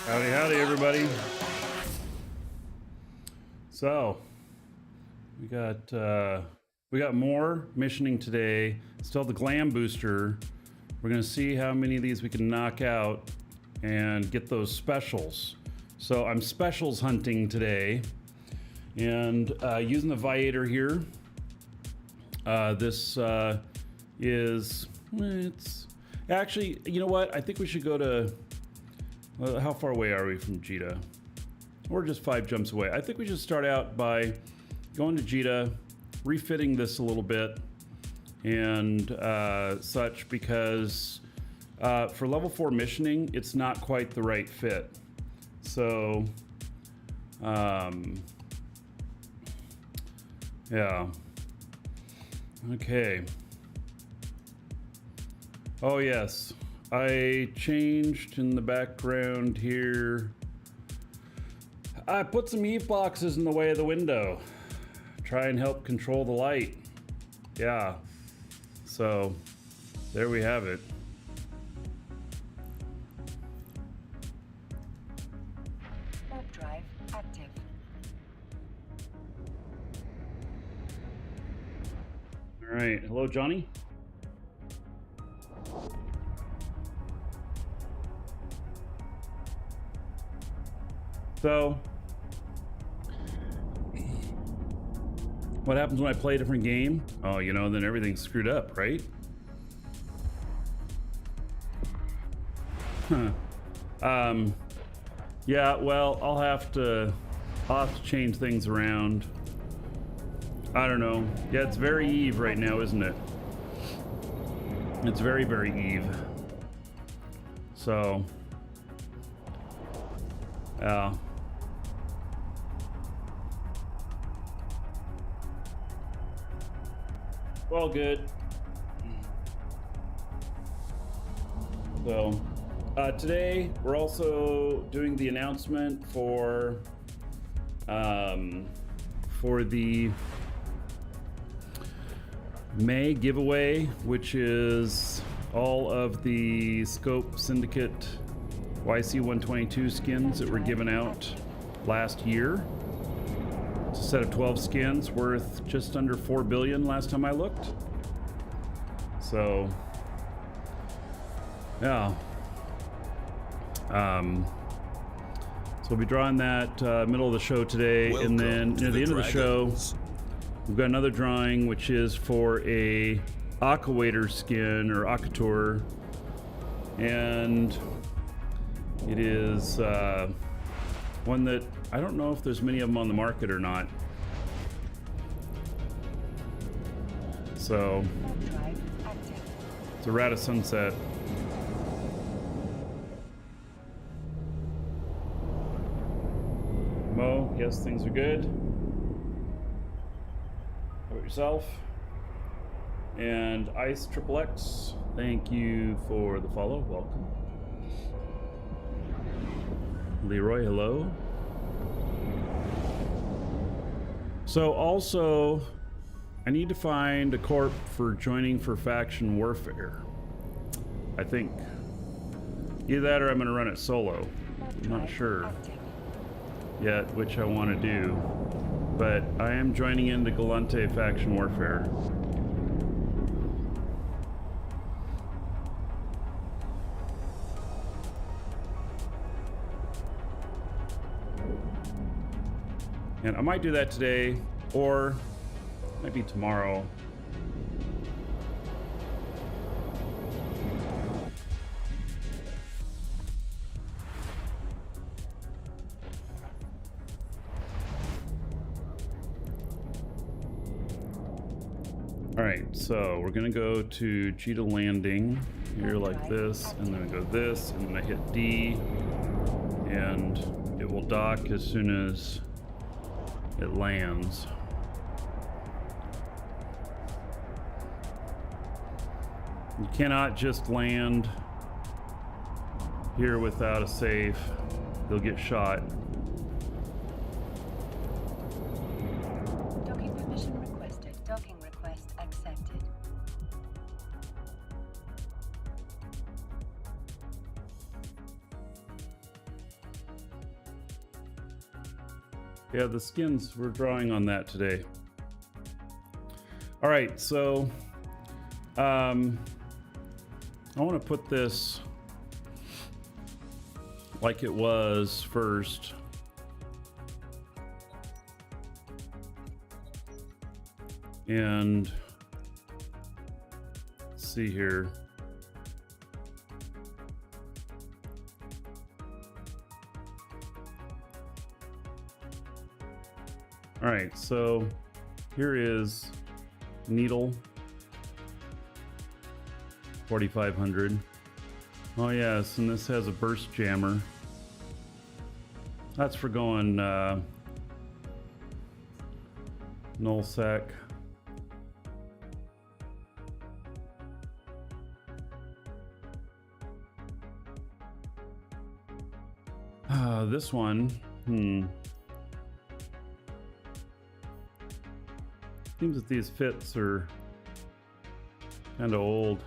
Howdy, howdy, everybody. So, we got more missioning today. Still the glam booster. We're gonna see how many of these we can knock out and get those specials. So I'm specials hunting today, and using the Viator here. This is it's actually, you know what? I think we should go to. How far away are we from Jita? We're just 5 jumps away. I think we should start out by going to Jita, refitting this a little bit, and such, because for level 4 missioning, it's not quite the right fit. So, yeah. Okay. Oh, yes. I changed in the background here. I put some Eve boxes in the way of the window. Try and help control the light. Yeah. So, there we have it. Warp drive active. All right. Hello, Johnny. So, what happens when I play a different game? Oh, you know, then everything's screwed up, right? Huh. Yeah, well, I'll have to change things around. I don't know. Yeah, it's very Eve right now, isn't it? It's very, very Eve. So, yeah. Well, good. So, today we're also doing the announcement for the May giveaway, which is all of the Scope Syndicate YC-122 skins that were given out last year. It's a set of 12 skins worth just under 4 billion last time I looked. So, yeah. So we'll be drawing that middle of the show today. Welcome and then near the end of the show, Dragons. we've got another drawing, which is for a Aquawator skin, or Aquator. And it is one that I don't know if there's many of them on the market or not. So, Warp drive active. it's a Rata Sunset. Mo, yes, things are good. How about yourself? And Ice Triple X, thank you for the follow. Welcome. Leroy, hello. So also, I need to find a corp for joining for faction warfare. I think either that or I'm going to run it solo. I'm not sure yet which I want to do, but I am joining into Gallente faction warfare. And I might do that today, or maybe tomorrow. All right, so we're gonna go to Jita landing here like this, and then we go this, and then I hit D, and it will dock as soon as it lands. You cannot just land here without a safe. You'll get shot. Docking permission requested. Docking request accepted. Yeah, the skins, we're drawing on that today. All right, so I want to put this like it was first. And let's see here. All right, so here is needle 4500. Oh yes, and this has a burst jammer. That's for going null sec. This one, seems that these fits are kind of old.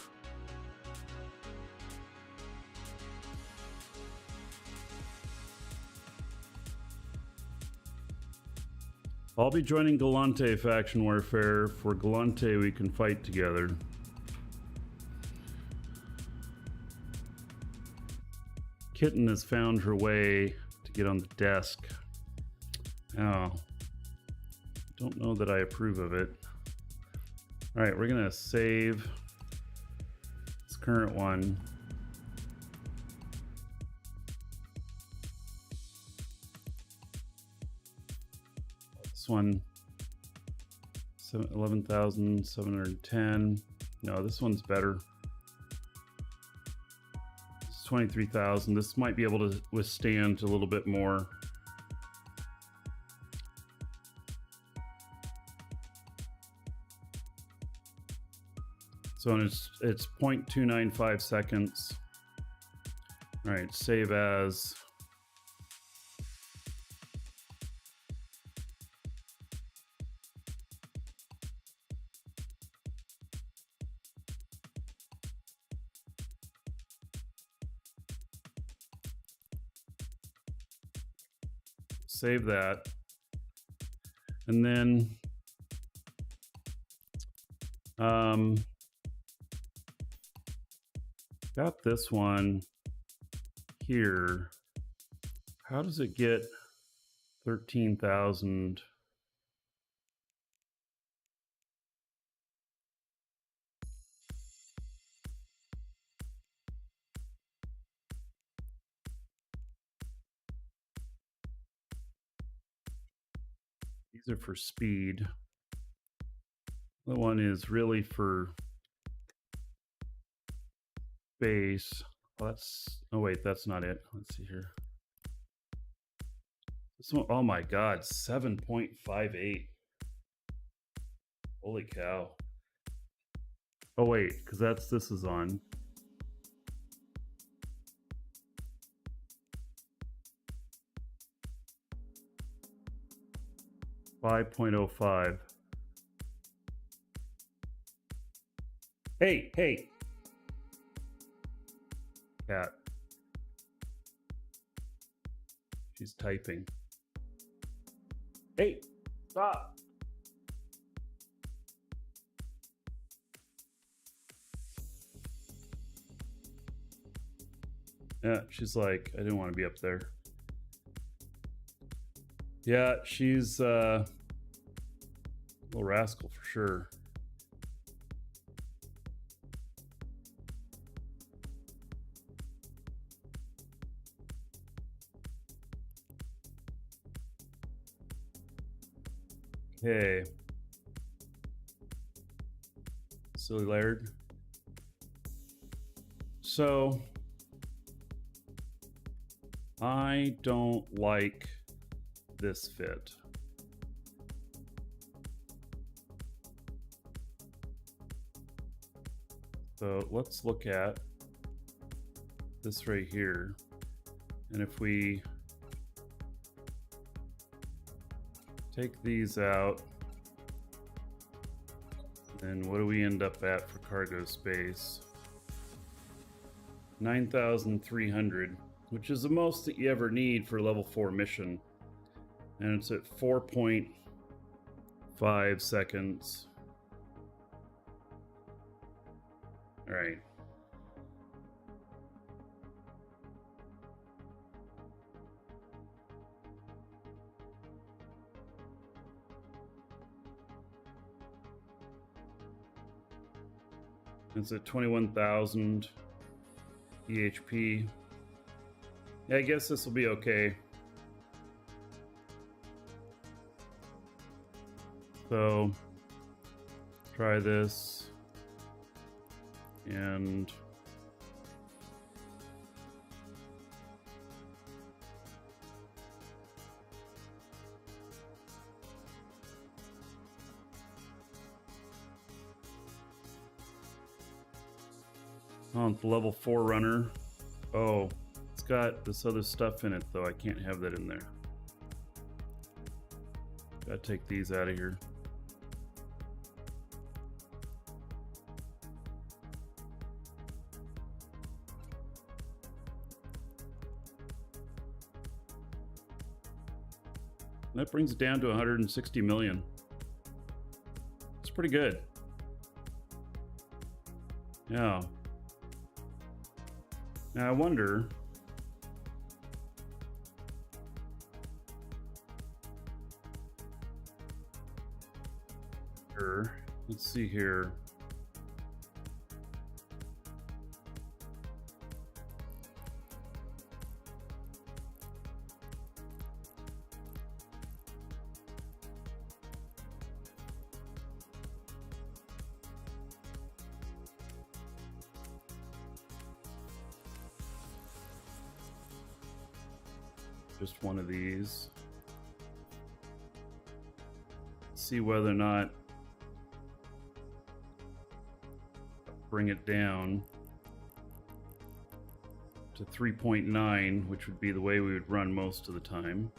I'll be joining Gallente faction warfare. For Gallente, we can fight together. Kitten has found her way to get on the desk. Oh, don't know that I approve of it. All right, we're gonna save this current one. This one, 11,710. No, this one's better. 23,000. This might be able to withstand a little bit more. So it's 0.295 seconds. All right, save as. Save that. And then got this one here. How does it get 13,000? These are for speed. The one is really for base. Well, oh wait, that's not it. Let's see here. This one, oh my God, 7.58. Holy cow. Oh wait, because this is on. .05. Hey, hey. Cat. She's typing. Hey, stop. Yeah, she's like, I didn't want to be up there. Yeah, she's a little rascal for sure. Okay. Silly Laird. So I don't like this fit. So let's look at this right here. And if we take these out, then what do we end up at for cargo space? 9,300, which is the most that you ever need for a level 4 mission. And it's at 4.5 seconds. All right. It's at 21,000 EHP. Yeah, I guess this will be okay. So, try this. And oh, it's level 4 runner. Oh, it's got this other stuff in it though. I can't have that in there. Gotta take these out of here. That brings it down to 160 million. It's pretty good. Yeah. Now I wonder. Let's see here. Just one of these. See whether or not bring it down to 3.9, which would be the way we would run most of the time.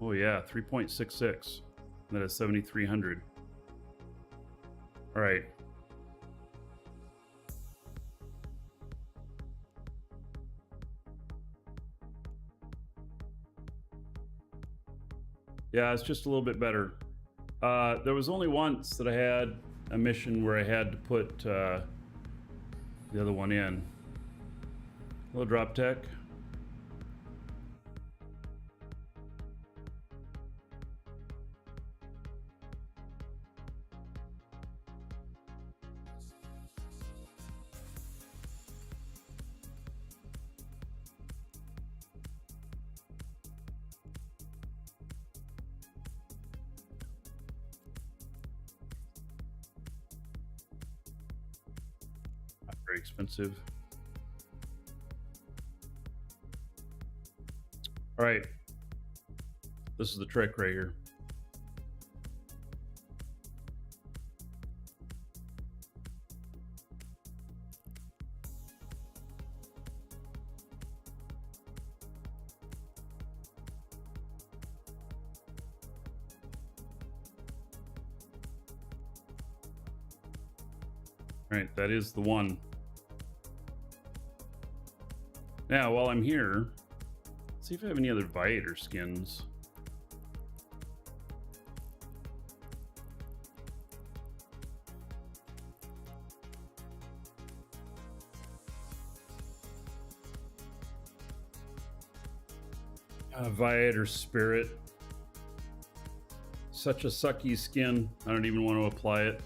Oh yeah, 3.66. That is 7,300. All right. Yeah, it's just a little bit better. There was only once that I had a mission where I had to put the other one in. Hello, Drop Tech. Very expensive. All right, this is the trick right here. All right, that is the one. Now, while I'm here, let's see if I have any other Viator skins. Viator Spirit. Such a sucky skin. I don't even want to apply it.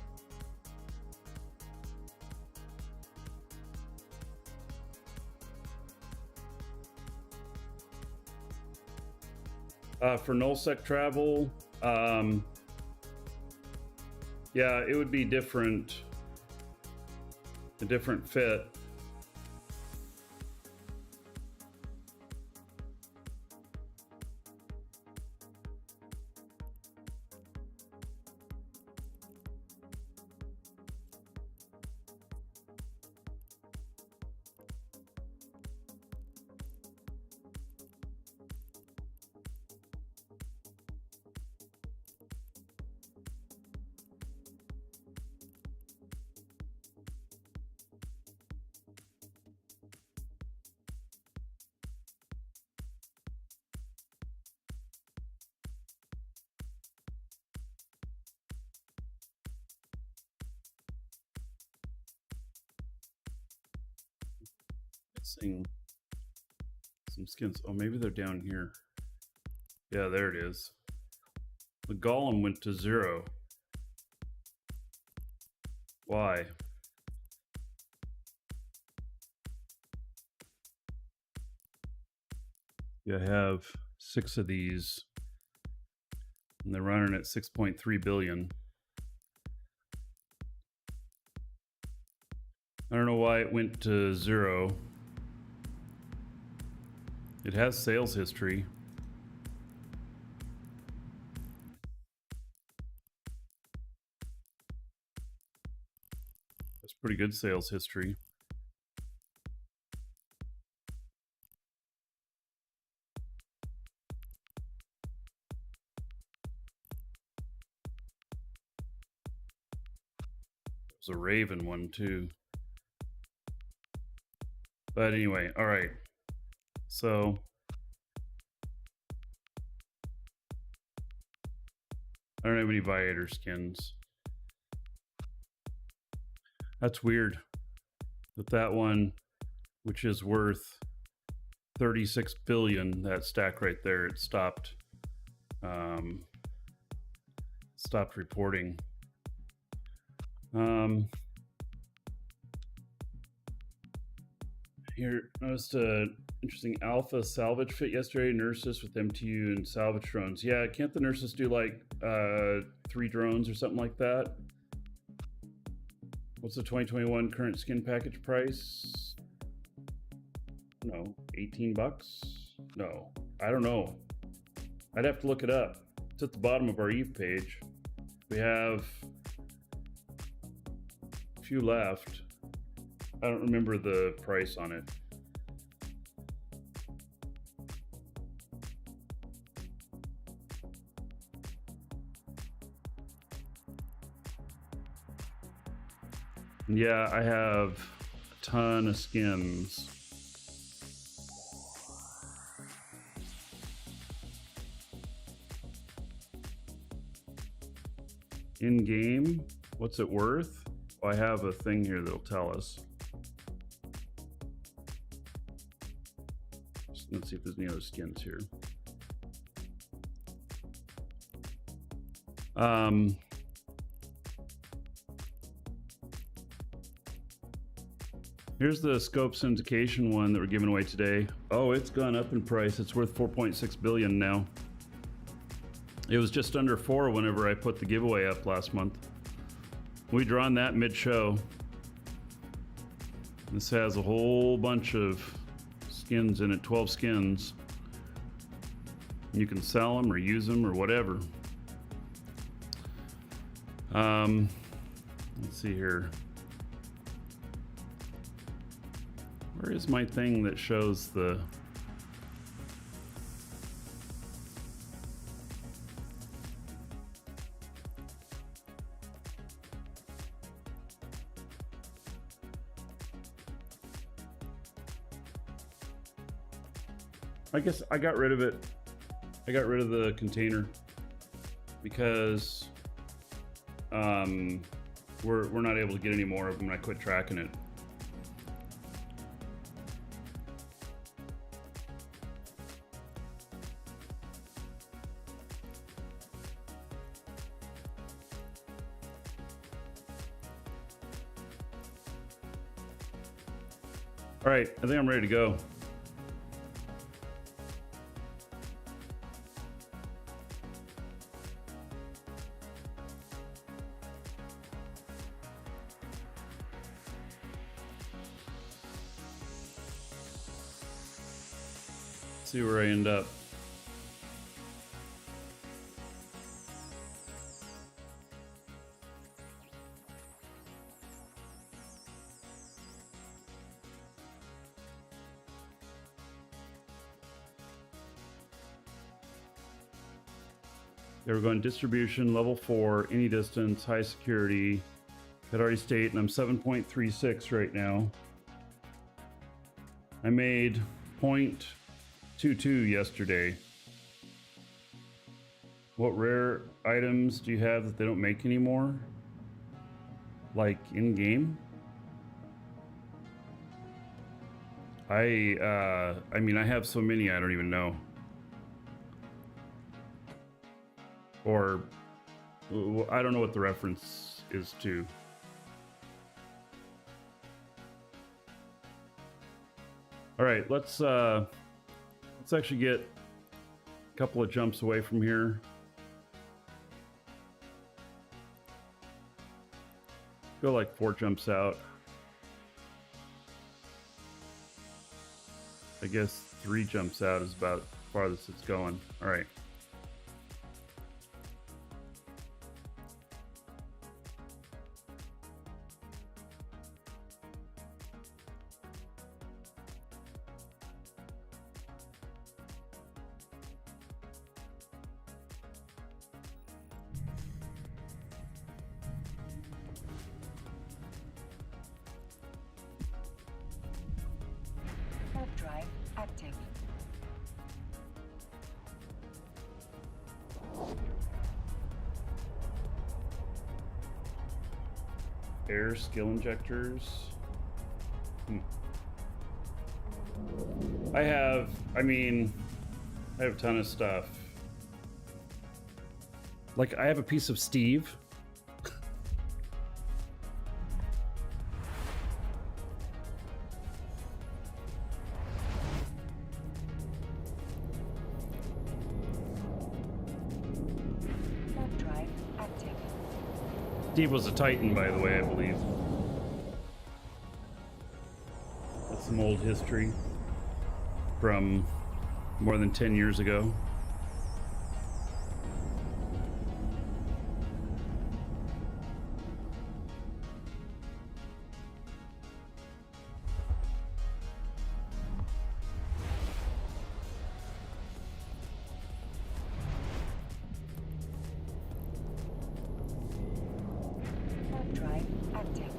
For nullsec travel, yeah, it would be different. A different fit. Missing some skins. Oh, maybe they're down here. Yeah, there it is. The golem went to 0. Why? You have 6 of these, and they're running at 6.3 billion. I don't know why it went to 0. It has sales history. That's pretty good sales history. There's a Raven one too. But anyway, all right. So I don't have any Viator skins. That's weird. But that one, which is worth 36 billion, that stack right there, it stopped reporting. Here, noticed a interesting alpha salvage fit yesterday. Nurses with MTU and salvage drones. Yeah, can't the nurses do like 3 drones or something like that? What's the 2021 current skin package price? No, 18 bucks? No, I don't know. I'd have to look it up. It's at the bottom of our Eve page. We have a few left. I don't remember the price on it. Yeah, I have a ton of skins. In game, what's it worth? Well, I have a thing here that'll tell us. Let's see if there's any other skins here. Here's the scope syndication one that we're giving away today. Oh, it's gone up in price. It's worth 4.6 billion now. It was just under 4 whenever I put the giveaway up last month. We drawn that mid-show. This has a whole bunch of skins in it, 12 skins. You can sell them or use them or whatever. Let's see here. Where is my thing that shows the... I guess I got rid of it. I got rid of the container because we're not able to get any more of them, and I quit tracking it. All right, I think I'm ready to go. See where I end up. They were going distribution, level 4, any distance, high security. Had already state, and I'm 7.36 right now. I made 0.22 yesterday. What rare items do you have that they don't make anymore? Like in game? I mean, I have so many I don't even know. Or I don't know what the reference is to. All right, let's actually get a couple of jumps away from here. Go like 4 jumps out. I guess 3 jumps out is about farthest it's going. All right. Warp drive active. Air skill injectors. I have a ton of stuff. Like, I have a piece of Steve. Warp drive active. Steve was a Titan, by the way, I believe. That's some old history from more than 10 years ago. Warp drive active.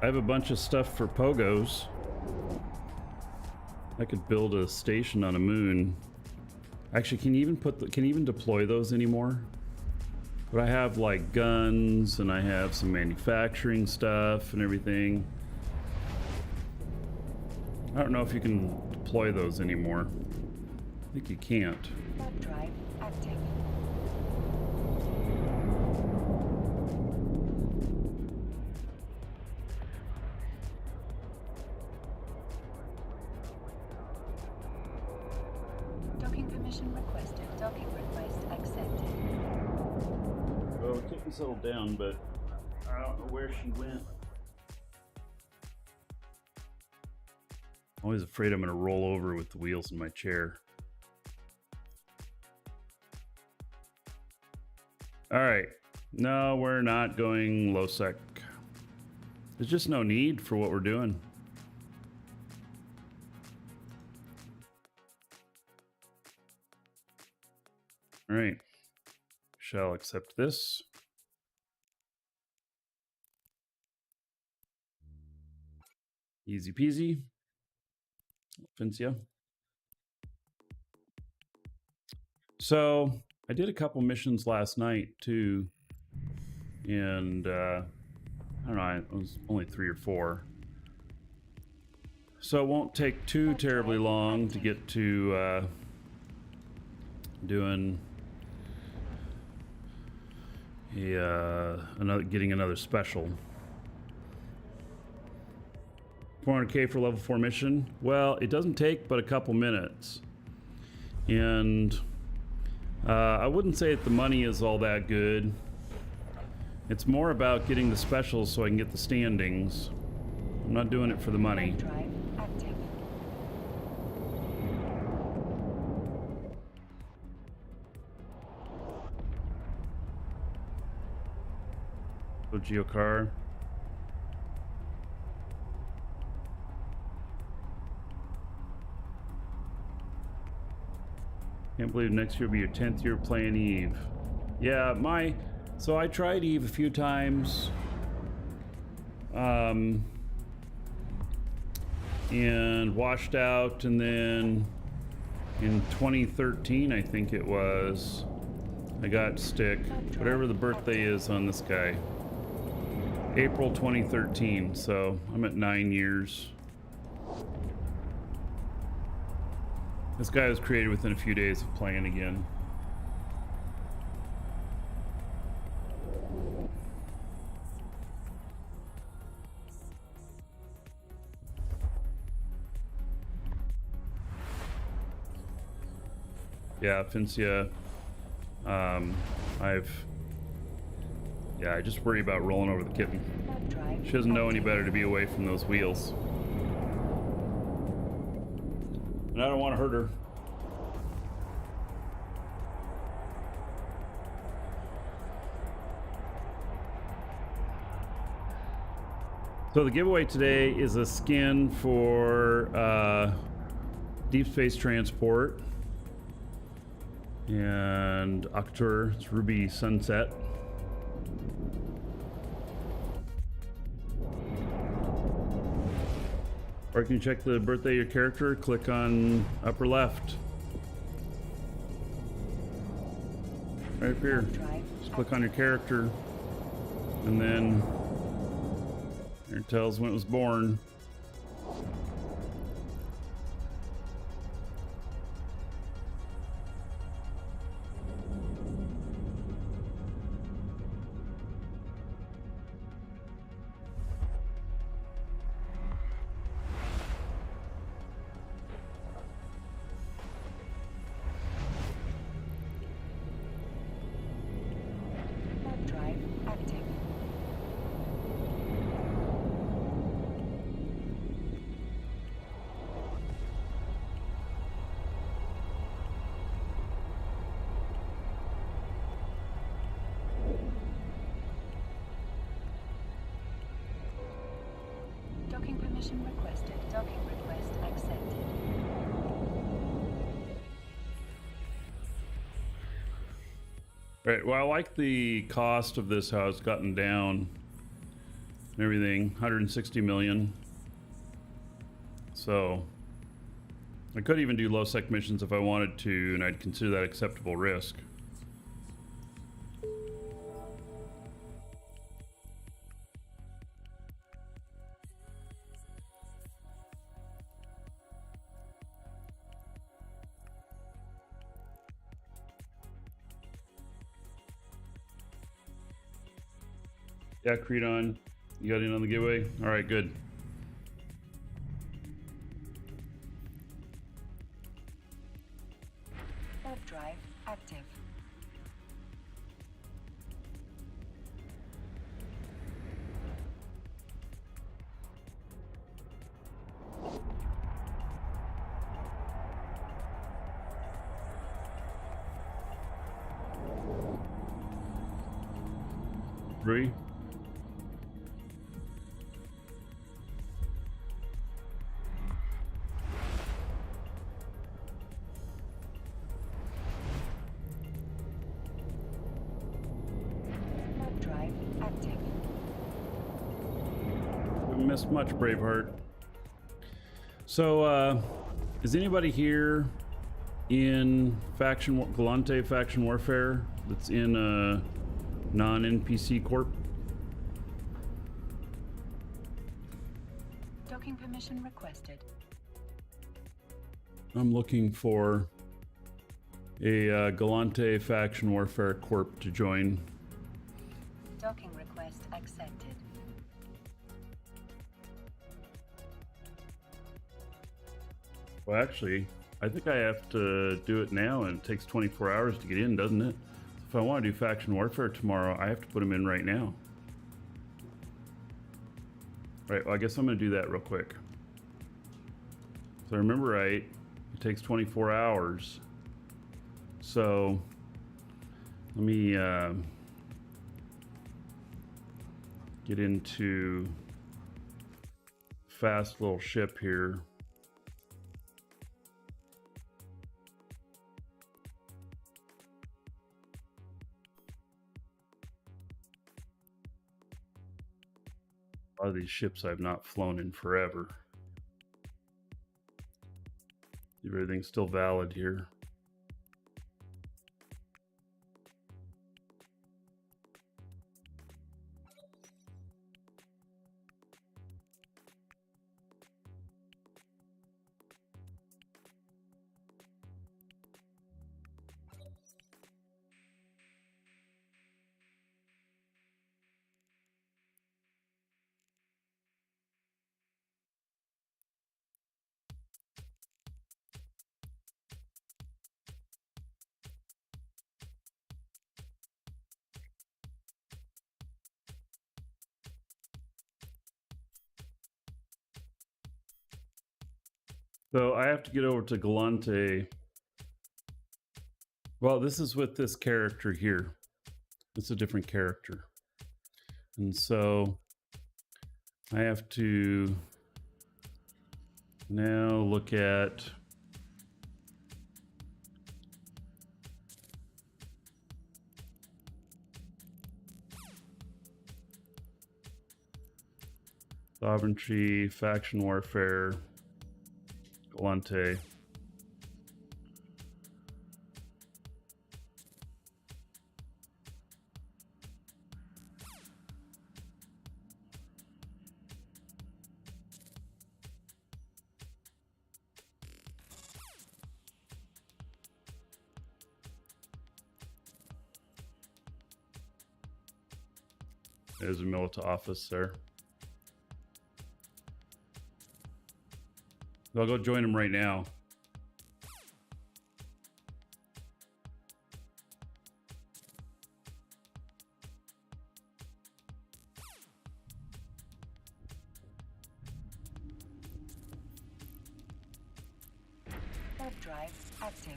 I have a bunch of stuff for pogos. I could build a station on a moon. Actually, can you even deploy those anymore? But I have like guns and I have some manufacturing stuff and everything. I don't know if you can deploy those anymore. I think you can't. Warp drive active. Docking permission requested. Docking request accepted. Well, Kitten settled down, but I don't know where she went. I'm always afraid I'm going to roll over with the wheels in my chair. All right. No, we're not going low sec. There's just no need for what we're doing. All right. Shall accept this. Easy peasy. Fincia. So I did a couple missions last night too, and I don't know, it was only 3 or 4. So it won't take too terribly long to get to doing getting another special. 400k for level 4 mission. Well, it doesn't take but a couple minutes, and I wouldn't say that the money is all that good. It's more about getting the specials so I can get the standings. I'm not doing it for the money. Warp drive active. So Geocar. Can't believe next year will be your 10th year playing Eve. Yeah, so I tried Eve a few times. And washed out, and then in 2013, I think it was. I got stick, whatever the birthday is on this guy. April 2013, so I'm at 9 years. This guy was created within a few days of playing again. Yeah, Fincia. I just worry about rolling over the kitten. She doesn't know any better to be away from those wheels. And I don't want to hurt her. So the giveaway today is a skin for Deep Space Transport and October. It's Ruby Sunset. Or you can check the birthday of your character, click on upper left. Right up here. Just click on your character, and then it tells when it was born. Docking permission requested. Docking request accepted. Right, well, I like the cost of this, how it's gotten down and everything, 160 million. So I could even do low sec missions if I wanted to, and I'd consider that acceptable risk. Yeah, Creedon, you got in on the giveaway? All right, good. Warp drive active. Three. Warp drive active. Haven't missed much, Braveheart. So, is anybody here in Gallente faction warfare that's in a non-NPC corp? Docking permission requested. I'm looking for a Gallente faction warfare corp to join. Docking request accepted. Well, actually, I think I have to do it now, and it takes 24 hours to get in, doesn't it? If I want to do faction warfare tomorrow, I have to put them in right now. Right, well, I guess I'm going to do that real quick. So I remember right, it takes 24 hours. So let me get into fast little ship here. A lot of these ships I've not flown in forever. Be everything's still valid here. So I have to get over to Gallente. Well, this is with this character here. It's a different character. And so I have to now look at sovereignty, faction warfare, Gallente. There's a militia office there. I'll go join him right now. Warp drive active.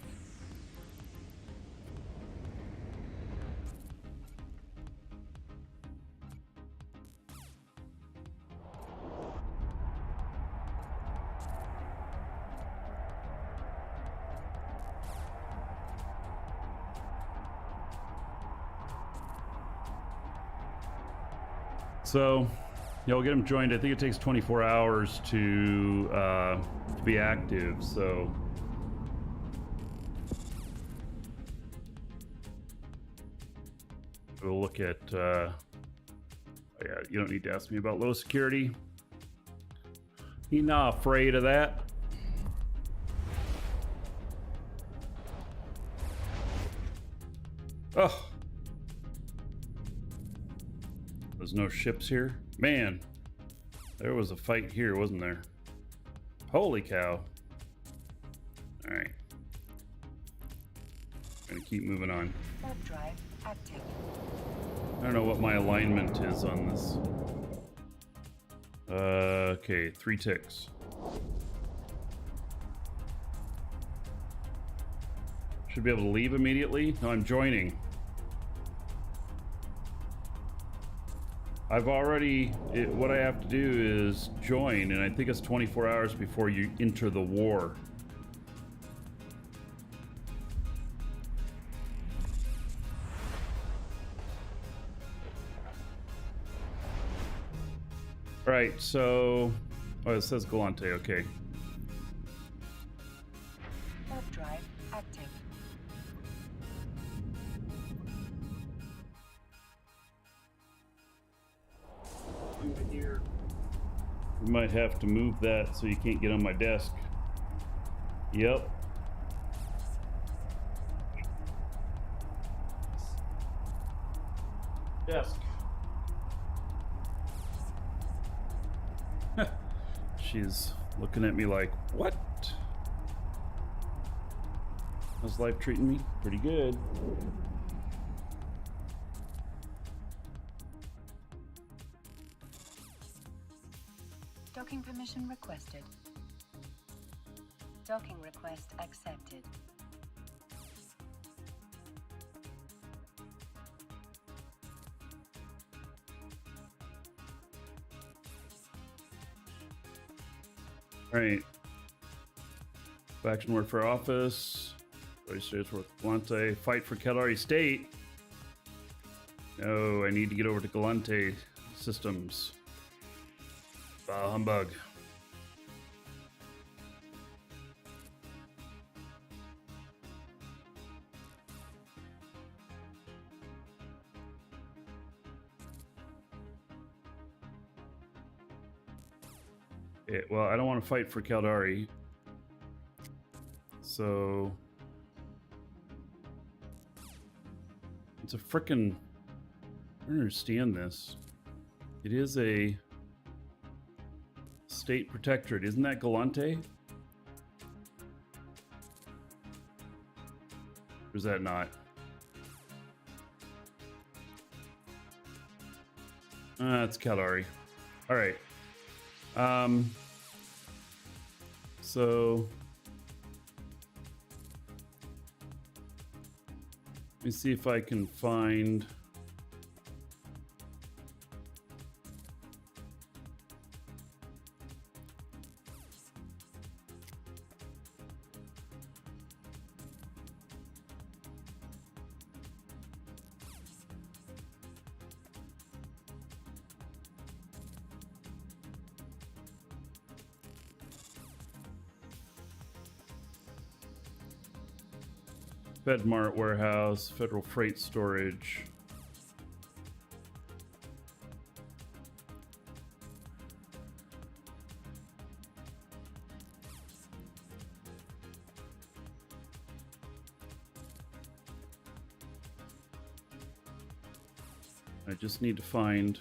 So, yeah, we'll get him joined. I think it takes 24 hours to be active. So, we'll look at. Yeah, you don't need to ask me about low security. He's not afraid of that. Oh. There's no ships here. Man, there was a fight here, wasn't there? Holy cow. All right. Gonna keep moving on. Warp drive active. I don't know what my alignment is on this. Okay, 3 ticks. Should be able to leave immediately. No, I'm joining. I've already, what I have to do is join, and I think it's 24 hours before you enter the war. Right, so, oh, it says Gallente, okay. Warp drive active. We might have to move that so you can't get on my desk. Yep. Desk. She's looking at me like, what? How's life treating me? Pretty good. Docking permission requested. Docking request accepted. All right. Faction warfare office. States worth Gallente. Fight for Kalari State. No, I need to get over to Gallente systems. Humbug. Well, I don't want to fight for Caldari. So... It's a frickin'... I don't understand this. It is a... State Protectorate. Isn't that Gallente? Or is that not? It's Caldari. Alright. So... Let me see if I can find... FedMart Warehouse, Federal Freight Storage. I just need to find...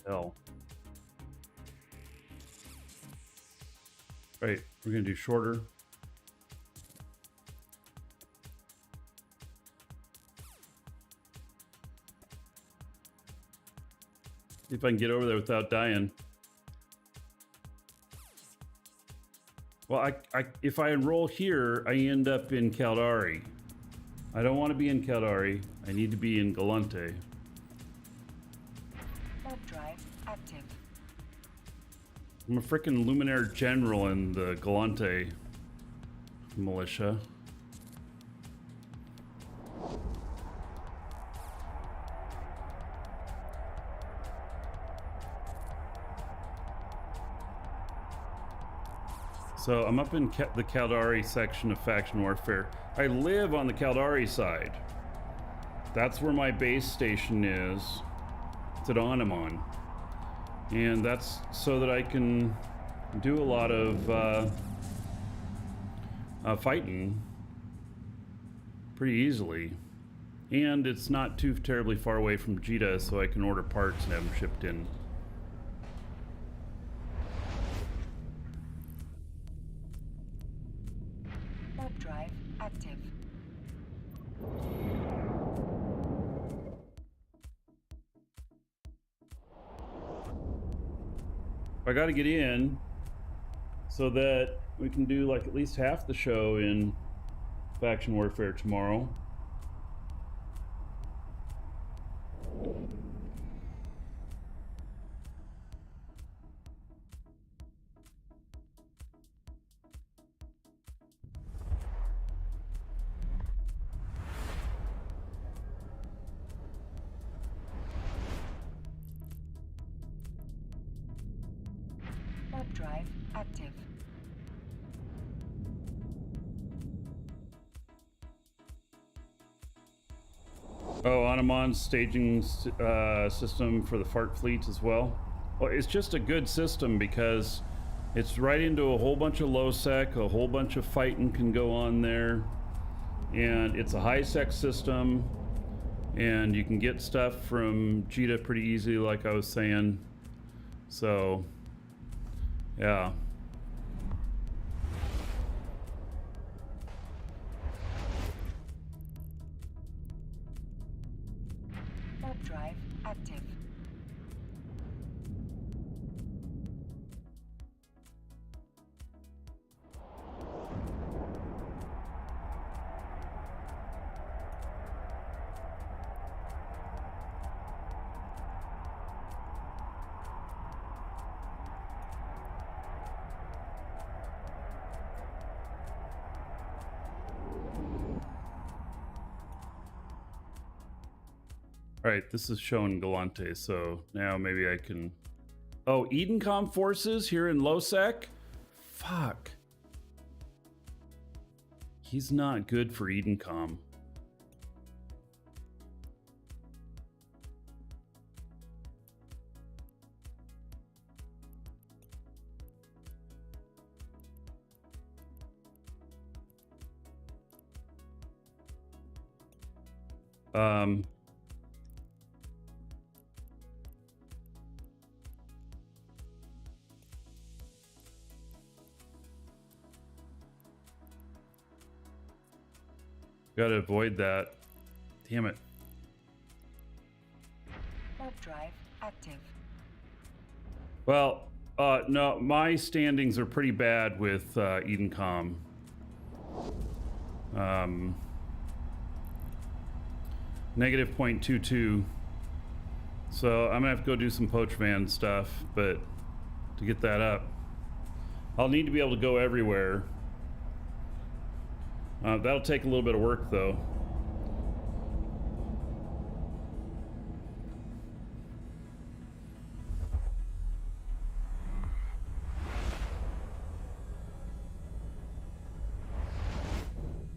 Hell. Right, we're gonna do shorter. See if I can get over there without dying. Well, if I enroll here, I end up in Caldari. I don't want to be in Caldari. I need to be in Gallente. Active. I'm a freaking Luminaire General in the Gallente militia. So I'm up in the Caldari section of faction warfare. I live on the Caldari side. That's where my base station is. It's at Onamon. And that's so that I can do a lot of fighting pretty easily. And it's not too terribly far away from Jita, so I can order parts and have them shipped in. Warp drive active. I got to get in so that we can do like at least half the show in faction warfare tomorrow. Warp drive active. Oh, Anamon's staging system for the FART fleet as well. Well, it's just a good system because it's right into a whole bunch of low sec, a whole bunch of fighting can go on there, and it's a high sec system, and you can get stuff from Jita pretty easily, like I was saying. So, yeah. Warp drive active. All right, this is showing Gallente, so now maybe I can... Oh, Edencom forces here in Losec? Fuck. He's not good for Edencom. Gotta avoid that. Damn it. Warp drive active. Well, no, my standings are pretty bad with Edencom. Negative 0.22. So I'm gonna have to go do some poach van stuff, but to get that up, I'll need to be able to go everywhere. That'll take a little bit of work though.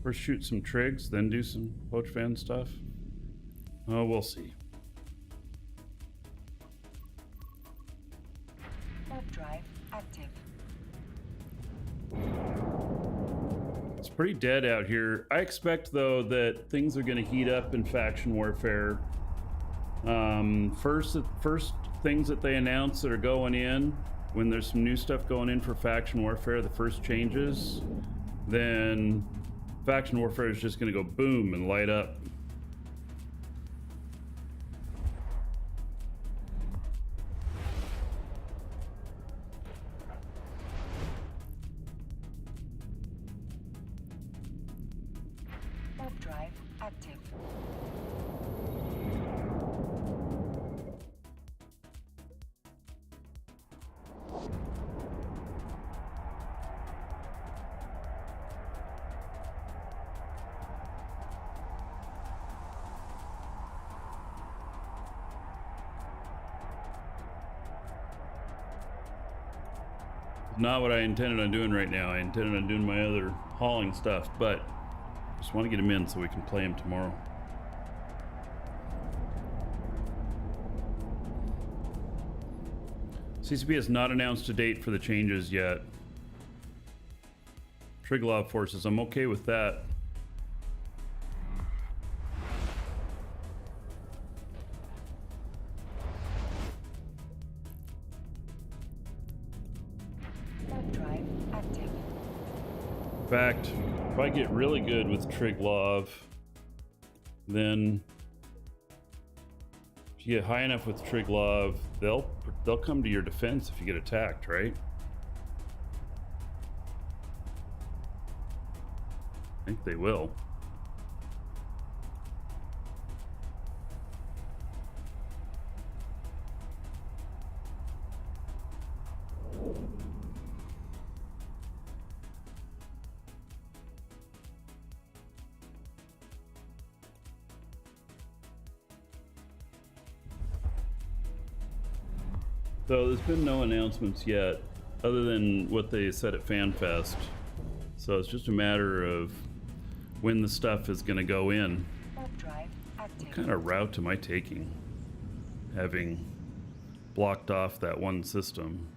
First shoot some trigs, then do some poach van stuff. Oh, we'll see. Warp drive active. It's pretty dead out here. I expect though that things are going to heat up in faction warfare. First things that they announce that are going in, when there's some new stuff going in for faction warfare, the first changes, then faction warfare is just going to go boom and light up. Warp drive active. Not what I intended on doing right now. I intended on doing my other hauling stuff, but just want to get him in so we can play him tomorrow. CCP has not announced a date for the changes yet. Triglav forces, I'm okay with that. Warp drive active. In fact, if I get really good with Triglav, then if you get high enough with Triglav, they'll come to your defense if you get attacked, right? I think they will. So there's been no announcements yet, other than what they said at FanFest. So it's just a matter of when the stuff is going to go in. Warp drive active. What kind of route am I taking, having blocked off that one system?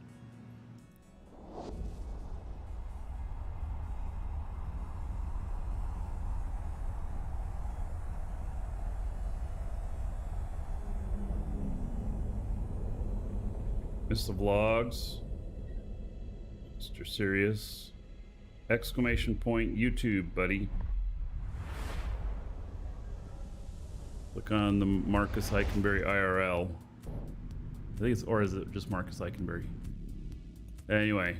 Miss the vlogs, Mr. Serious, exclamation point, YouTube, buddy. Click on the Marcus Eichenberry IRL. I think it's, or is it just Marcus Eichenberry? Anyway,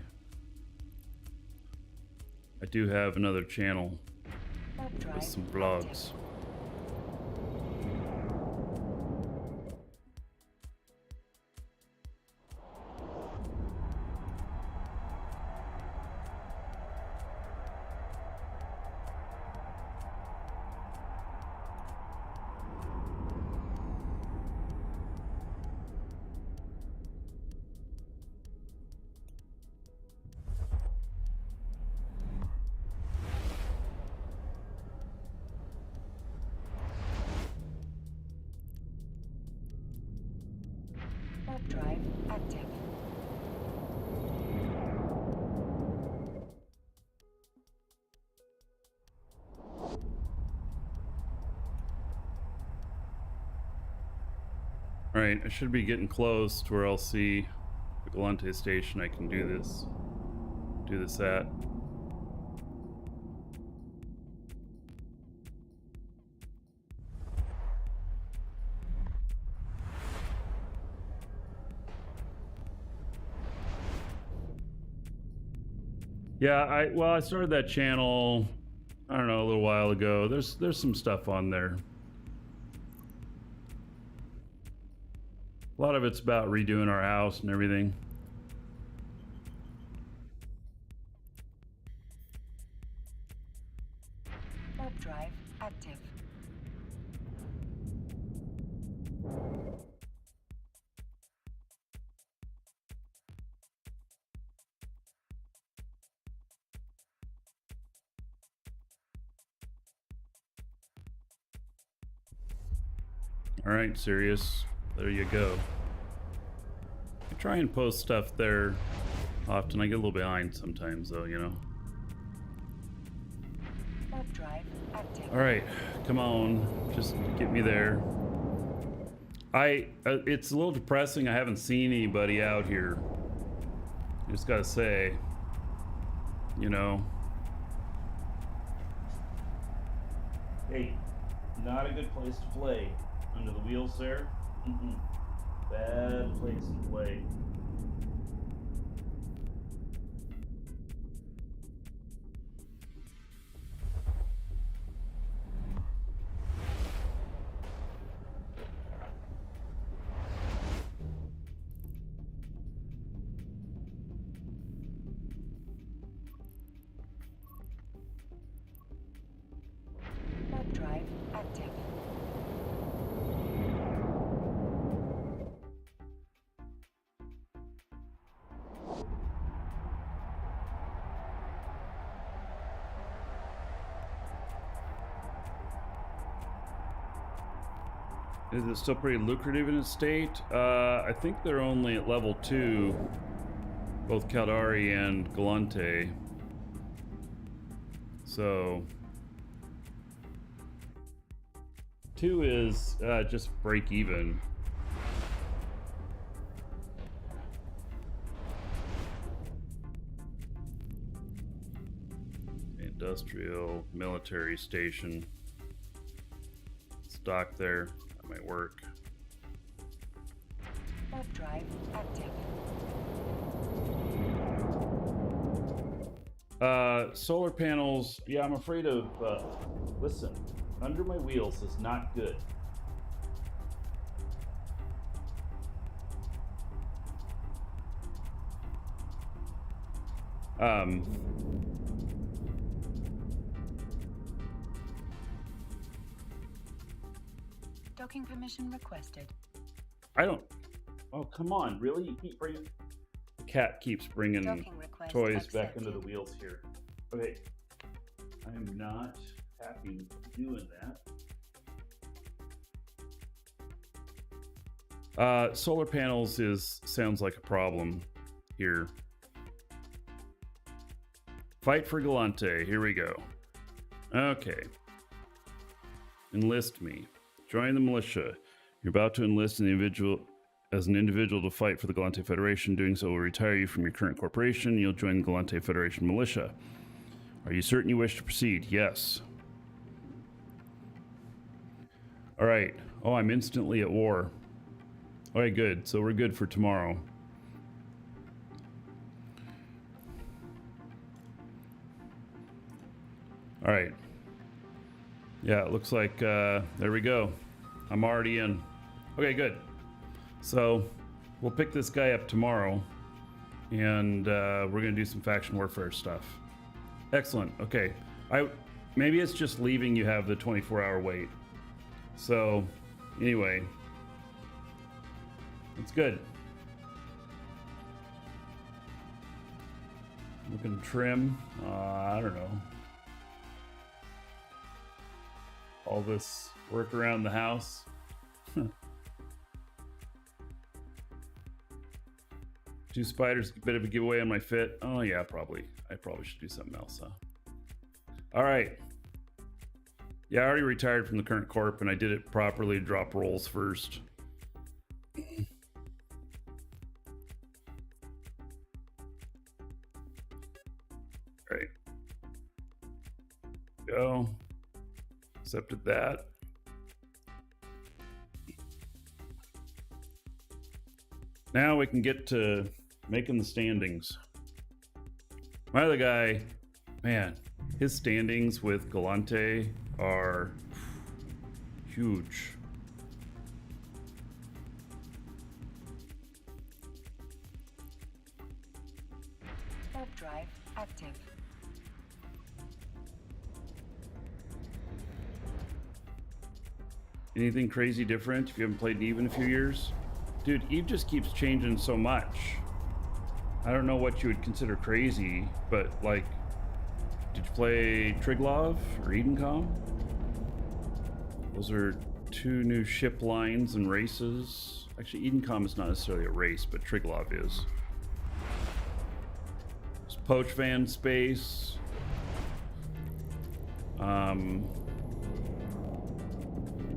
I do have another channel Warp with drive some active. vlogs. All right, I should be getting close to where I'll see the Gallente station. I can do this at. Yeah, I started that channel, I don't know, a little while ago. There's some stuff on there. A lot of it's about redoing our house and everything. Warp drive active. All right, Sirius, there you go. I try and post stuff there often. I get a little behind sometimes, though, you know. Warp drive active. All right, come on, just get me there. It's a little depressing. I haven't seen anybody out here. Just gotta say, you know. Hey, not a good place to play. Under the wheels there. Bad place to play. Warp drive active. Is it still pretty lucrative in its state? I think they're only at level 2, both Caldari and Gallente. So 2 is just break even. Industrial military station. Stock there. That might work. Warp drive active. Solar panels. Yeah, I'm afraid of. Listen, under my wheels is not good. Docking permission requested. I don't. Oh, come on! Really? You keep bringing. The cat keeps bringing Docking request toys back accepted. into the wheels here. Okay, I am not happy doing that. Solar panels sounds like a problem here. Fight for Gallente. Here we go. Okay. Enlist me. Join the militia. You're about to enlist an individual to fight for the Gallente Federation. Doing so will retire you from your current corporation. You'll join the Gallente Federation militia. Are you certain you wish to proceed? Yes. All right. Oh, I'm instantly at war. All right, good. So we're good for tomorrow. All right. Yeah, it looks like there we go. I'm already in. Okay, good. So we'll pick this guy up tomorrow, and we're gonna do some faction warfare stuff. Excellent. Okay, maybe it's just leaving you have the 24-hour wait. So anyway, it's good. Looking trim. I don't know. All this work around the house. Two spiders, a bit of a giveaway on my fit. Oh yeah, probably. I probably should do something else, huh? All right. Yeah, I already retired from the current corp and I did it properly, drop rolls first. Right. Go. Accepted that. Now we can get to making the standings. My other guy, man, his standings with Gallente are huge. Warp drive active. Anything crazy different if you haven't played Eve in a few years? Dude, Eve just keeps changing so much. I don't know what you would consider crazy, but like, did you play Triglov or Edencom? Those are two new ship lines and races. Actually, Edencom is not necessarily a race, but Triglov is. There's Poach Van Space.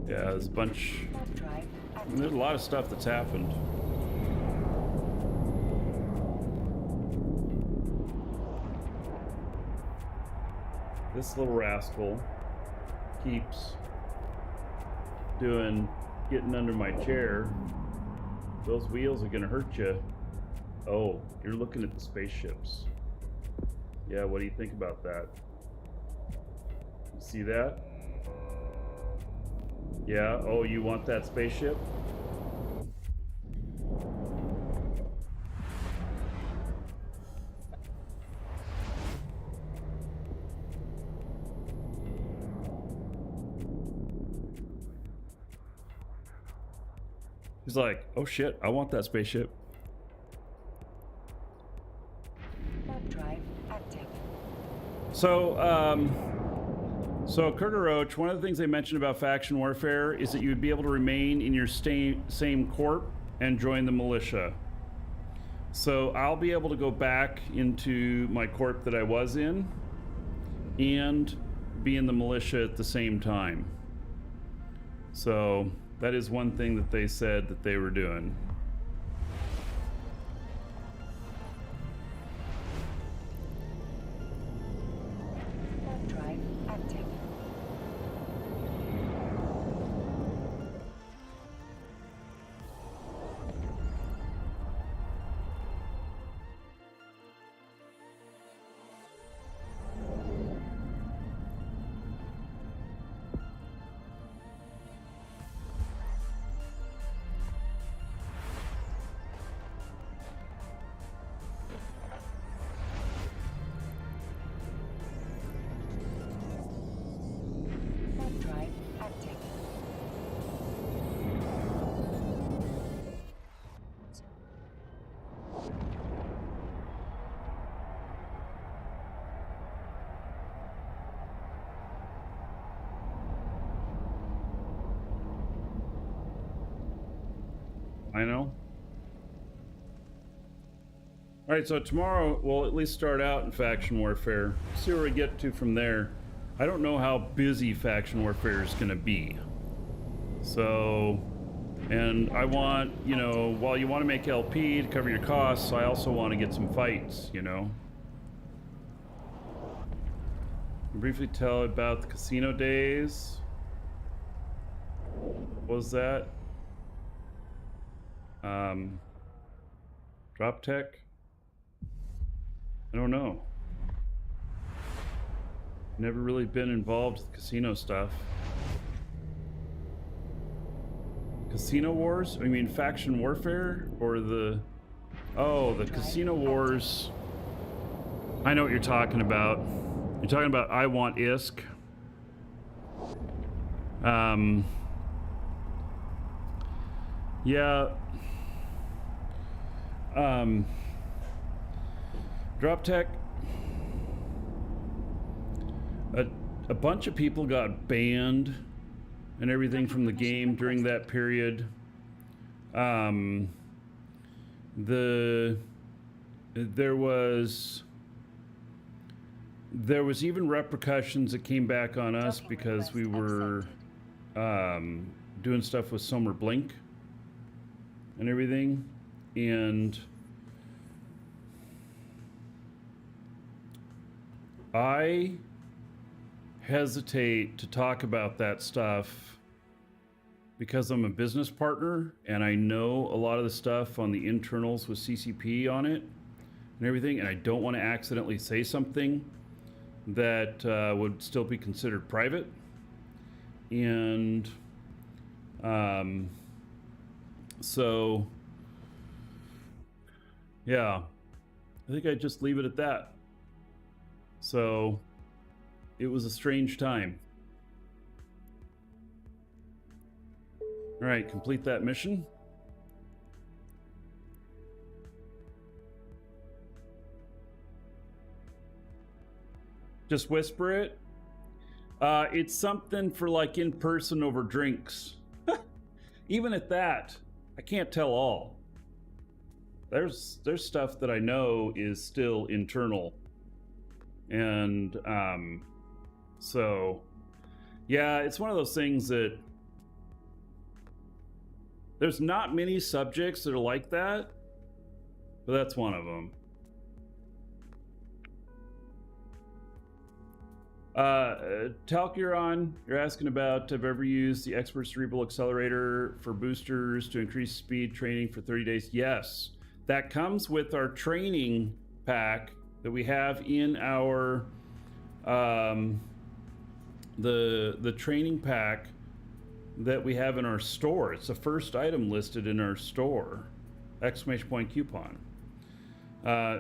Yeah, there's a bunch. There's a lot of stuff that's happened. This little rascal keeps getting under my chair. Those wheels are gonna hurt you. Oh, you're looking at the spaceships. Yeah, what do you think about that? You see that? Yeah, oh, you want that spaceship? He's like, oh shit, I want that spaceship. Warp drive active. So Kurta Roach, one of the things they mentioned about faction warfare is that you would be able to remain in your same corp and join the militia. So I'll be able to go back into my corp that I was in and be in the militia at the same time. So that is one thing that they said that they were doing. Warp drive active. Warp drive active. I know. All right, so tomorrow we'll at least start out in faction warfare. See where we get to from there. I don't know how busy faction warfare is going to be. So, and I want, you know, while you want to make LP to cover your costs, I also want to get some fights, you know. Briefly tell about the casino days. What was that? Drop tech? I don't know. Never really been involved with casino stuff. Casino wars? I mean faction warfare? Or the... Oh, the casino wars. I know what you're talking about. You're talking about I Want ISK. Yeah. Drop tech. A bunch of people got banned and everything from the game during that period. There was even repercussions that came back on us because we were doing stuff with Somer Blink and everything, and I hesitate to talk about that stuff because I'm a business partner and I know a lot of the stuff on the internals with CCP on it and everything, and I don't want to accidentally say something that would still be considered private. And so, yeah, I think I'd just leave it at that. So, it was a strange time. All right, complete that mission. Just whisper it. It's something for like in person over drinks. Even at that, I can't tell all. There's stuff that I know is still internal. And so yeah, it's one of those things that there's not many subjects that are like that, but that's one of them. Talcuron, you're asking about have ever used the Expert Cerebral Accelerator for boosters to increase speed training for 30 days? Yes, that comes with our training pack that we have in our the training pack that we have in our store. It's the first item listed in our store, exclamation point coupon.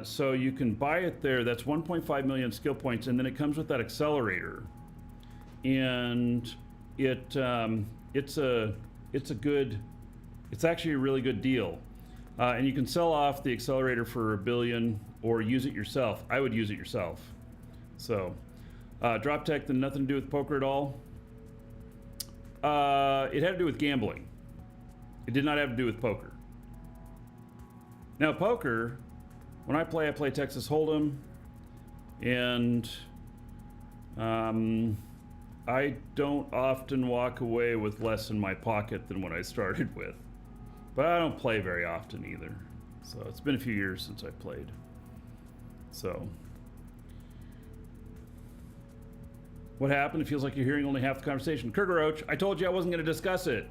So you can buy it there. That's 1.5 million skill points, and then it comes with that accelerator. And it's actually a really good deal. And you can sell off the accelerator for $1 billion or use it yourself. I would use it yourself. So, drop tech had nothing to do with poker at all. It had to do with gambling. It did not have to do with poker. Now, poker, when I play Texas Hold'em, and I don't often walk away with less in my pocket than what I started with. But I don't play very often either. So it's been a few years since I played. So what happened? It feels like you're hearing only half the conversation. Kurgaroach, I told you I wasn't going to discuss it.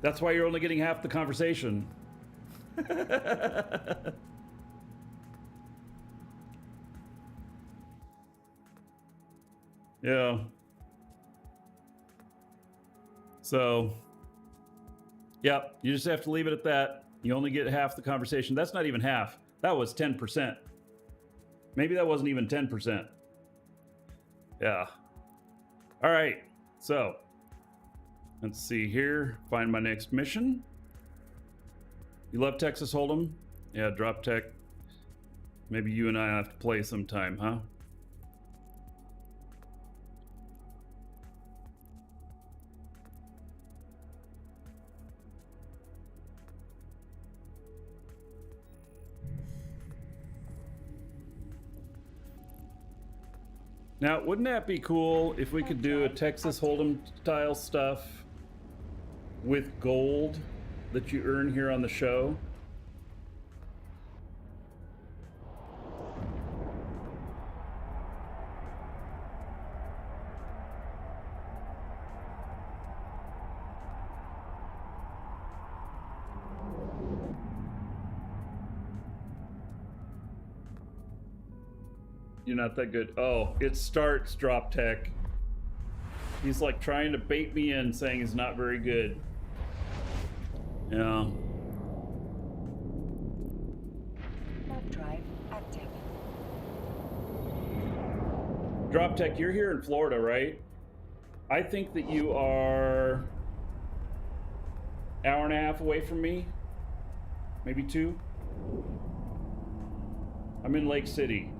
That's why you're only getting half the conversation. Yeah. So, yeah, you just have to leave it at that. You only get half the conversation. That's not even half. That was 10%. Maybe that wasn't even 10%. Yeah. All right. So, let's see here. Find my next mission. You love Texas Hold'em? Yeah, drop tech. Maybe you and I have to play sometime, huh? Now, wouldn't that be cool if we could do a Texas Hold'em style stuff with gold that you earn here on the show? You're not that good. Oh, it starts drop tech. He's like trying to bait me in, saying he's not very good. Yeah. Warp drive active. Drop tech, you're here in Florida, right? I think that you are hour and a half away from me. Maybe 2. I'm in Lake City.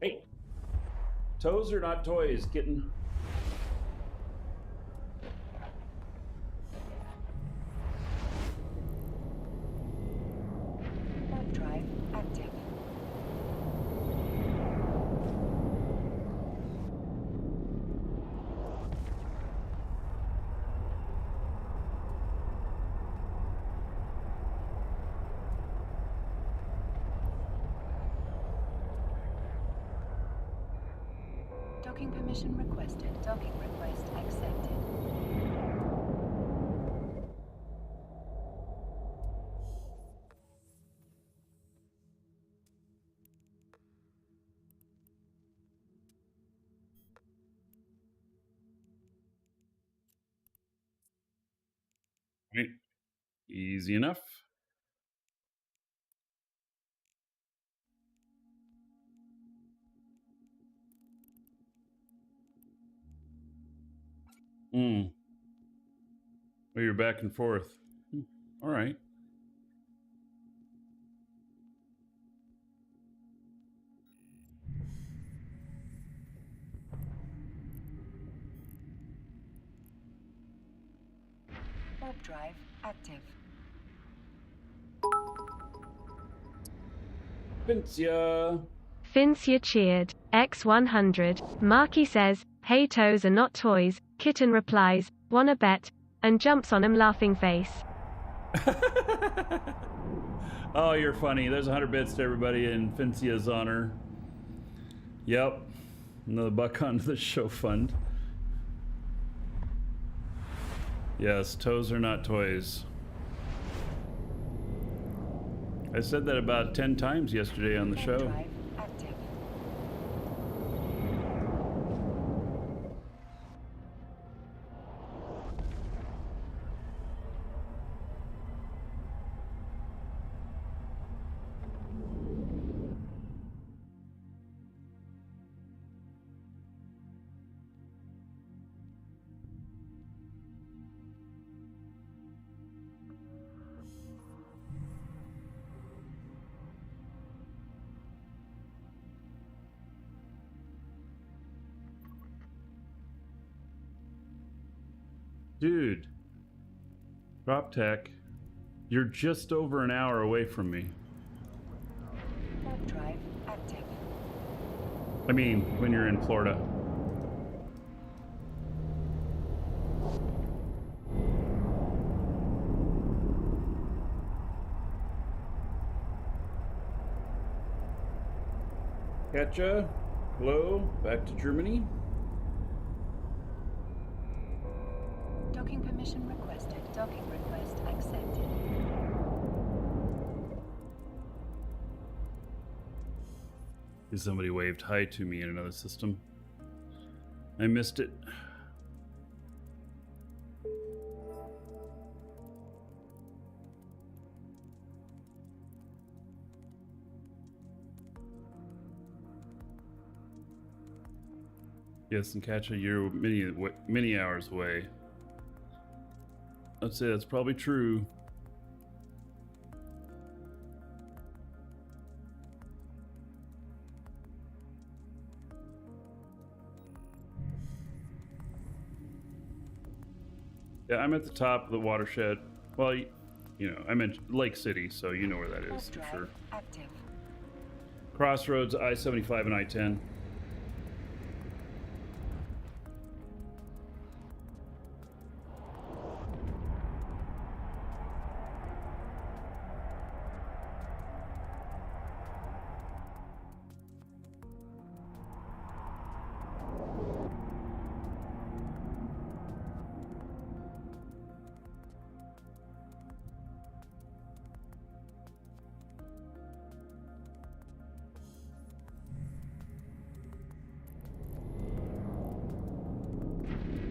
Hey, toes are not toys, kitten. Warp drive active. Docking permission requested. Docking request accepted. Right. Easy enough. Oh, you're back and forth. All right. Warp drive active. Fincia. Fincia cheered. X100. Markee says, "Hey, toes are not toys." Kitten replies, "Wanna bet?" and jumps on him laughing face. Oh, you're funny. There's 100 bits to everybody in Fincia's honor. Yep. Another buck onto the show fund. Yes, toes are not toys. I said that about 10 times yesterday on the Warp show. drive active. Dude, drop tech. You're just over an hour away from me. Warp drive active. I mean, when you're in Florida. Katja, hello, back to Germany. Docking permission requested. Docking request accepted. Somebody waved hi to me in another system. I missed it. Yes, and Katja, you're many hours away. I'd say that's probably true. Yeah, I'm at the top of the watershed. Well, you know, I meant Lake City, so you know where that is, Warp I'm drive sure. active. Crossroads, I-75 and I-10.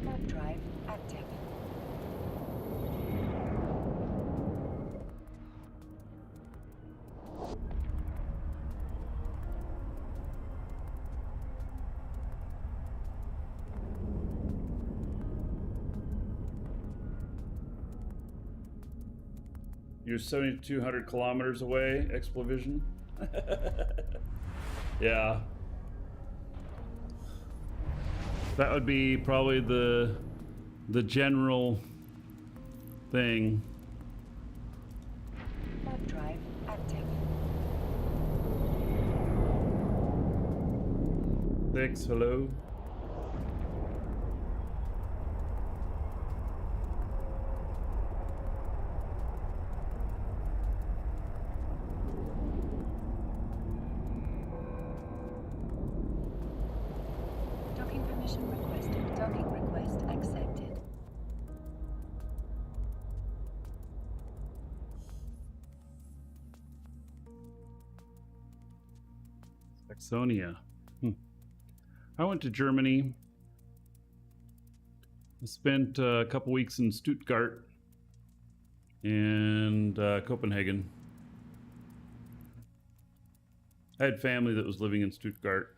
Warp drive active. You're 7,200 kilometers away, Explovision. Yeah. That would be probably the general thing. Warp drive active. 6, hello. Docking Permission requested. Docking request accepted. Saxonia. I went to Germany. I spent a couple weeks in Stuttgart and Copenhagen. I had family that was living in Stuttgart.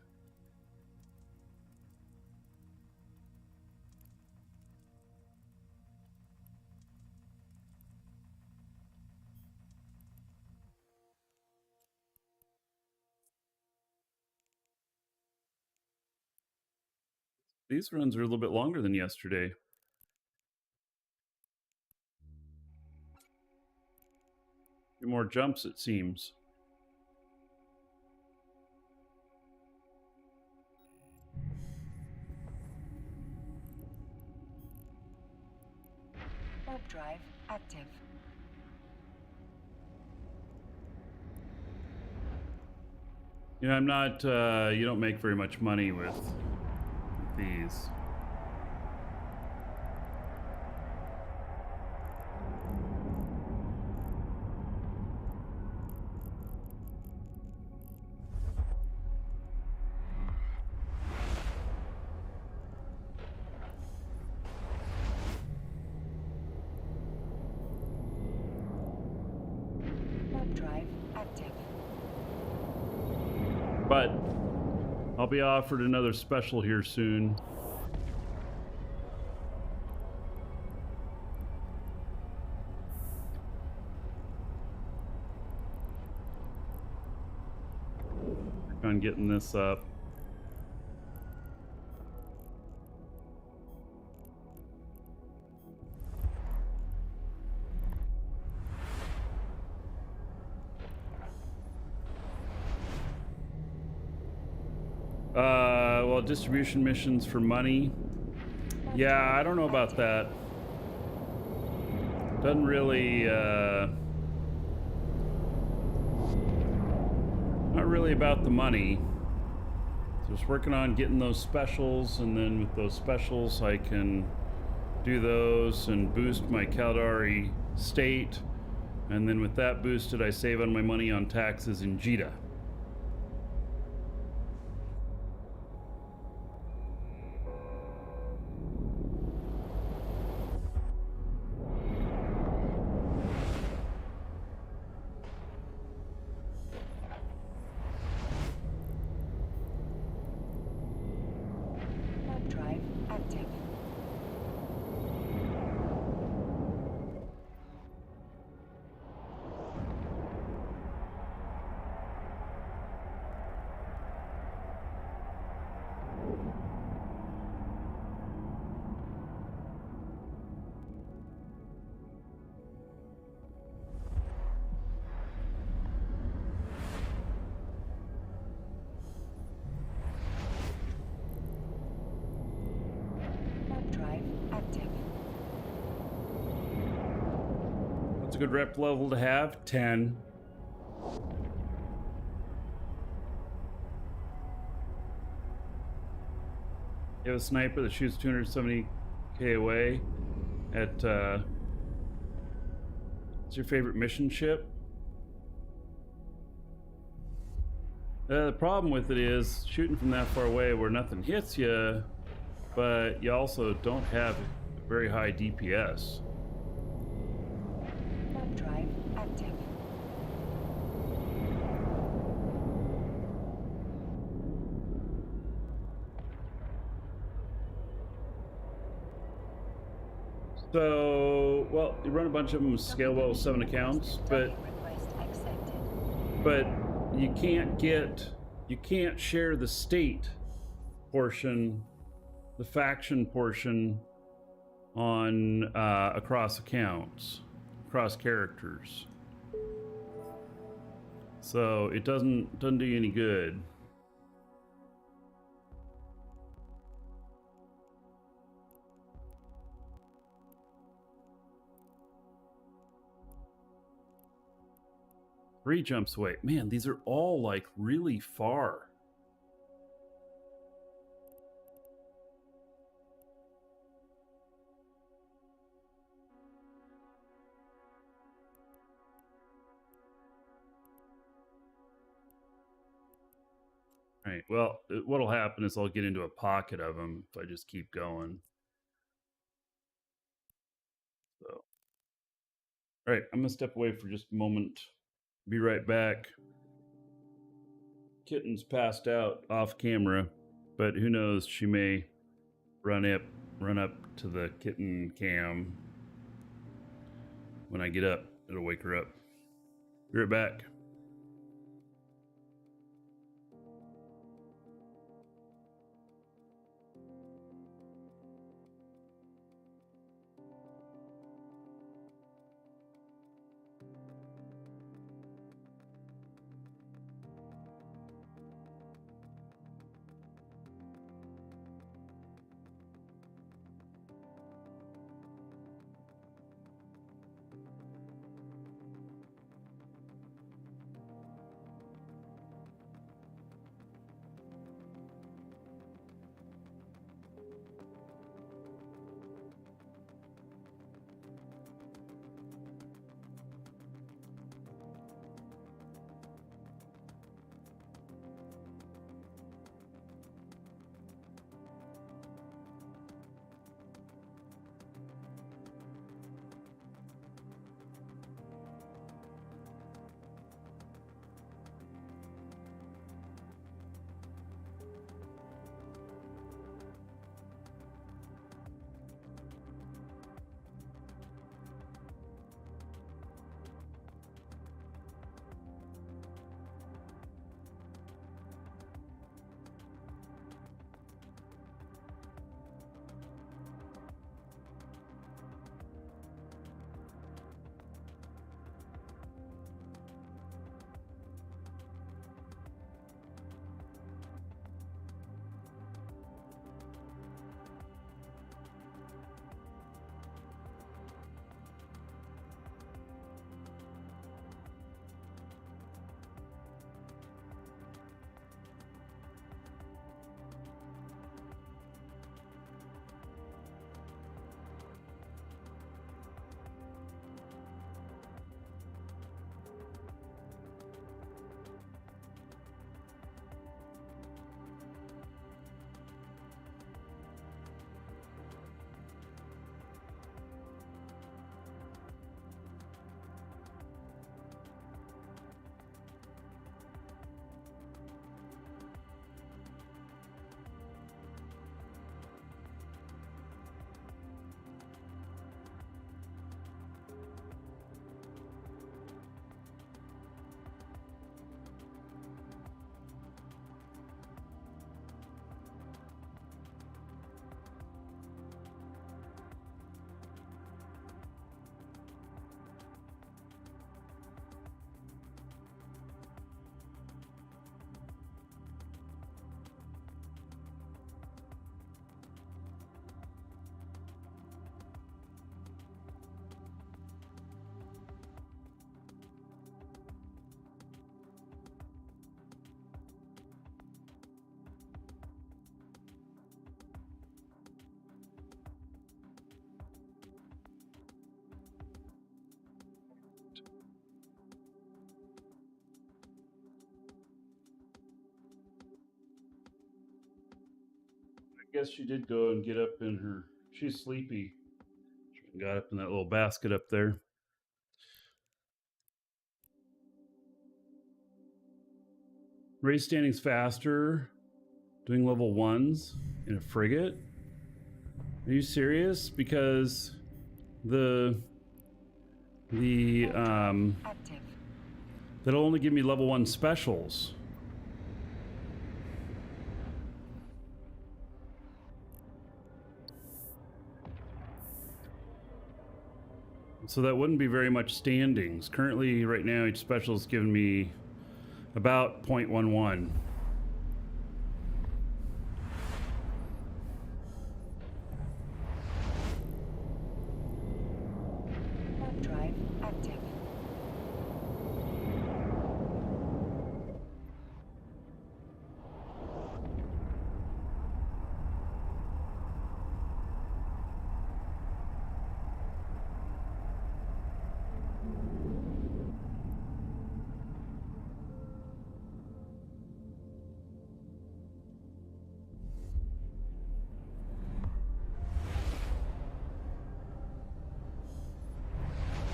These runs are a little bit longer than yesterday. A few more jumps, it seems. Warp drive active. You know, I'm not, you don't make very much money with these. Warp drive active. But I'll be offered another special here soon. Work on getting this up. Well, distribution missions for money. Yeah, I don't know about that. Doesn't really, not really about the money. Just working on getting those specials, and then with those specials I can do those and boost my Caldari state, and then with that boosted I save on my money on taxes in Jita. Warp drive active. Warp drive active. What's a good rep level to have? 10. You have a sniper that shoots 270k away at, what's your favorite mission ship? The problem with it is shooting from that far away where nothing hits you, but you also don't have very high DPS. Warp drive active. So, well, you run a bunch of them with scale well 7 accounts, but Docking request accepted. but you can't share the state portion, the faction portion on across accounts, across characters. So it doesn't do you any good. Three jumps away. Man, these are all like really far. Right. Well, what'll happen is I'll get into a pocket of them if I just keep going. So, all right, I'm gonna step away for just a moment. Be right back. Kitten's passed out off camera, but who knows? She may run up to the kitten cam. When I get up, it'll wake her up. Be right back. I guess she did go and get up in her. She's sleepy. She got up in that little basket up there. Raise standings faster. Doing level 1s in a frigate. Are you serious? Because the Active. that'll only give me level 1 specials. So that wouldn't be very much standings. Currently, right now, each special is giving me about 0.11. Warp drive active.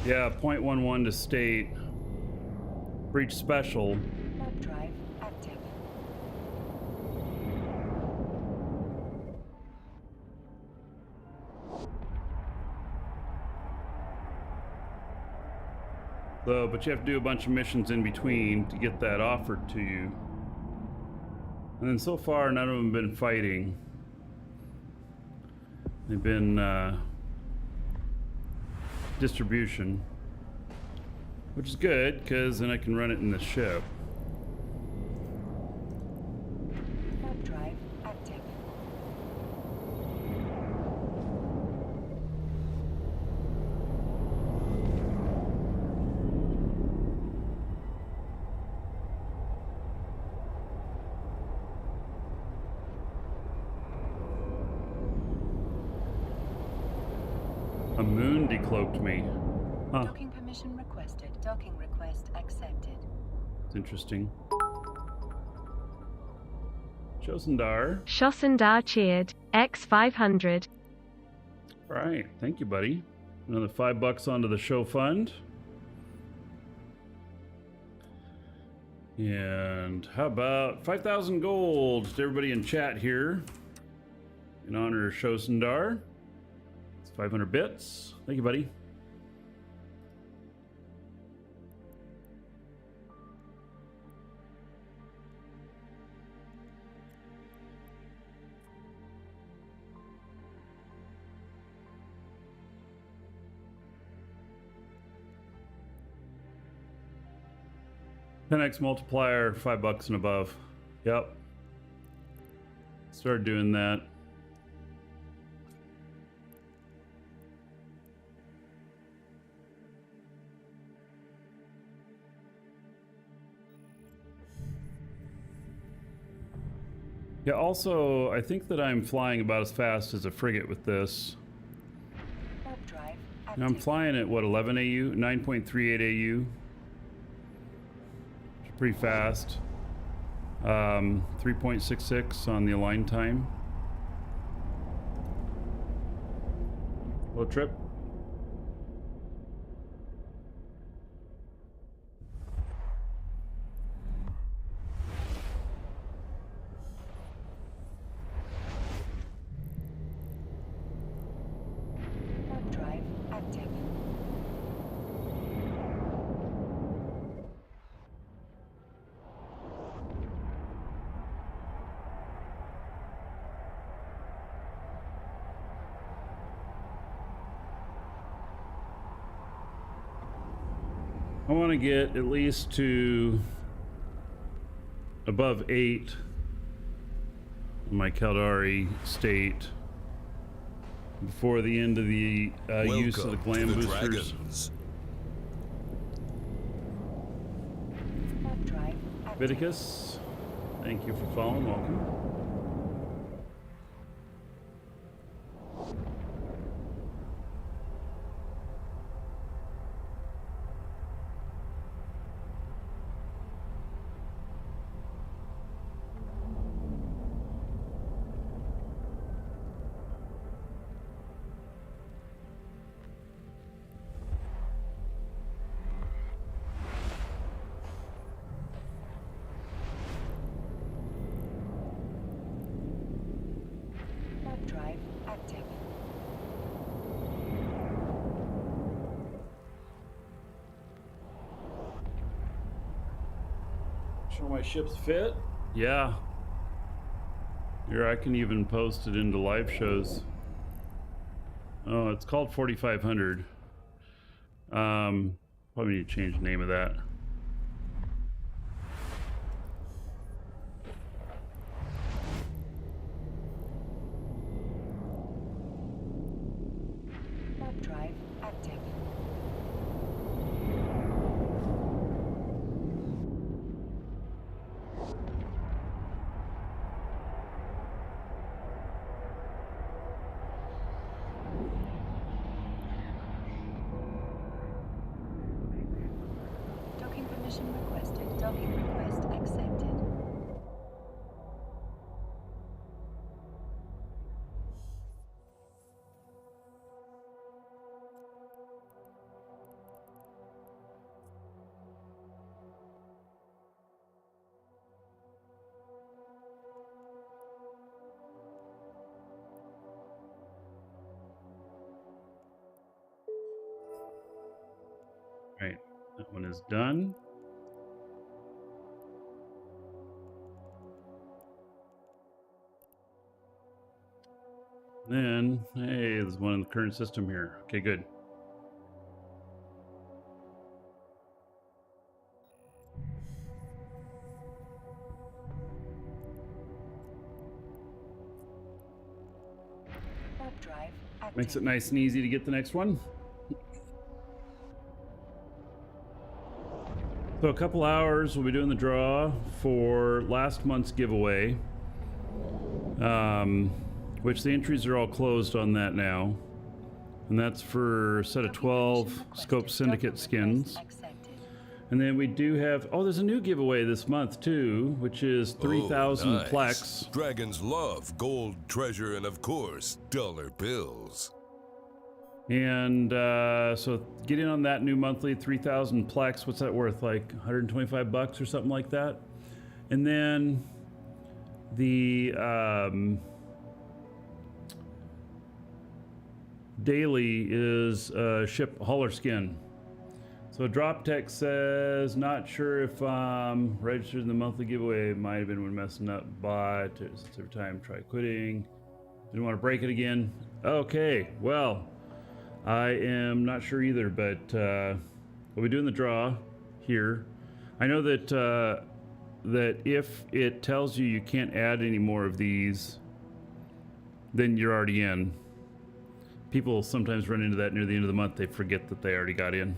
Yeah, 0.11 to state. Breach special. Warp drive active. So, but you have to do a bunch of missions in between to get that offered to you. And then so far, none of them have been fighting. They've been distribution, which is good because then I can run it in the ship. Warp drive active. A moon decloaked me. Huh. Docking permission requested. Docking request accepted. It's interesting. Josendar. Shossendar cheered. X500. All right, thank you, buddy. Another $5 onto the show fund. And how about 5,000 gold to everybody in chat here in honor of Josendar. It's 500 bits. Thank you, buddy. $10x multiplier, $5 and above. Yep. Started doing that. Yeah, also, I think that I'm flying about as fast as a frigate with this. Warp drive And I'm active. flying at what, 11 AU? 9.38 AU. Pretty fast. 3.66 on the align time. Low trip. Warp drive active. I want to get at least to above 8 in my Caldari state before the end of the use of the glam boosters. Dragons. Warp drive active. Viticus, thank you for following. Welcome. Warp drive active. Show my ship's fit? Yeah. Here, I can even post it into live shows. Oh, it's called 4500. Probably need to change the name of that. Warp drive active. one is done. Then, hey, there's one in the current system here. Okay, good. Warp drive active. Makes it nice and easy to get the next one. So a couple hours, we'll be doing the draw for last month's giveaway, which the entries are all closed on that now. And that's for a set of 12 Scope Syndicate skins. And then we do have, oh, there's a new giveaway this month too, which is 3,000 nice. Plex. Dragons love gold, treasure, and of course, dollar bills. And so get in on that new monthly 3,000 Plex. What's that worth? Like 125 bucks or something like that. And then the daily is ship hauler skin. So drop text says, not sure if registered in the monthly giveaway. Might have been when messing up, but since every time try quitting. Didn't want to break it again. Okay, well, I am not sure either, but we'll be doing the draw here. I know that that if it tells you can't add any more of these, then you're already in. People sometimes run into that near the end of the month. They forget that they already got in.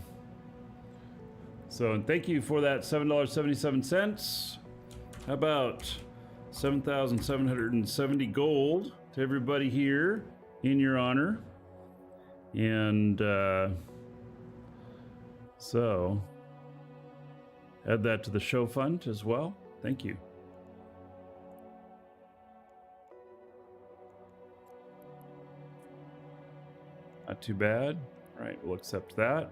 So thank you for that $7.77. How about 7,770 gold to everybody here in your honor? And so add that to the show fund as well. Thank you. Not too bad. All right, we'll accept that.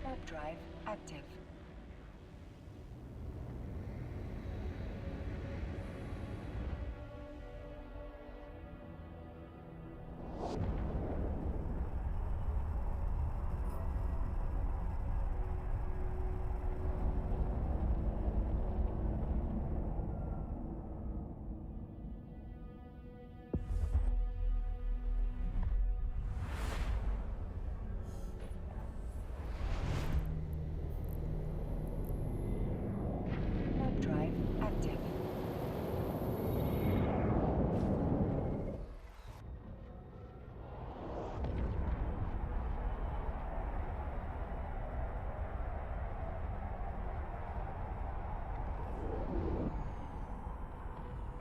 Warp drive active. Warp drive active.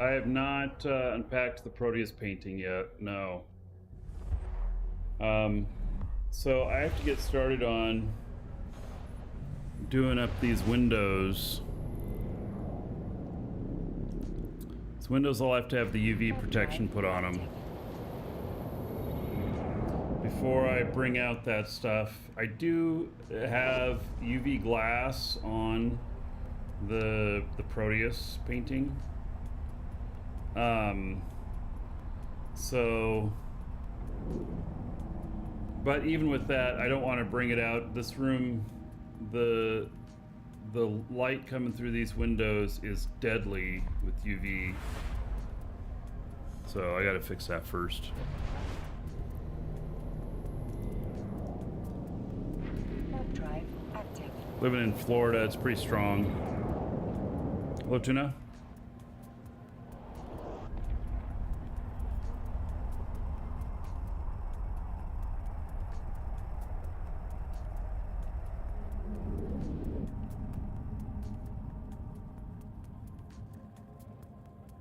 I have not unpacked the Proteus painting yet, no. So I have to get started on doing up these windows. These windows all have to have the UV protection put on them. Before I bring out that stuff, I do have UV glass on the Proteus painting. But even with that, I don't want to bring it out. This room, the light coming through these windows is deadly with UV. So I got to fix that first. Warp drive active. Living in Florida, it's pretty strong. Hello, Tuna.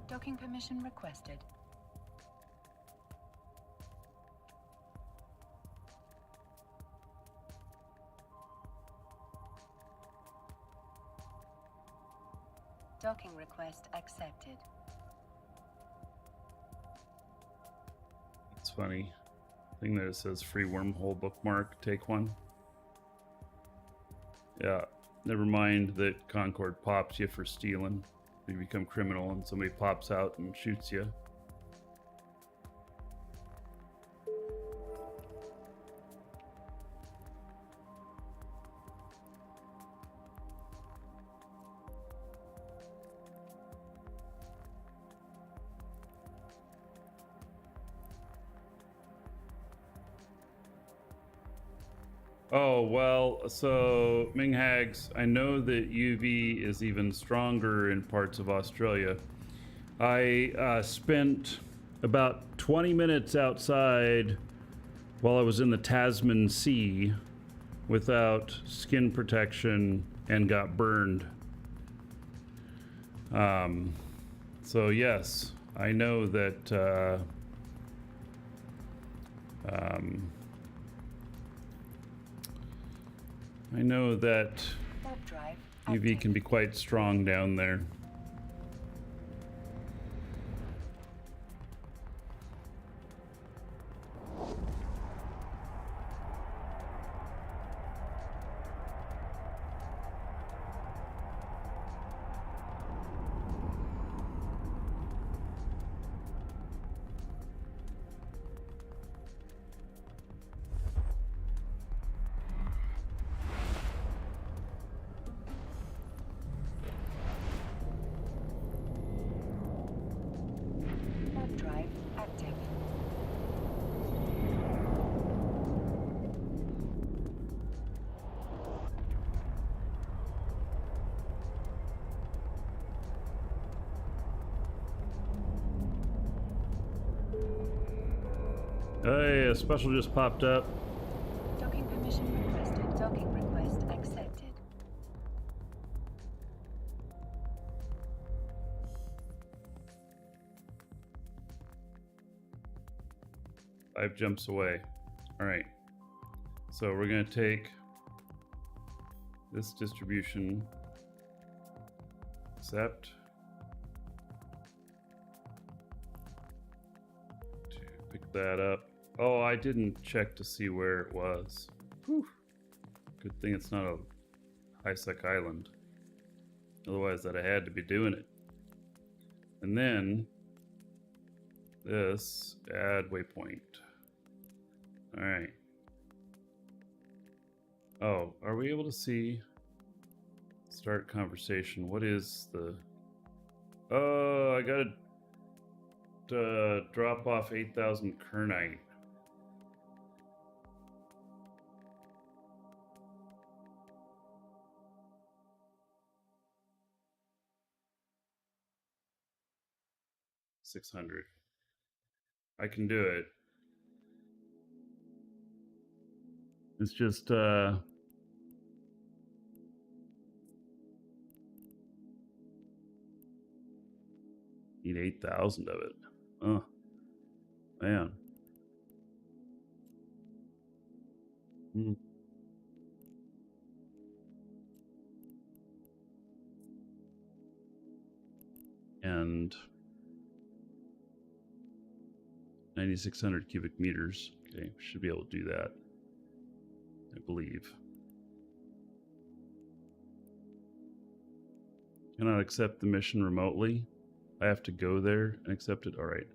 Docking permission requested. Docking request accepted. It's funny. thing that says free wormhole bookmark. Take one. Yeah. Never mind that Concord pops you for stealing. You become criminal and somebody pops out and shoots you. Oh, well, so Ming Hags, I know that UV is even stronger in parts of Australia. I spent about 20 minutes outside while I was in the Tasman Sea without skin protection and got burned. So yes, I know that I know that UV can be quite strong down there. Drive active. Hey, a special just popped up. Docking permission requested. Docking request accepted. Five jumps away. All right. So we're going to take this distribution, accept, to pick that up. Oh, I didn't check to see where it was. Whew. Good thing it's not a high-sec island. Otherwise, I'd have had to be doing it. And then this, add waypoint. All right. Oh, are we able to see start conversation? What is the... Oh, I gotta drop off 8,000 kernite. $600. I can do it. It's just need 8,000 of it. Oh man. And 9,600 cubic meters. Okay, we should be able to do that, I believe. Cannot accept the mission remotely. I have to go there and accept it. All right.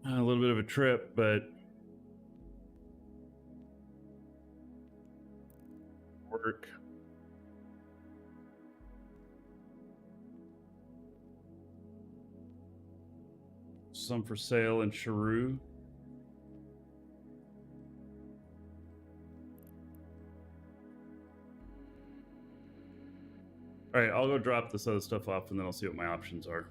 A little bit of a trip, but work. Some for sale in Sharu. All right, I'll go drop this other stuff off and then I'll see what my options are.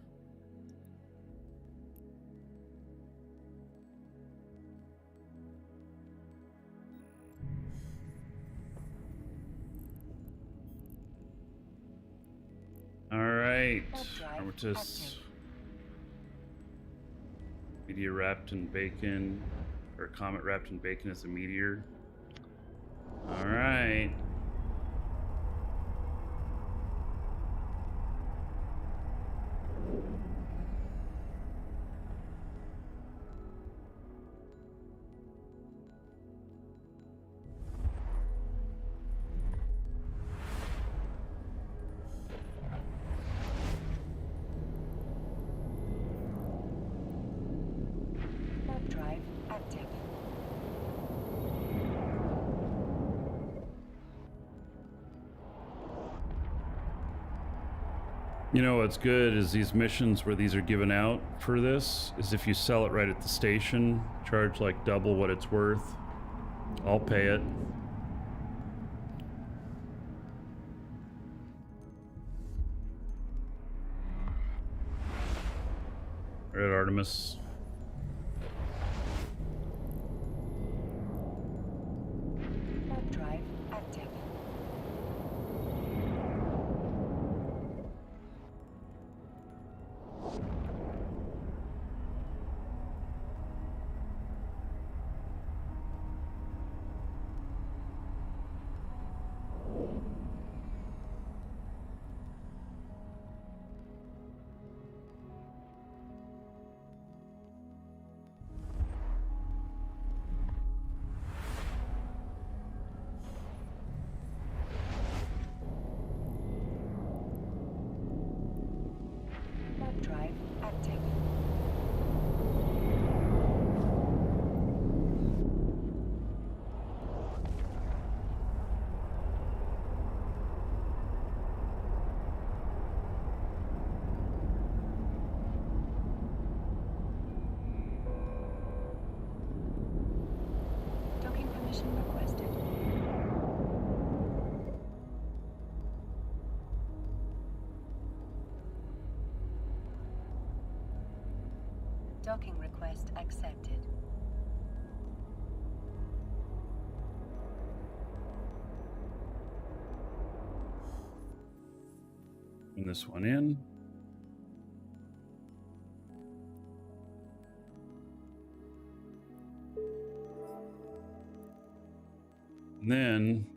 All right, Armistice. Meteor wrapped in bacon, or comet wrapped in bacon as a meteor. All right. Warp drive active. You know what's good is these missions where these are given out for this is if you sell it right at the station, charge like double what it's worth. I'll pay it. Red Artemis. Warp drive active. Warp drive active. Docking permission requested. Docking request accepted. Bring this one in. And then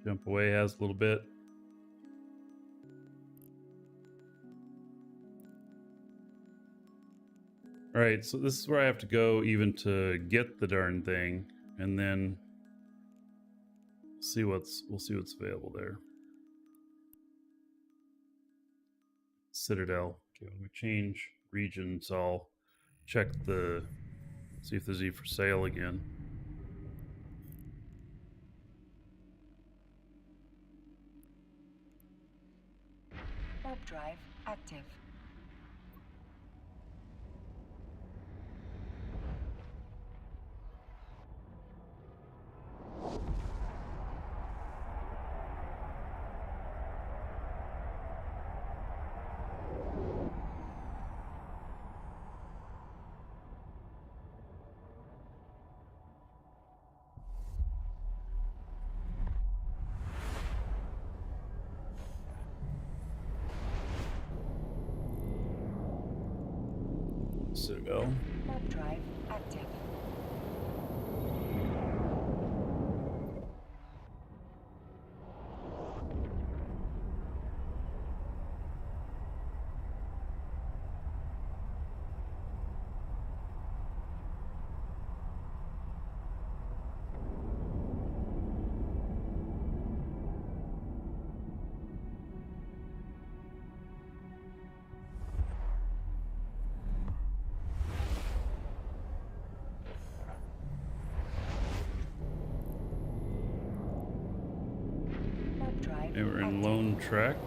jump away has a little bit. All right, so this is where I have to go even to get the darn thing, and then we'll see what's available there. Citadel. Okay, when we change regions, I'll check see if there's any for sale again. Warp drive active. Citadel. Warp drive active. Warp drive And we're in active. Lone Trek.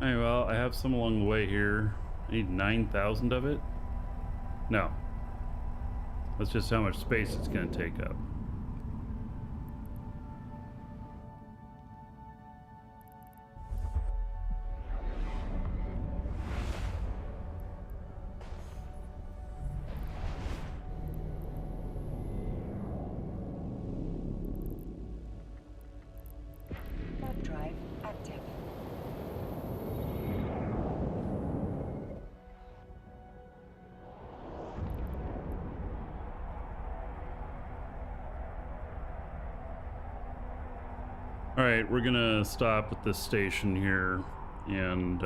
Hey, well, I have some along the way here. I need 9,000 of it. No. That's just how much space it's going to take up. Warp drive active. All right, we're gonna stop at this station here and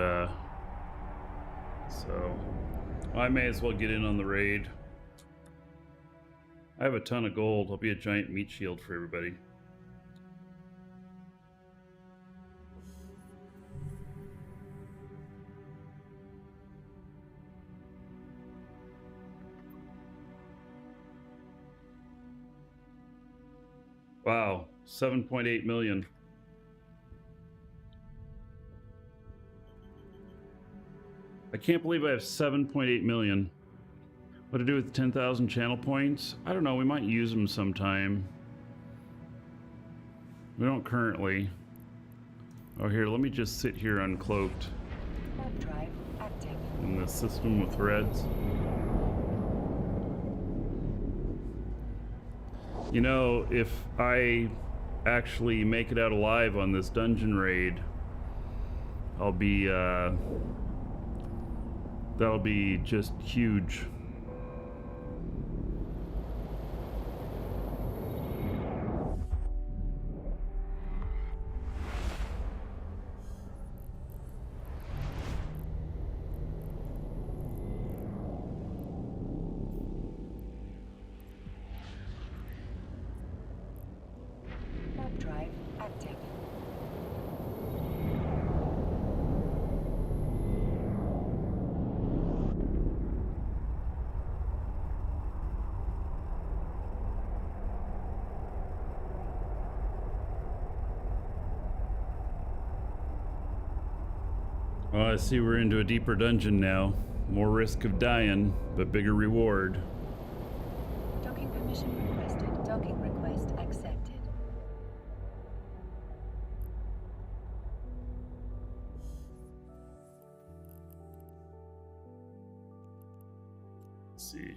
So I may as well get in on the raid. I have a ton of gold. I'll be a giant meat shield for everybody. Wow, 7.8 million. I can't believe I have 7.8 million. What to do with 10,000 channel points? I don't know, we might use them sometime. We don't currently. Oh, here, let me just sit here uncloaked. Warp drive active. In the system with reds. You know, if I actually make it out alive on this dungeon raid, I'll be, that'll be just huge. Warp drive active. Oh, I see we're into a deeper dungeon now. More risk of dying, but bigger reward. Docking permission requested. Docking request accepted. Let's see.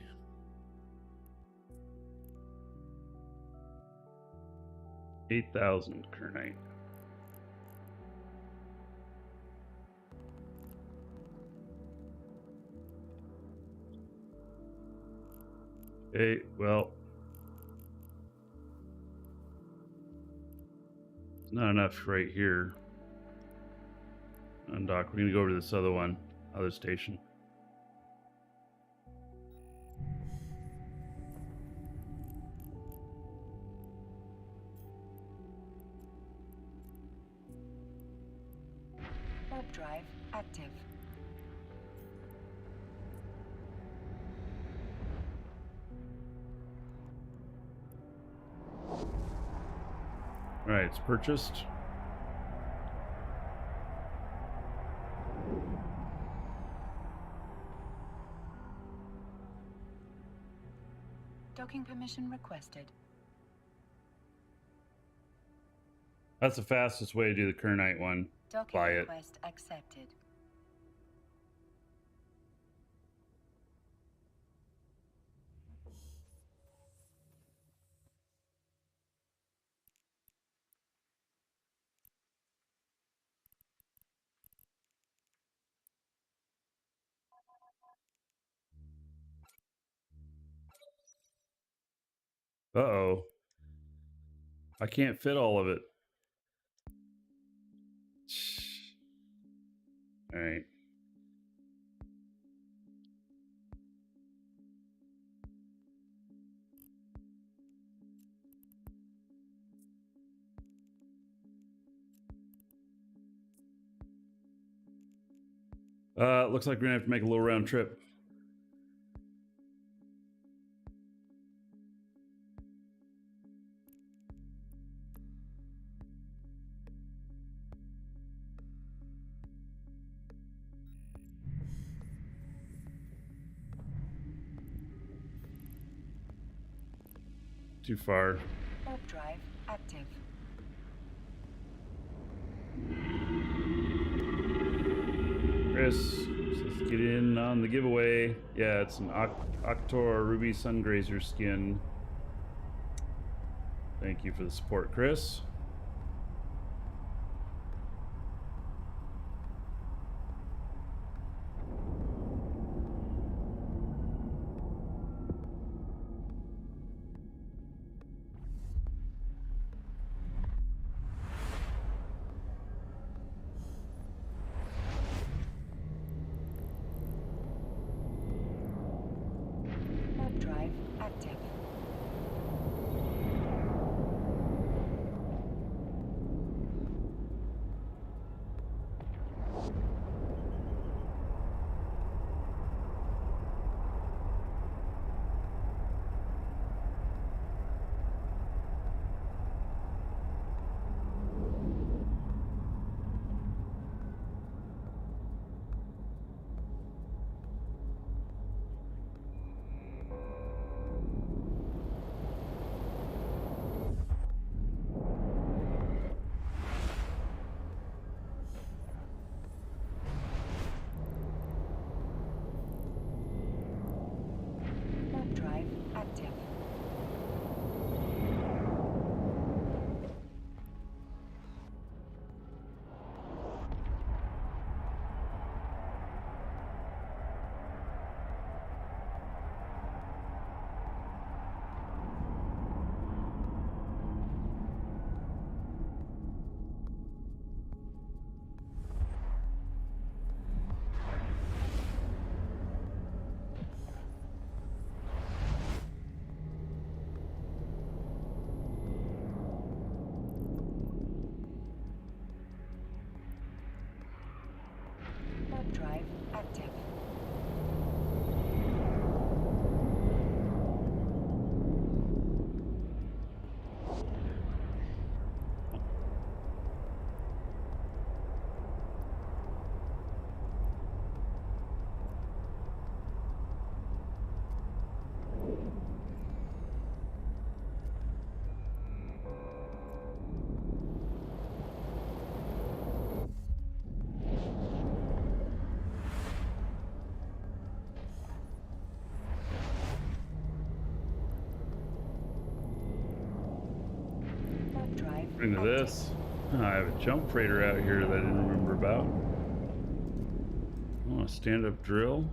$8,000 Kernite. Okay, well, it's not enough right here. Undock. We're gonna go over to this other one, other station. Warp drive active. All right, it's purchased. Docking permission requested. That's the fastest way to do the Kernite one. Docking Buy it. request accepted. Uh-oh. I can't fit all of it. All right. Looks like we're gonna have to make a little round trip. Too far. Warp drive active. Chris, let's get in on the giveaway. Yeah, it's an Octor Ruby Sungrazer skin. Thank you for the support, Chris. active. Warp drive Into active. this. Oh, I have a jump freighter out here that I didn't remember about. Oh, a stand-up drill.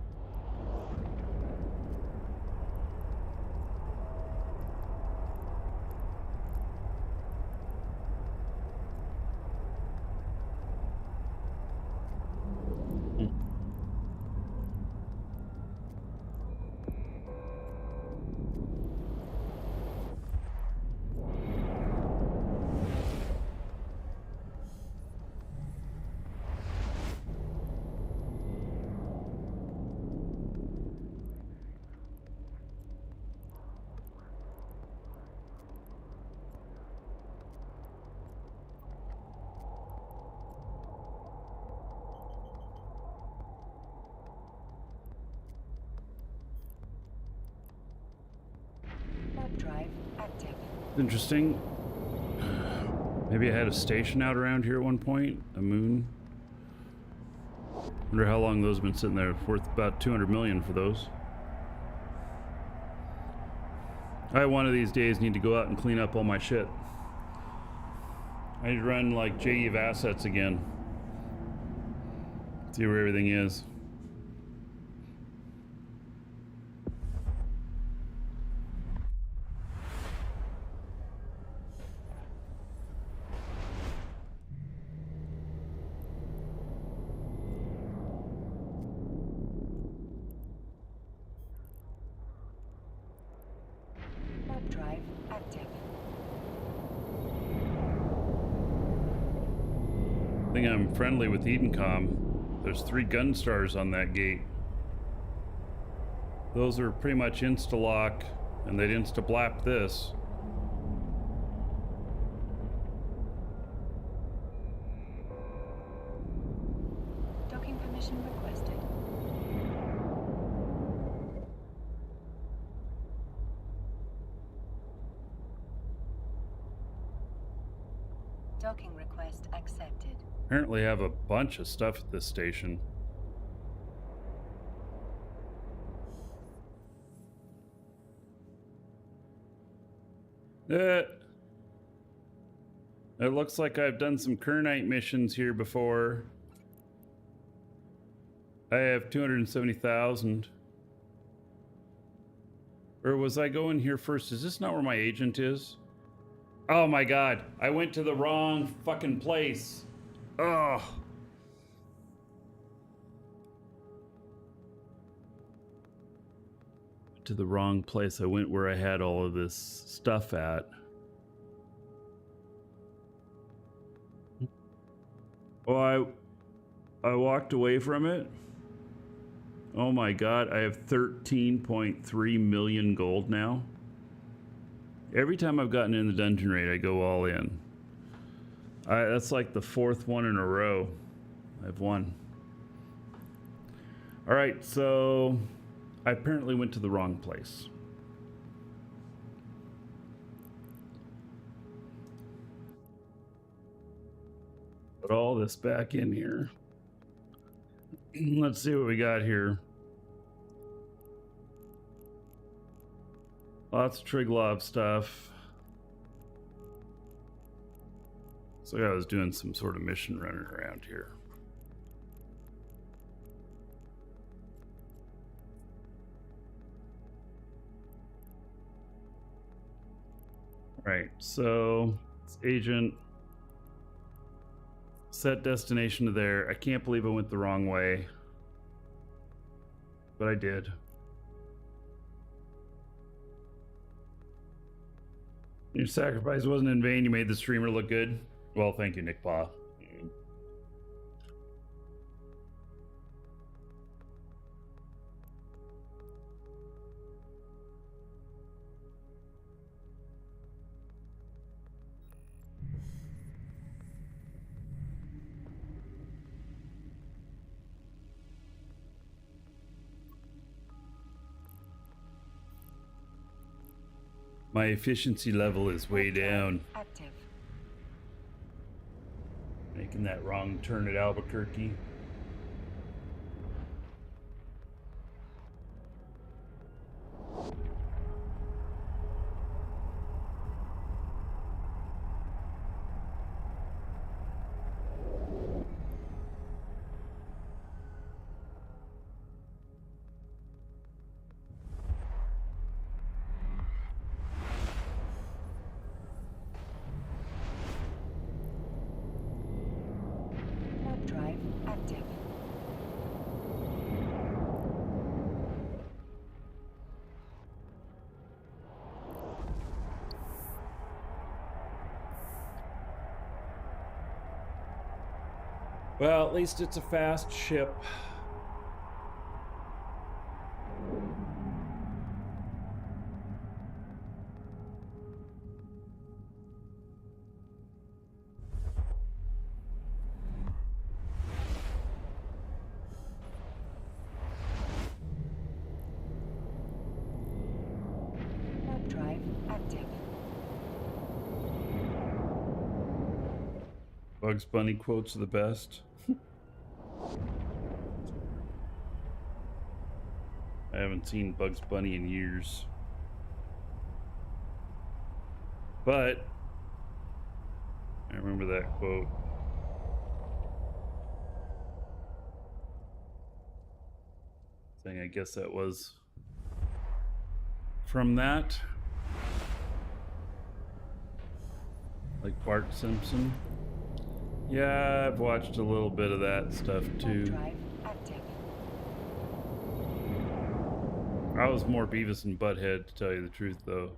Warp drive active. Interesting. Maybe I had a station out around here at one point. A moon. Wonder how long those have been sitting there. Worth about 200 million for those. I one of these days need to go out and clean up all my shit. I need to run like JE of assets again. See where everything is. Warp drive active. I think I'm friendly with Edencom. There's 3 gun stars on that gate. Those are pretty much insta-lock, and they'd insta-blap this. Docking permission requested. Docking request accepted. Apparently have a bunch of stuff at this station. It looks like I've done some Kernite missions here before. I have 270,000. Or was I going here first? Is this not where my agent is? Oh my god, I went to the wrong fucking place. Oh. To the wrong place. I went where I had all of this stuff at. Oh, I walked away from it. Oh my god, I have 13.3 million gold now. Every time I've gotten in the dungeon raid, I go all in. That's like the 4th one in a row I've won. Alright, so I apparently went to the wrong place. Put all this back in here. Let's see what we got here. Lots of Triglov stuff. So I was doing some sort of mission running around here. Right, so it's agent. Set destination to there. I can't believe I went the wrong way. But I did. Your sacrifice wasn't in vain. You made the streamer look good. Well, thank you, Nick Pa. My efficiency level is way down. Active. Making that wrong turn at Albuquerque. Warp drive active. Well, at least it's a fast ship. Warp drive active. Bugs Bunny quotes are the best. I haven't seen Bugs Bunny in years. But I remember that quote. Saying I guess that was from that. Like Bart Simpson. Yeah, I've watched a little bit of that stuff Warp too. drive active. I was more Beavis and Butthead, to tell you the truth, though.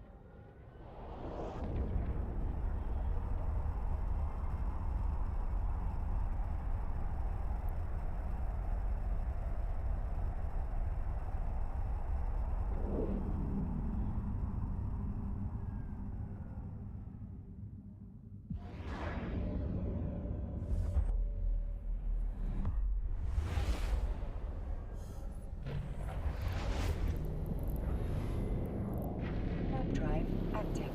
Warp drive active.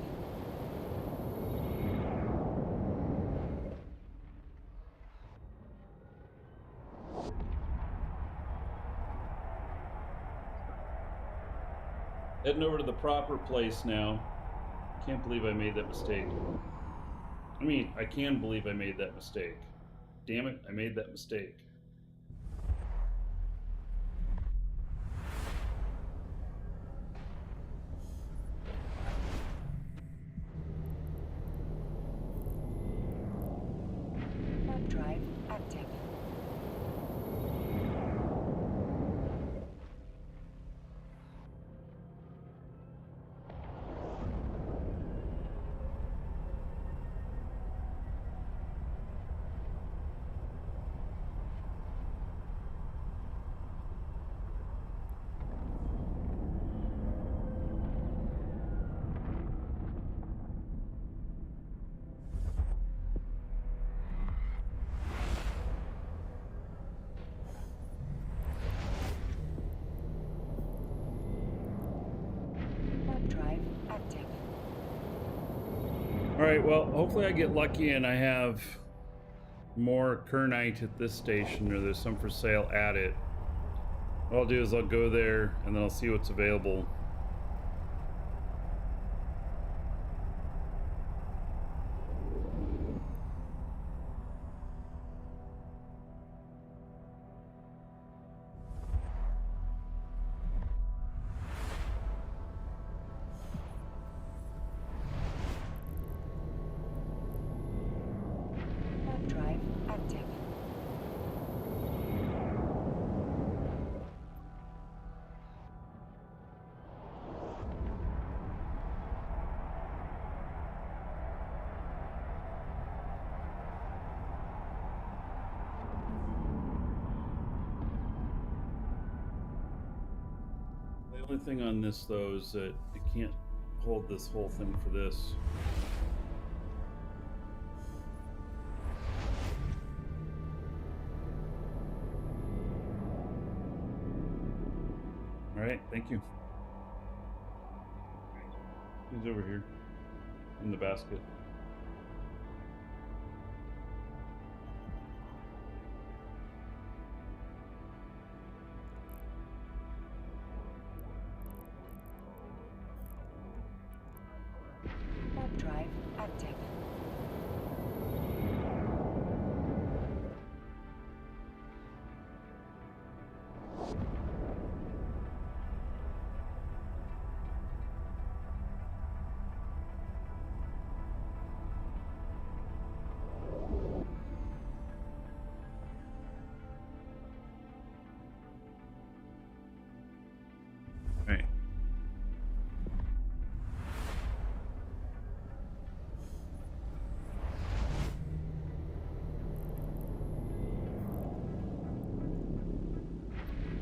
Heading over to the proper place now. Can't believe I made that mistake. I mean, I can believe I made that mistake. Damn it, I made that mistake. Warp drive active. Warp drive active. Alright, well, hopefully I get lucky and I have more Kernite at this station, or there's some for sale at it. What I'll do is I'll go there and then I'll see what's available. Warp drive active. The only thing on this, though, is that it can't hold this whole thing for this. All right, thank you. He's over here in the basket. Warp drive active. Hey.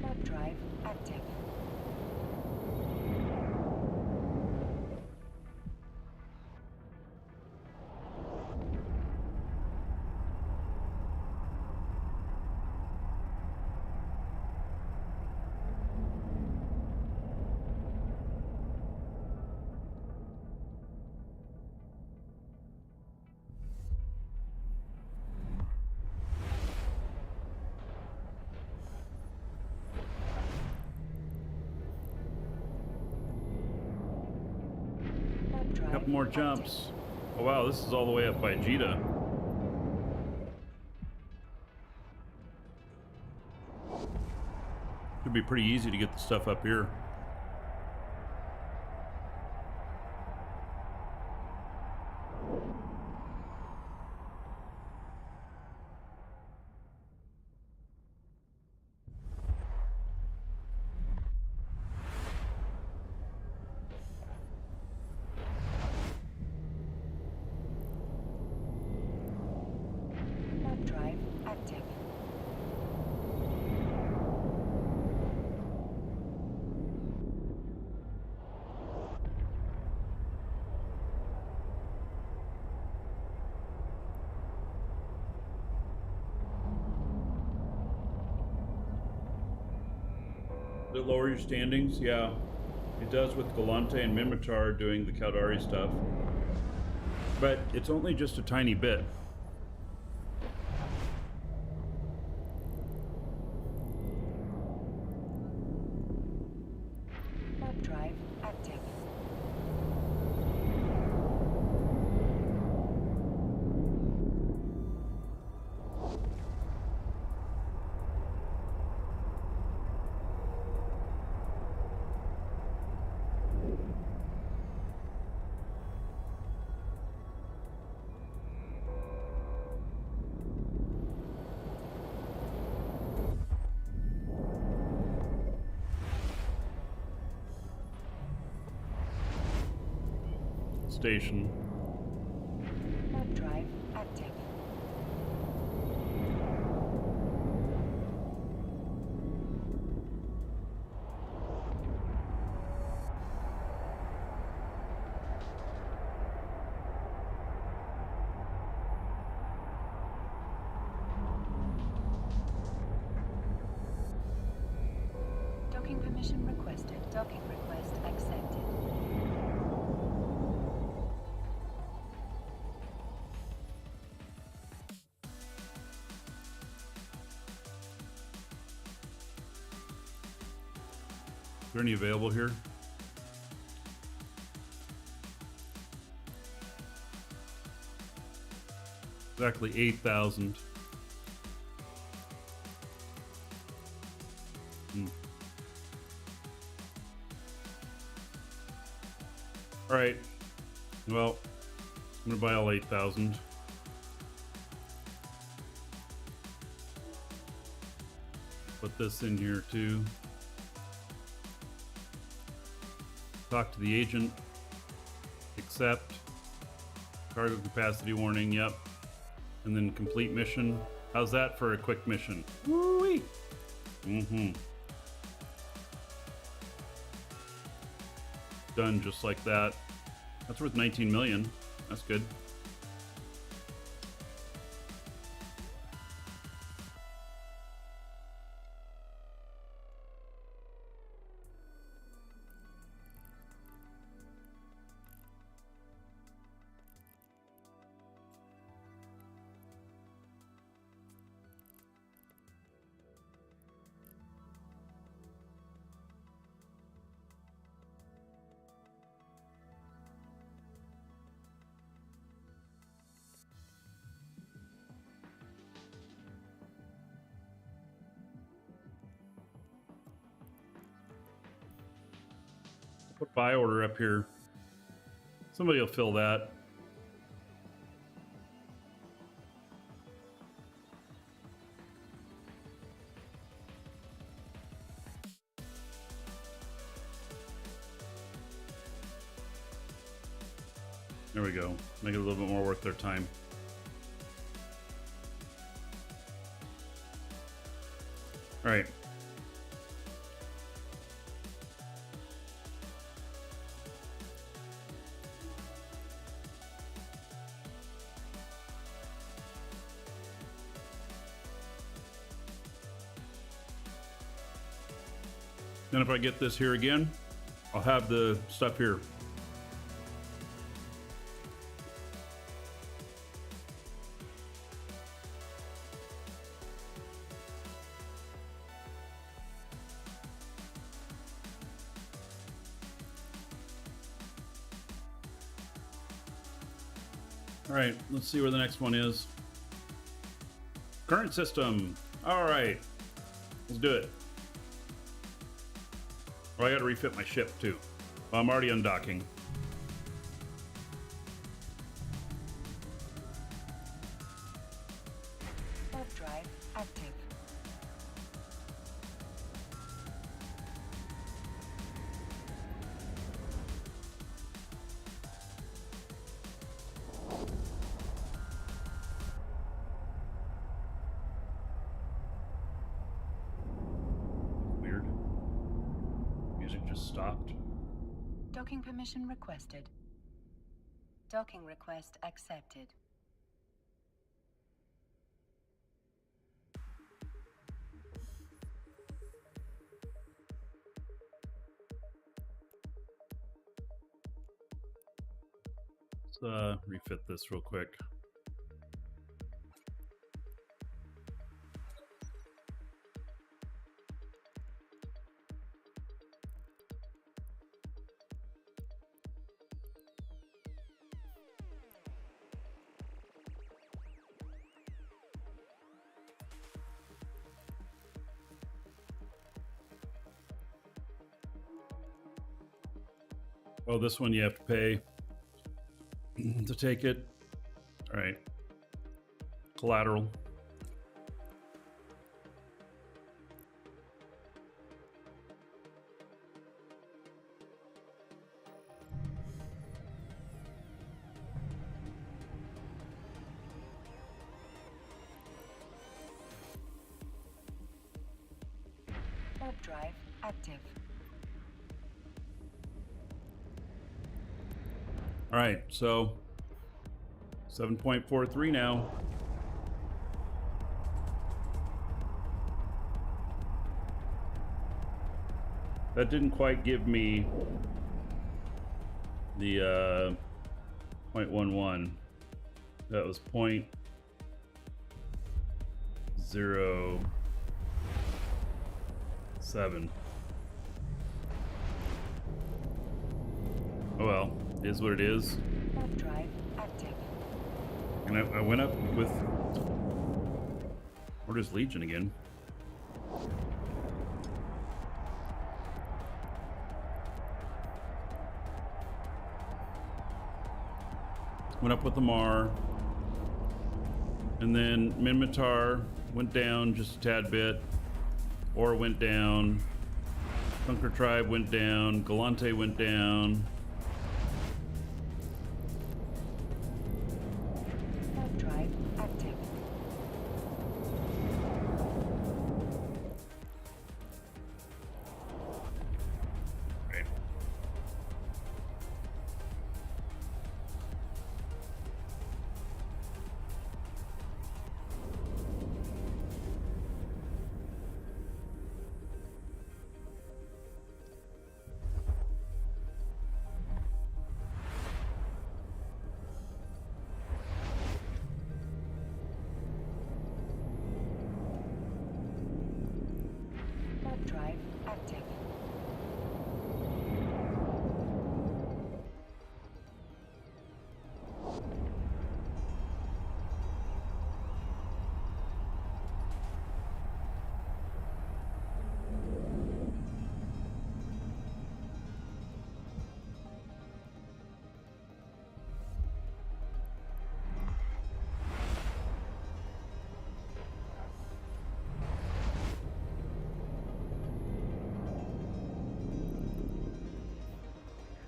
Warp drive active. Warp drive Couple more active. jumps. Oh wow, this is all the way up by Jita. Should be pretty easy to get the stuff up here. Warp drive active. Does it lower your standings? Yeah. It does with Gallente and Mimitar doing the Caldari stuff. But it's only just a tiny bit. Warp drive active. Station. Warp drive active. Docking permission requested. Docking request accepted. Is there any available here? Exactly 8,000. All right. Well, I'm gonna buy all 8,000. Put this in here too. Talk to the agent. Accept. Cargo capacity warning. Yep. And then complete mission. How's that for a quick mission? Woo-wee. Done just like that. That's worth 19 million. That's good. Put buy order up here. Somebody will fill that. There we go. Make it a little bit more worth their time. All right. Then if I get this here again, I'll have the stuff here. All right, let's see where the next one is. Current system. All right, let's do it. Oh, I got to refit my ship too. Well, I'm already undocking. Warp drive active. Weird. Music just stopped. Docking permission requested. Docking request accepted. Let's refit this real quick. Oh, this one you have to pay to take it. All right. Collateral. Warp drive active. All right, so 7.43 now. That didn't quite give me the 0.11. That was 0.07. Oh well. Is what it is. Warp drive active. And I went up with Orders Legion again. Went up with the Mar. And then Minmatar went down just a tad bit. Or went down. Bunker Tribe went down. Gallente went down. Drive active. Right. Warp drive active.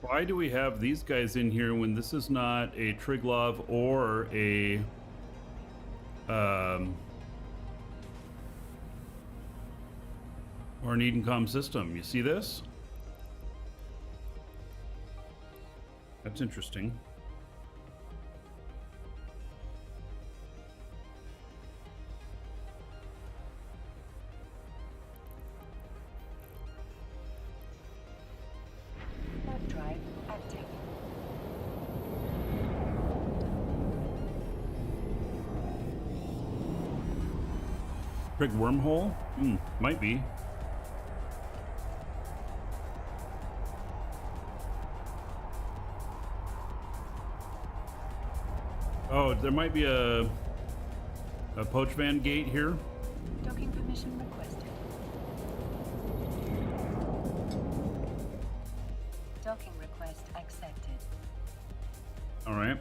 Why do we have these guys in here when this is not a Triglov or a or an Edencom system? You see this? That's interesting. Warp drive active. Big wormhole? Might be. Oh, there might be a poach van gate here. Docking permission requested. Docking request accepted. All right.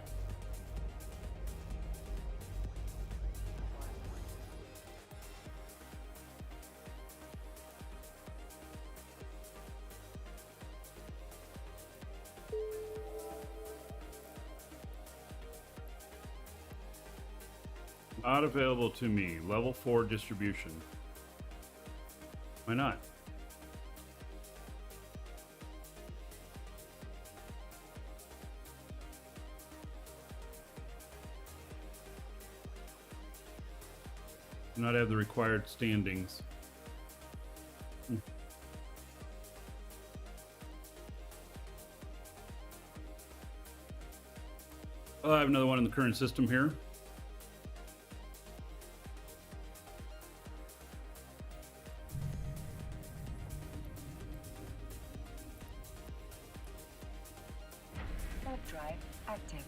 Not available to me. Level 4 distribution. Why not? Do not have the required standings. Oh, I have another one in the current system here. Warp drive active.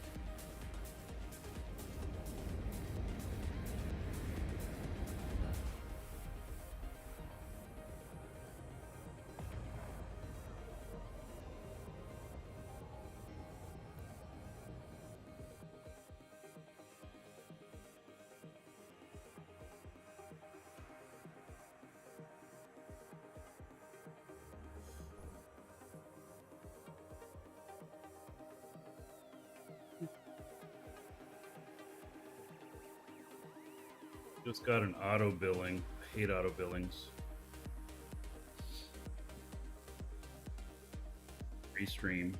Just got an auto billing. I hate auto billings. Restream.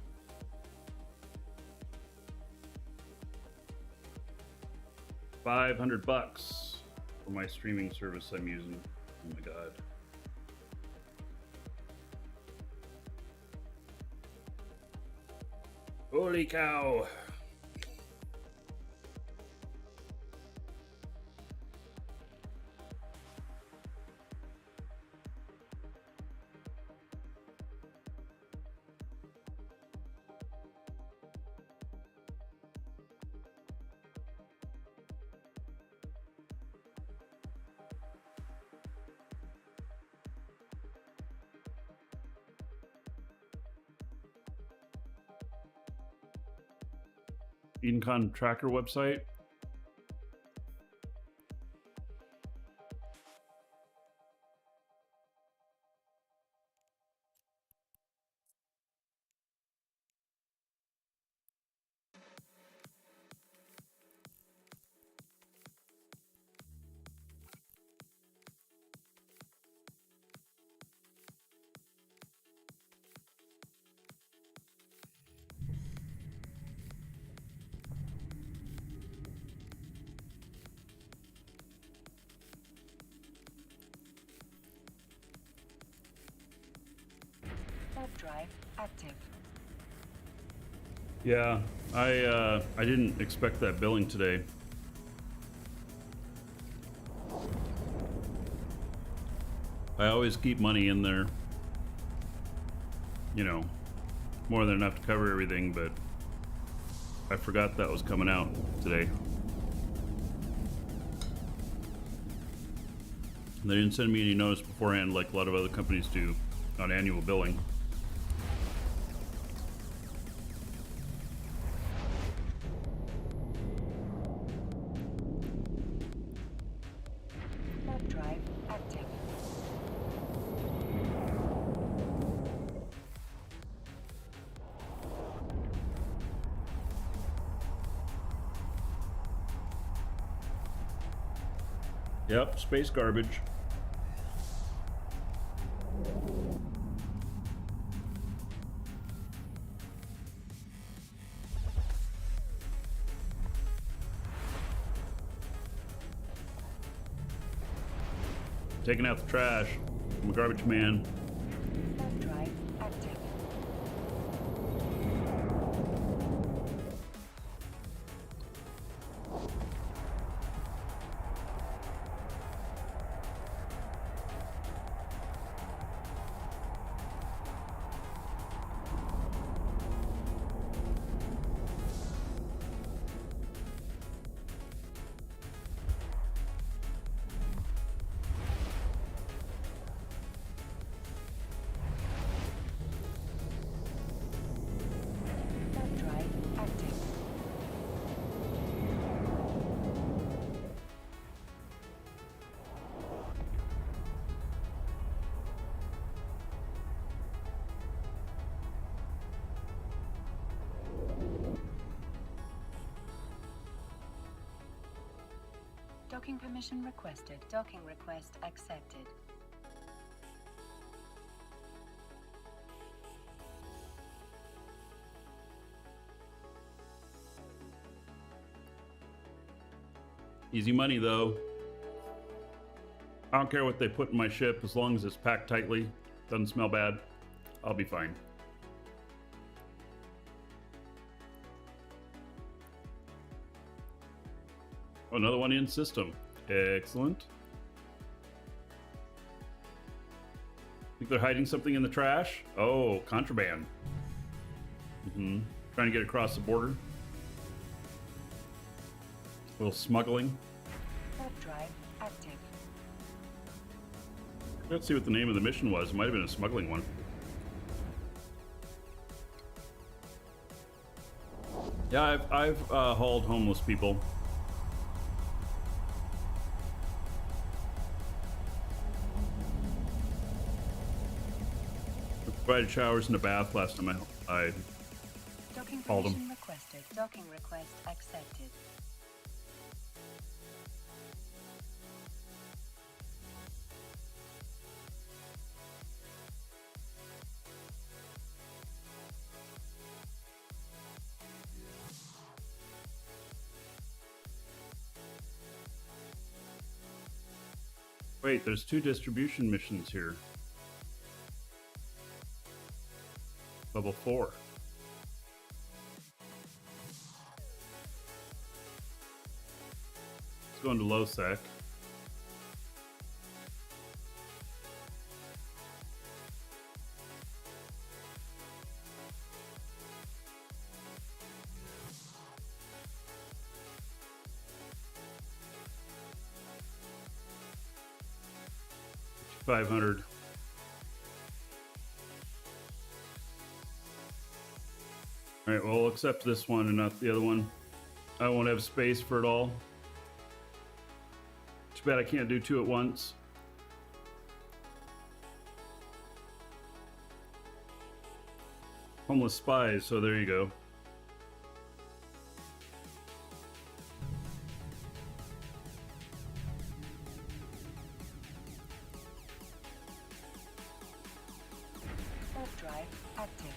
$500 for my streaming service I'm using. Oh my god. Holy cow. Edencon tracker website. Warp drive active. Yeah, I didn't expect that billing today. I always keep money in there. You know, more than enough to cover everything, but I forgot that was coming out today. They didn't send me any notice beforehand like a lot of other companies do on annual billing. Warp drive active. Yep, space garbage. Taking out the trash. I'm a garbage man. Third drive active. Third drive active. Docking permission requested. Docking request accepted. Easy money, though. I don't care what they put in my ship as long as it's packed tightly. Doesn't smell bad. I'll be fine. Oh, another one in system. Excellent. Think they're hiding something in the trash? Oh, contraband. Trying to get across the border. A little smuggling. Third drive active. Let's see what the name of the mission was. It might have been a smuggling one. Yeah, I've hauled homeless people. Provided showers and a bath last time I Docking hauled them. permission requested. Docking request accepted. Wait, there's 2 distribution missions here. Level 4. Let's go into low sec. $500. All right, well, I'll accept this one and not the other one. I won't have space for it all. Too bad I can't do 2 at once. Homeless spies, so there you go. Third drive active.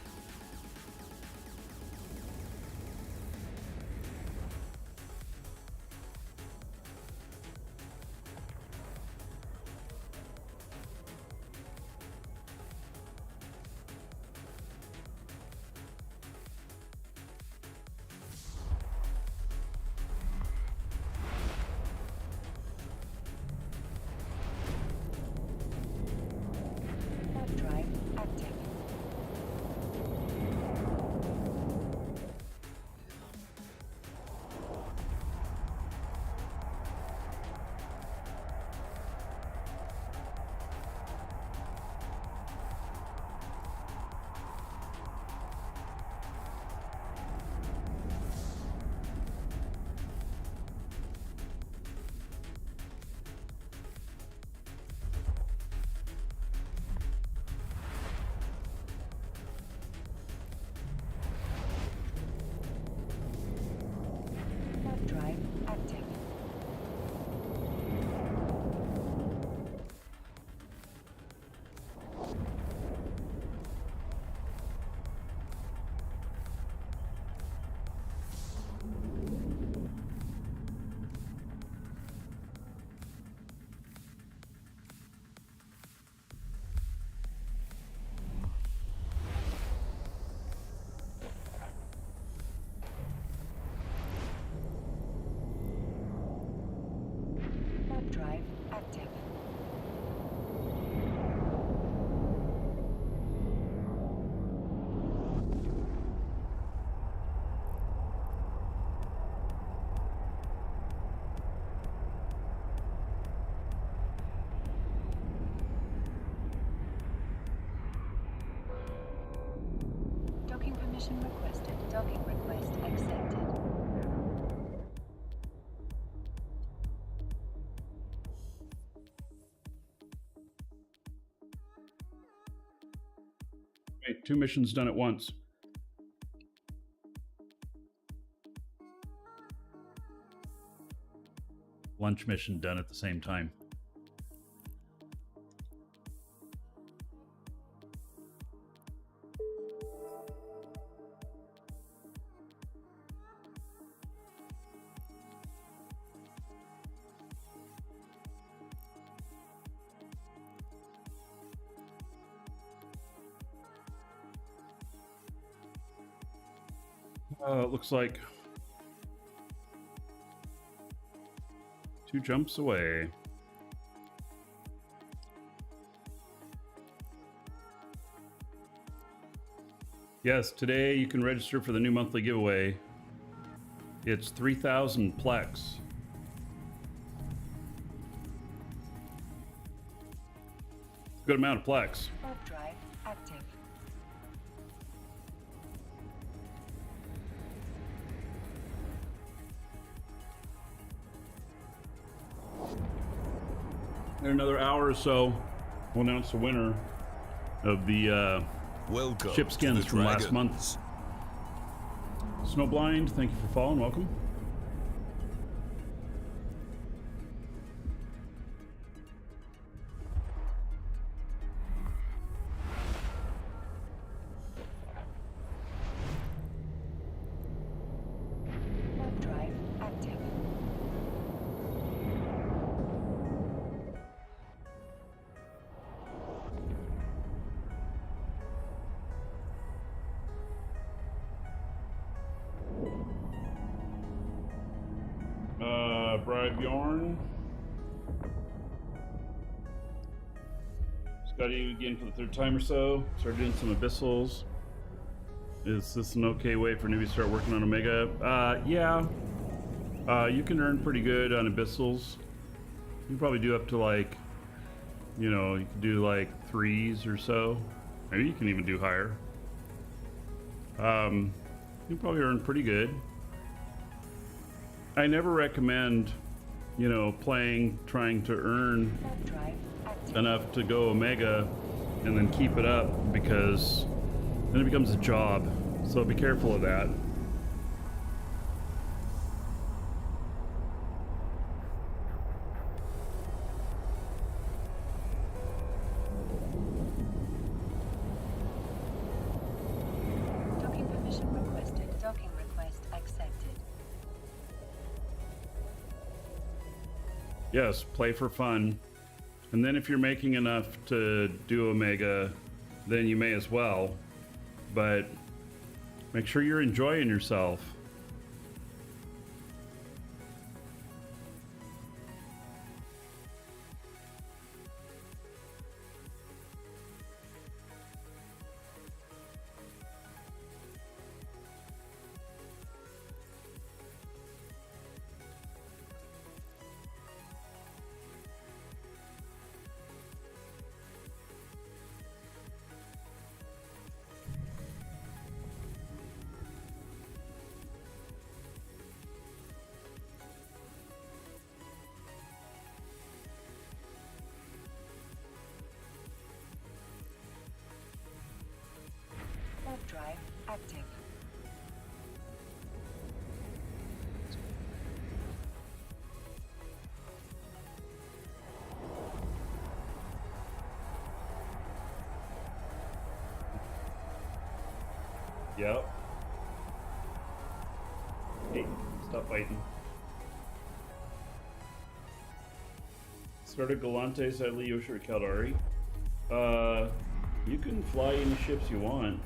Third drive active. permission requested. Docking request accepted. Okay, 2 missions done at once. Lunch mission done at the same time. It looks like 2 jumps away. Yes, today you can register for the new monthly giveaway. It's 3,000 Plex. Good amount of Plex. Warp drive active. In another hour or so, we'll announce the winner of the Welcome ship skins to the from last month. Dragons. Snowblind, thank you for following. Welcome. Warp drive active. Bribe Yarn. Scotty again for the 3rd time or so. Started doing some abyssals. Is this an okay way for newbies to start working on Omega? Yeah. You can earn pretty good on abyssals. You can probably do up to like, you know, you can do like 3s or so. Maybe you can even do higher. You can probably earn pretty good. I never recommend, you know, trying to earn Warp drive active. enough to go Omega and then keep it up, because then it becomes a job. So be careful of that. Docking permission requested. Docking request accepted. Yes, play for fun. And then if you're making enough to do Omega, then you may as well. But make sure you're enjoying yourself. Warp drive active. Yep. Hey, stop fighting. Started Gallente, sadly Yoshi or Caldari. You can fly any ships you want.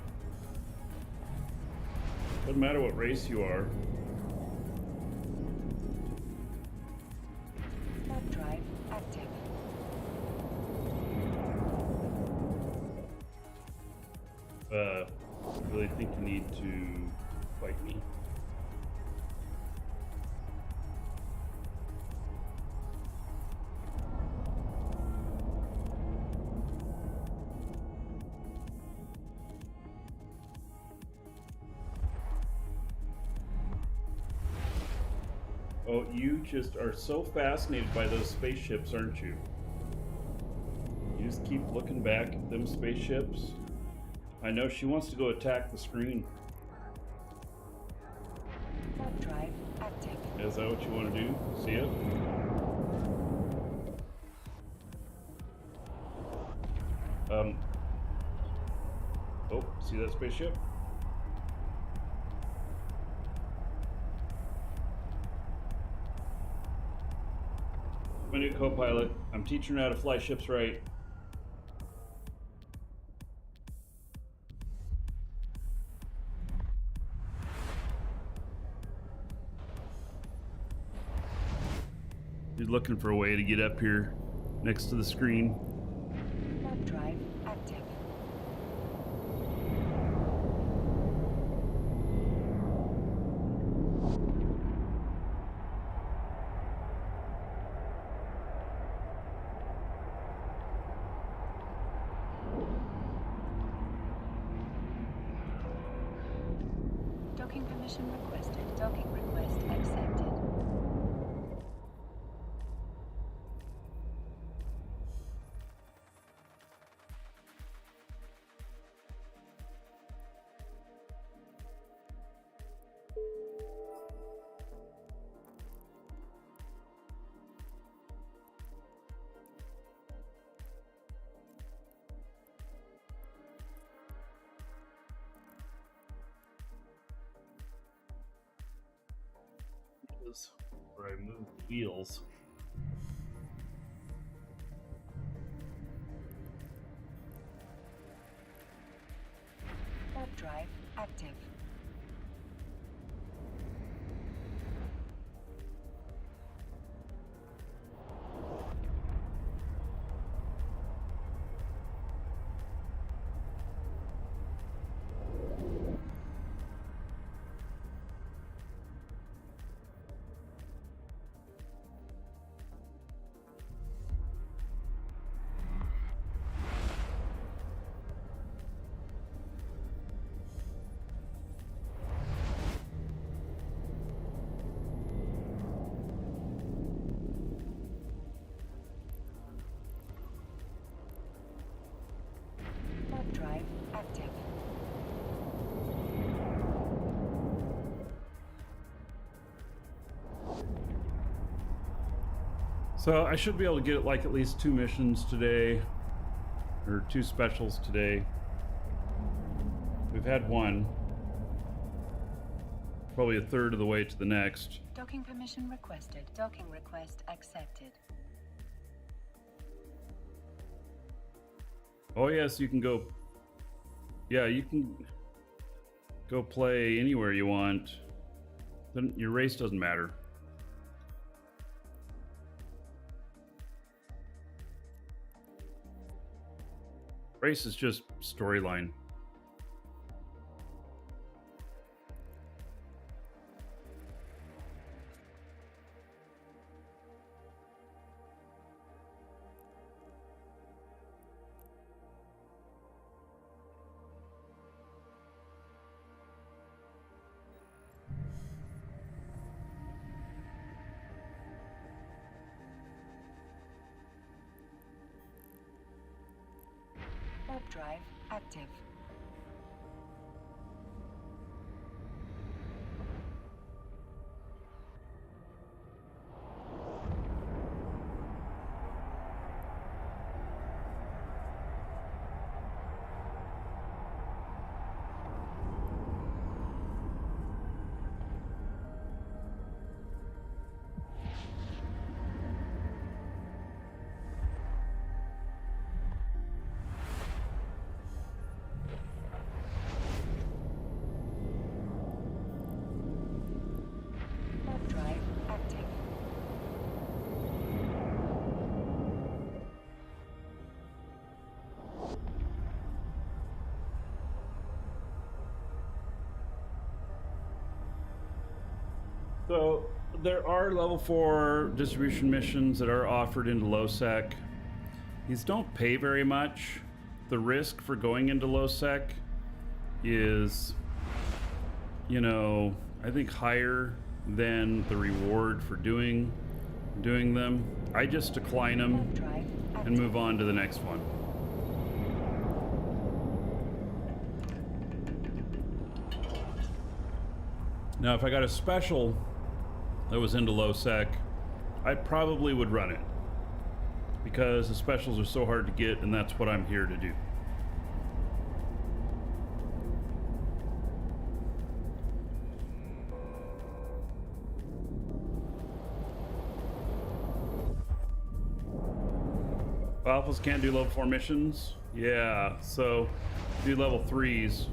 Doesn't matter what race you are. Warp drive active. I really think you need to fight me. Oh, you just are so fascinated by those spaceships, aren't you? You just keep looking back at them spaceships. I know she wants to go attack the screen. Warp drive active. Is that what you want to do? See it? Oh, see that spaceship? My new co-pilot. I'm teaching her how to fly ships right. He's looking for a way to get up here next to the screen. Warp drive active. Docking permission requested. Docking request accepted. Where I move the wheels. Warp drive active. Warp drive active. So I should be able to get like at least 2 missions today, or 2 specials today. We've had one. Probably a third of the way to the next. Docking permission requested. Docking request accepted. Oh yes, you can go. Yeah, you can go play anywhere you want. Then your race doesn't matter. Race is just storyline. Warp drive active. Warp drive active. So there are level 4 distribution missions that are offered into low sec. These don't pay very much. The risk for going into low sec is, you know, I think higher than the reward for doing them. I just decline them Drive and active. move on to the next one. Now, if I got a special that was into low sec, I probably would run it because the specials are so hard to get, and that's what I'm here to do. Alphas can't do level 4 missions? Yeah, so do level 3s.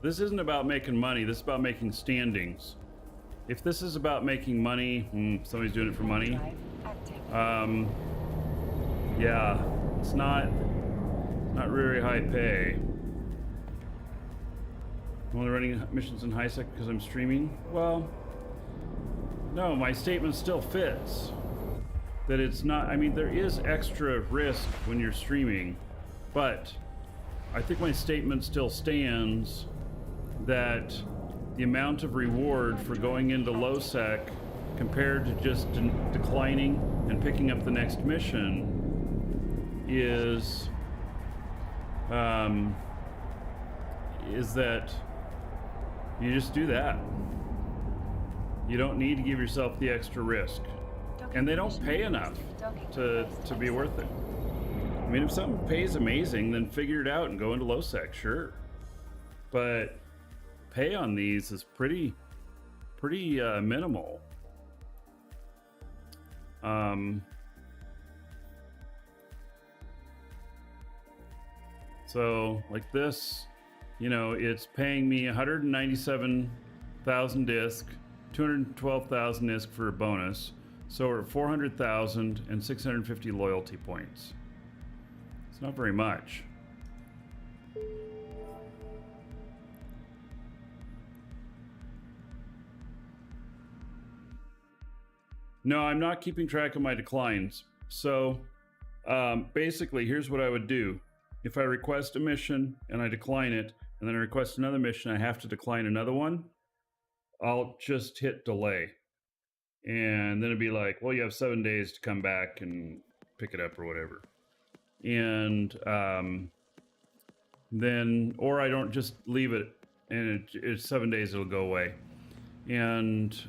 This isn't about making money, this is about making standings. If this is about making money, somebody's doing it for money. Drive active. Yeah, it's not very high pay. I'm only running missions in high sec because I'm streaming? Well, no, my statement still fits. That it's not, I mean, there is extra risk when you're streaming, but I think my statement still stands that the amount of reward for going into low sec compared to just declining and picking up the next mission is that you just do that. You don't need to give yourself the extra risk. And they don't pay enough to be worth it. I mean, if something pays amazing, then figure it out and go into low sec, sure. But pay on these is pretty minimal. So like this, you know, it's paying me 197,000 disc, 212,000 disc for a bonus. So we're at 400,000 and 650 loyalty points. It's not very much. No, I'm not keeping track of my declines. So basically, here's what I would do. If I request a mission and I decline it, and then I request another mission, I have to decline another one, I'll just hit delay. And then it'd be like, well, you have 7 days to come back and pick it up or whatever. And then, or I don't just leave it and it's 7 days, it'll go away. And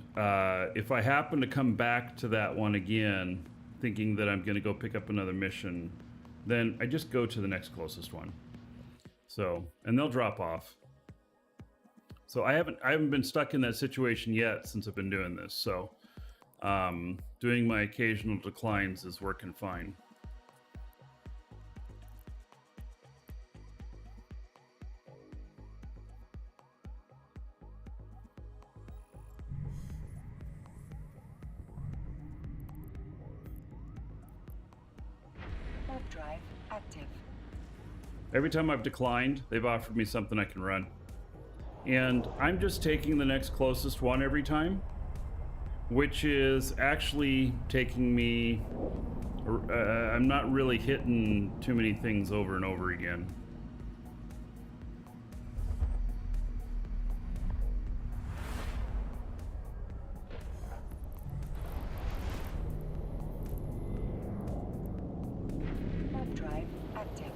if I happen to come back to that one again, thinking that I'm going to go pick up another mission, then I just go to the next closest one. So, and they'll drop off. So I haven't been stuck in that situation yet since I've been doing this. So doing my occasional declines is working fine. Warp drive active. Every time I've declined, they've offered me something I can run. And I'm just taking the next closest one every time, which is actually taking me, I'm not really hitting too many things over and over again. Warp drive active.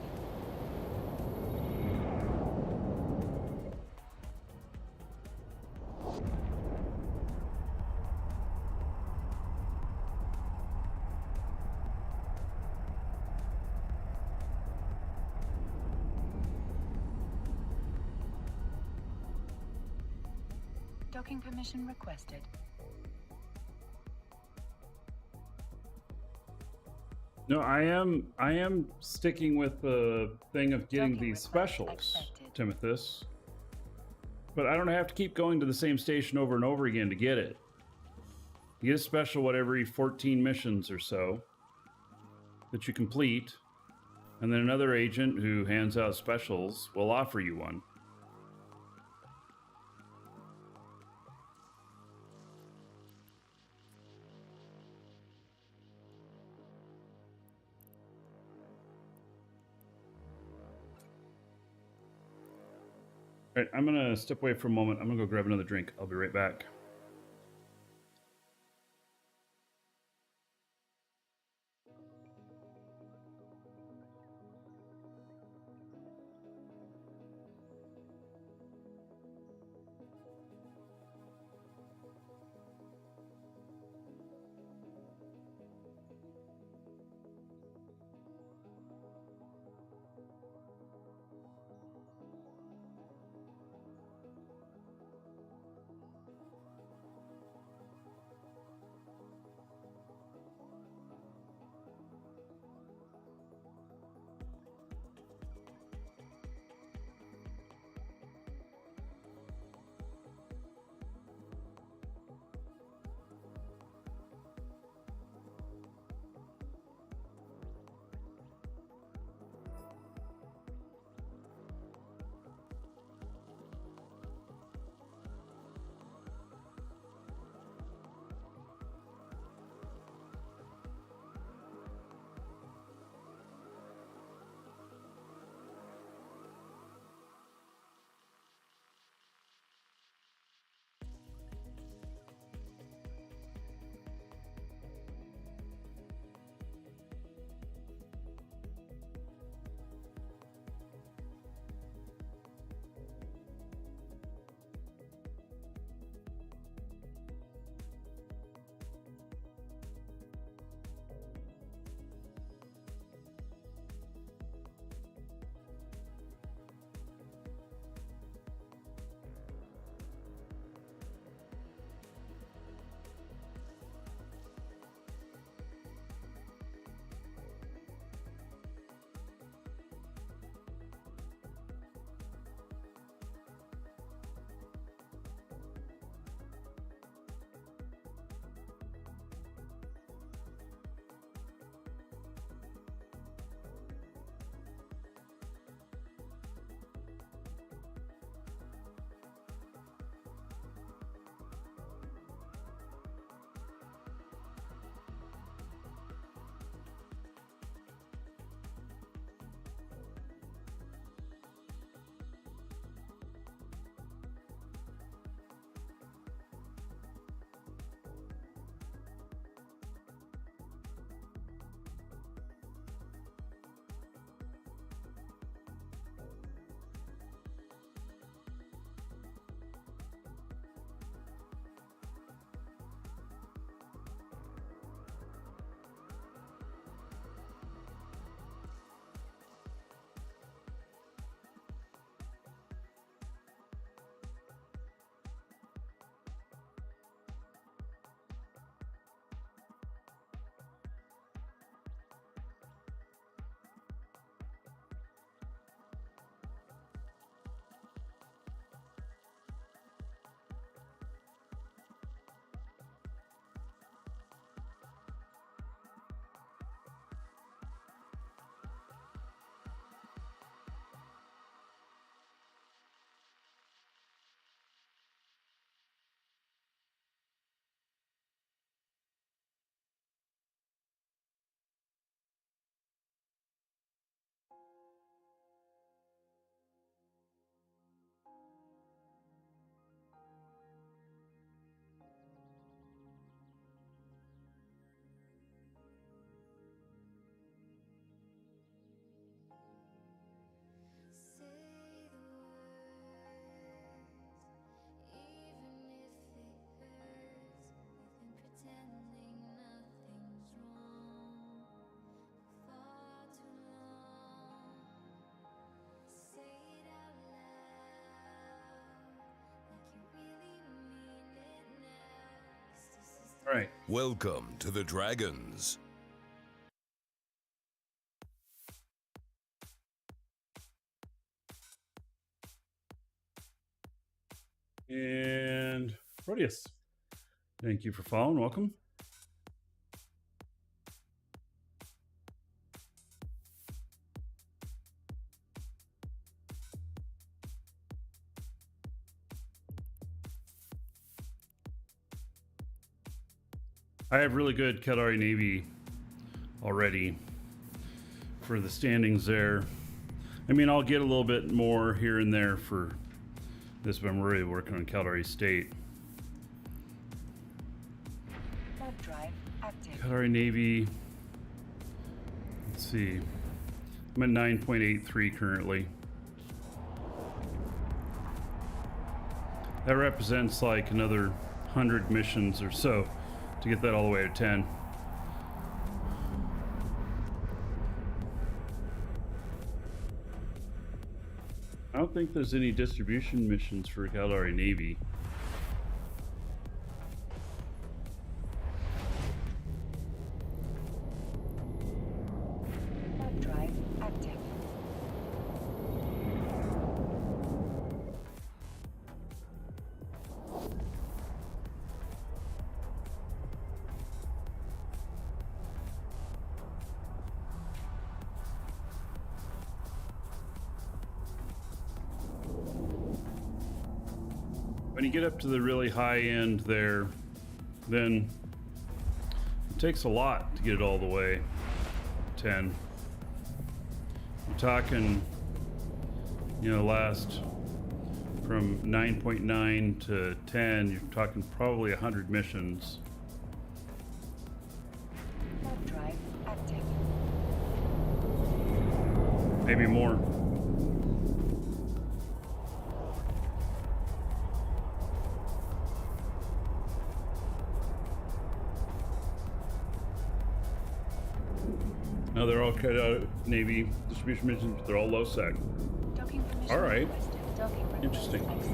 Docking permission requested. No, I am sticking with the thing of getting Docking these request specials, accepted. Timothus. But I don't have to keep going to the same station over and over again to get it. You get a special, what, every 14 missions or so that you complete, and then another agent who hands out specials will offer you one. All right, I'm gonna step away for a moment. I'm gonna go grab another drink. I'll be right back. All right. Welcome to the Dragons. And Proteus, thank you for following. Welcome. I have really good Kelari Navy already for the standings there. I mean, I'll get a little bit more here and there for this, but I'm really working on Caldari State. Warp drive active. Caldari Navy. Let's see. I'm at 9.83 currently. That represents like another 100 missions or so to get that all the way to 10. I don't think there's any distribution missions for Caldari Navy. Warp drive active. When you get up to the really high end there, then it takes a lot to get it all the way 10. You're talking, you know, last from 9.9 to 10, you're talking probably 100 missions. Warp drive active. Maybe more. No, they're all cut out Navy distribution missions, but they're all low sec. Docking permission All right. requested. Docking request Interesting. accepted.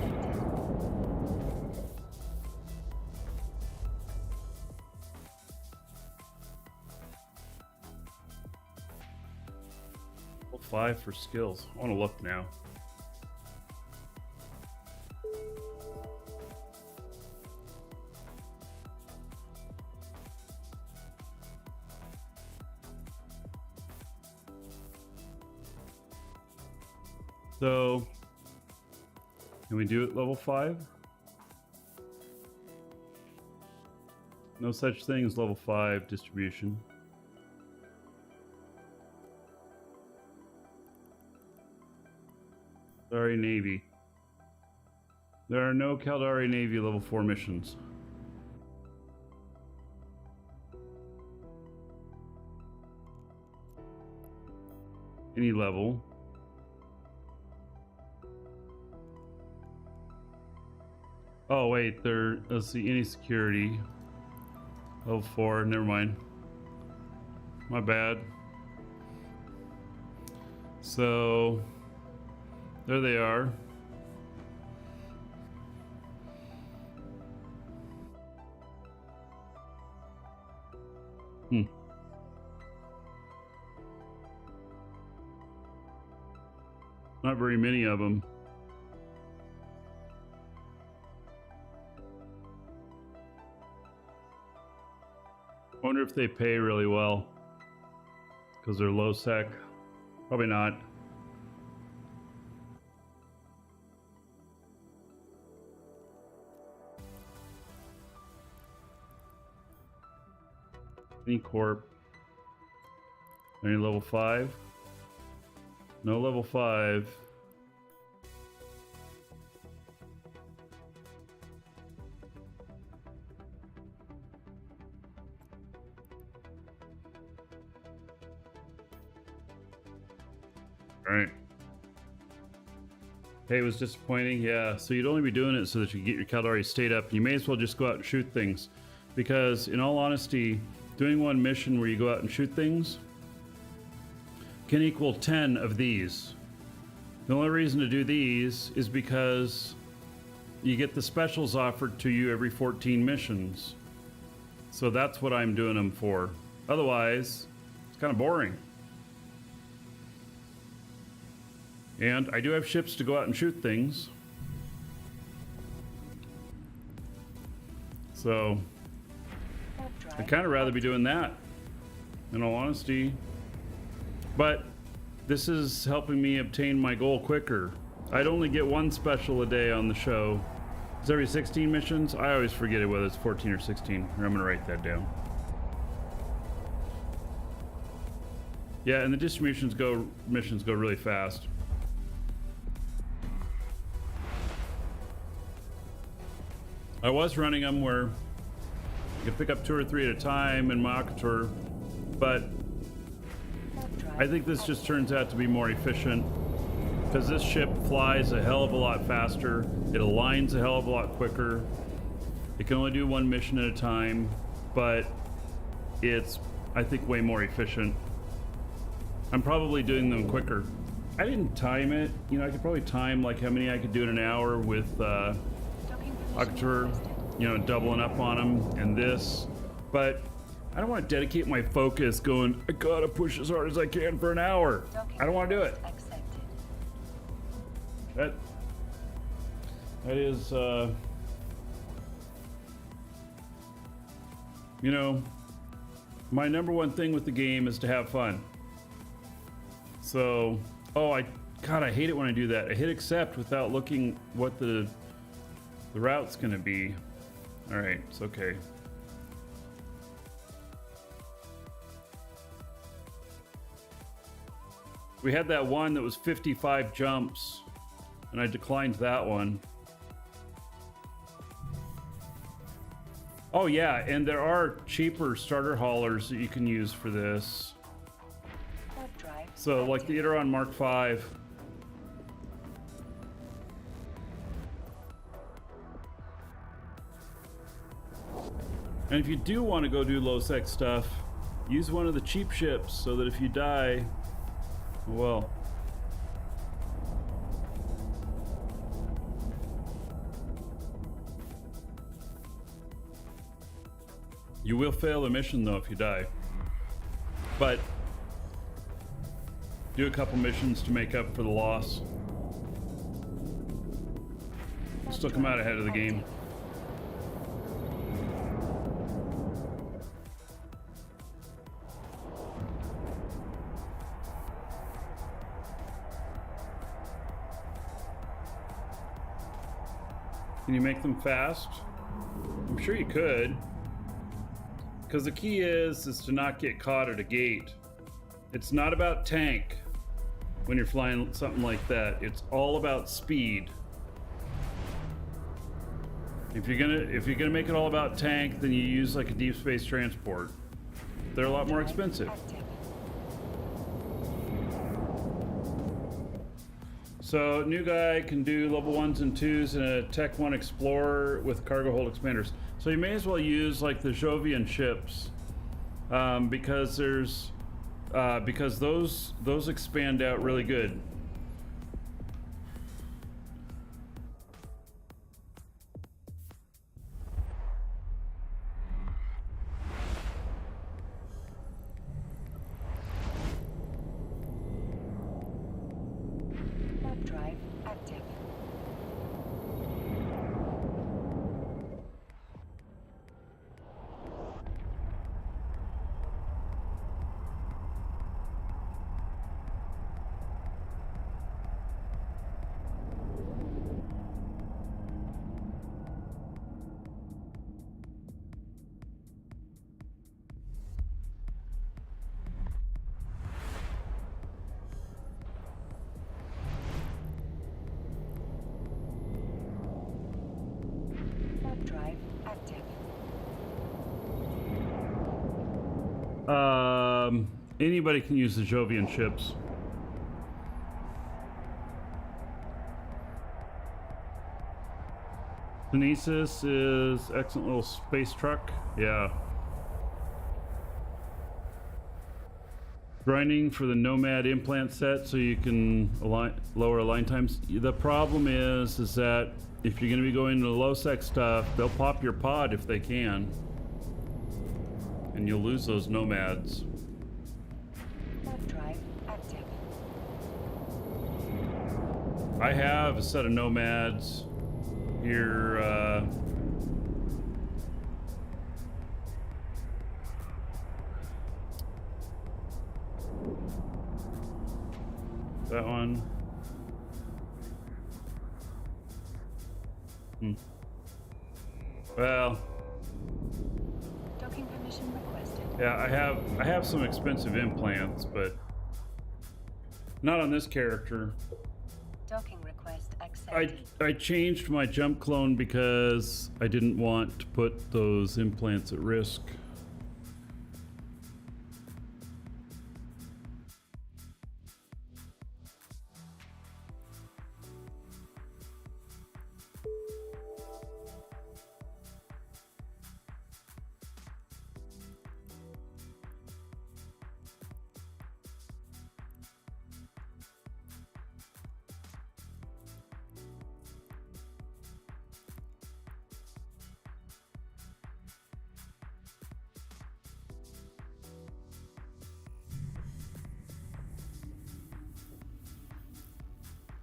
Level 5 for skills. I want to look now. So, can we do it level 5? No such thing as level 5 distribution. Caldari Navy. There are no Caldari Navy level 4 missions. Any level. Oh wait, let's see, any security. Level 4, never mind. My bad. So, there they are. Not very many of them. I wonder if they pay really well because they're low sec. Probably not. Any corp. Any level 5? No level 5. Alright. Hey, it was disappointing. Yeah, so you'd only be doing it so that you get your Caldari state up. You may as well just go out and shoot things. Because, in all honesty, doing one mission where you go out and shoot things can equal 10 of these. The only reason to do these is because you get the specials offered to you every 14 missions. So that's what I'm doing them for. Otherwise, it's kind of boring. And I do have ships to go out and shoot things. So I'd kind of rather be doing that, in all honesty. But this is helping me obtain my goal quicker. I'd only get one special a day on the show. It's every 16 missions. I always forget it whether it's 14 or 16. I'm gonna write that down. Yeah, and the missions go really fast. I was running them where you could pick up 2 or 3 at a time in Markee, but I think this just turns out to be more efficient because this ship flies a hell of a lot faster. It aligns a hell of a lot quicker. It can only do 1 mission at a time, but it's, I think, way more efficient. I'm probably doing them quicker. I didn't time it. You know, I could probably time like how many I could do in an hour with Markee, you know, doubling up on them and this, but I don't want to dedicate my focus going, I gotta push as hard as I can for an hour. I don't want to do it. That is, you know, my number one thing with the game is to have fun. So, oh, God, I hate it when I do that. I hit accept without looking what the route's gonna be. All right, it's okay. We had that one that was 55 jumps, and I declined that one. Oh yeah, and there are cheaper starter haulers that you can use for this. So like the Iteron Mark V. And if you do want to go do low-sec stuff, use one of the cheap ships so that if you die, well. You will fail the mission though if you die. But do a couple missions to make up for the loss. Still come out ahead of the game. Can you make them fast? I'm sure you could. Because the key is to not get caught at a gate. It's not about tank when you're flying something like that. It's all about speed. If you're gonna make it all about tank, then you use like a deep space transport. They're a lot more expensive. So new guy can do level 1s and 2s in a Tech 1 Explorer with cargo hold expanders. So you may as well use like the Jovian ships because there's because those expand out really good. Drive active. Drive active. Anybody can use the Jovian ships. Kinesis is excellent little space truck. Yeah. Grinding for the Nomad implant set so you can lower align times. The problem is that if you're going to be going to low-sec stuff, they'll pop your pod if they can. And you'll lose those Nomads. Drive active. I have a set of Nomads here. That one. Well. Docking permission requested. Yeah, I have some expensive implants, but not on this character. Docking request accepted. I changed my jump clone because I didn't want to put those implants at risk.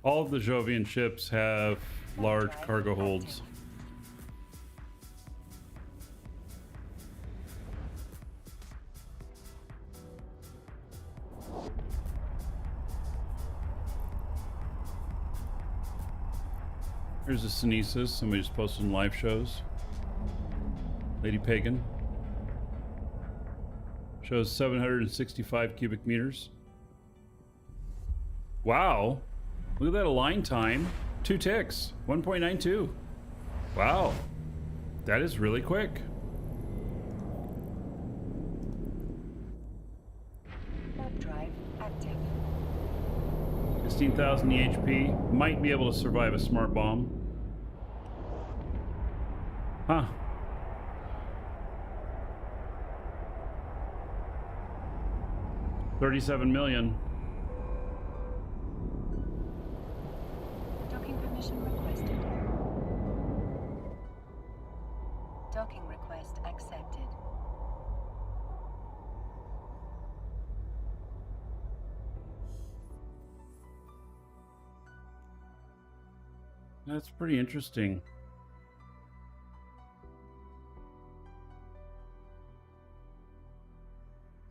All of the Jovian ships have large cargo holds. Here's a Synesis, somebody just posted in live shows. Lady Pagan. Shows 765 cubic meters. Wow. Look at that align time. 2 ticks. 1.92. Wow. That is really quick. Warp drive active. 16,000 EHP. Might be able to survive a smart bomb. Huh. $37 million. Docking permission requested. Docking request accepted. That's pretty interesting.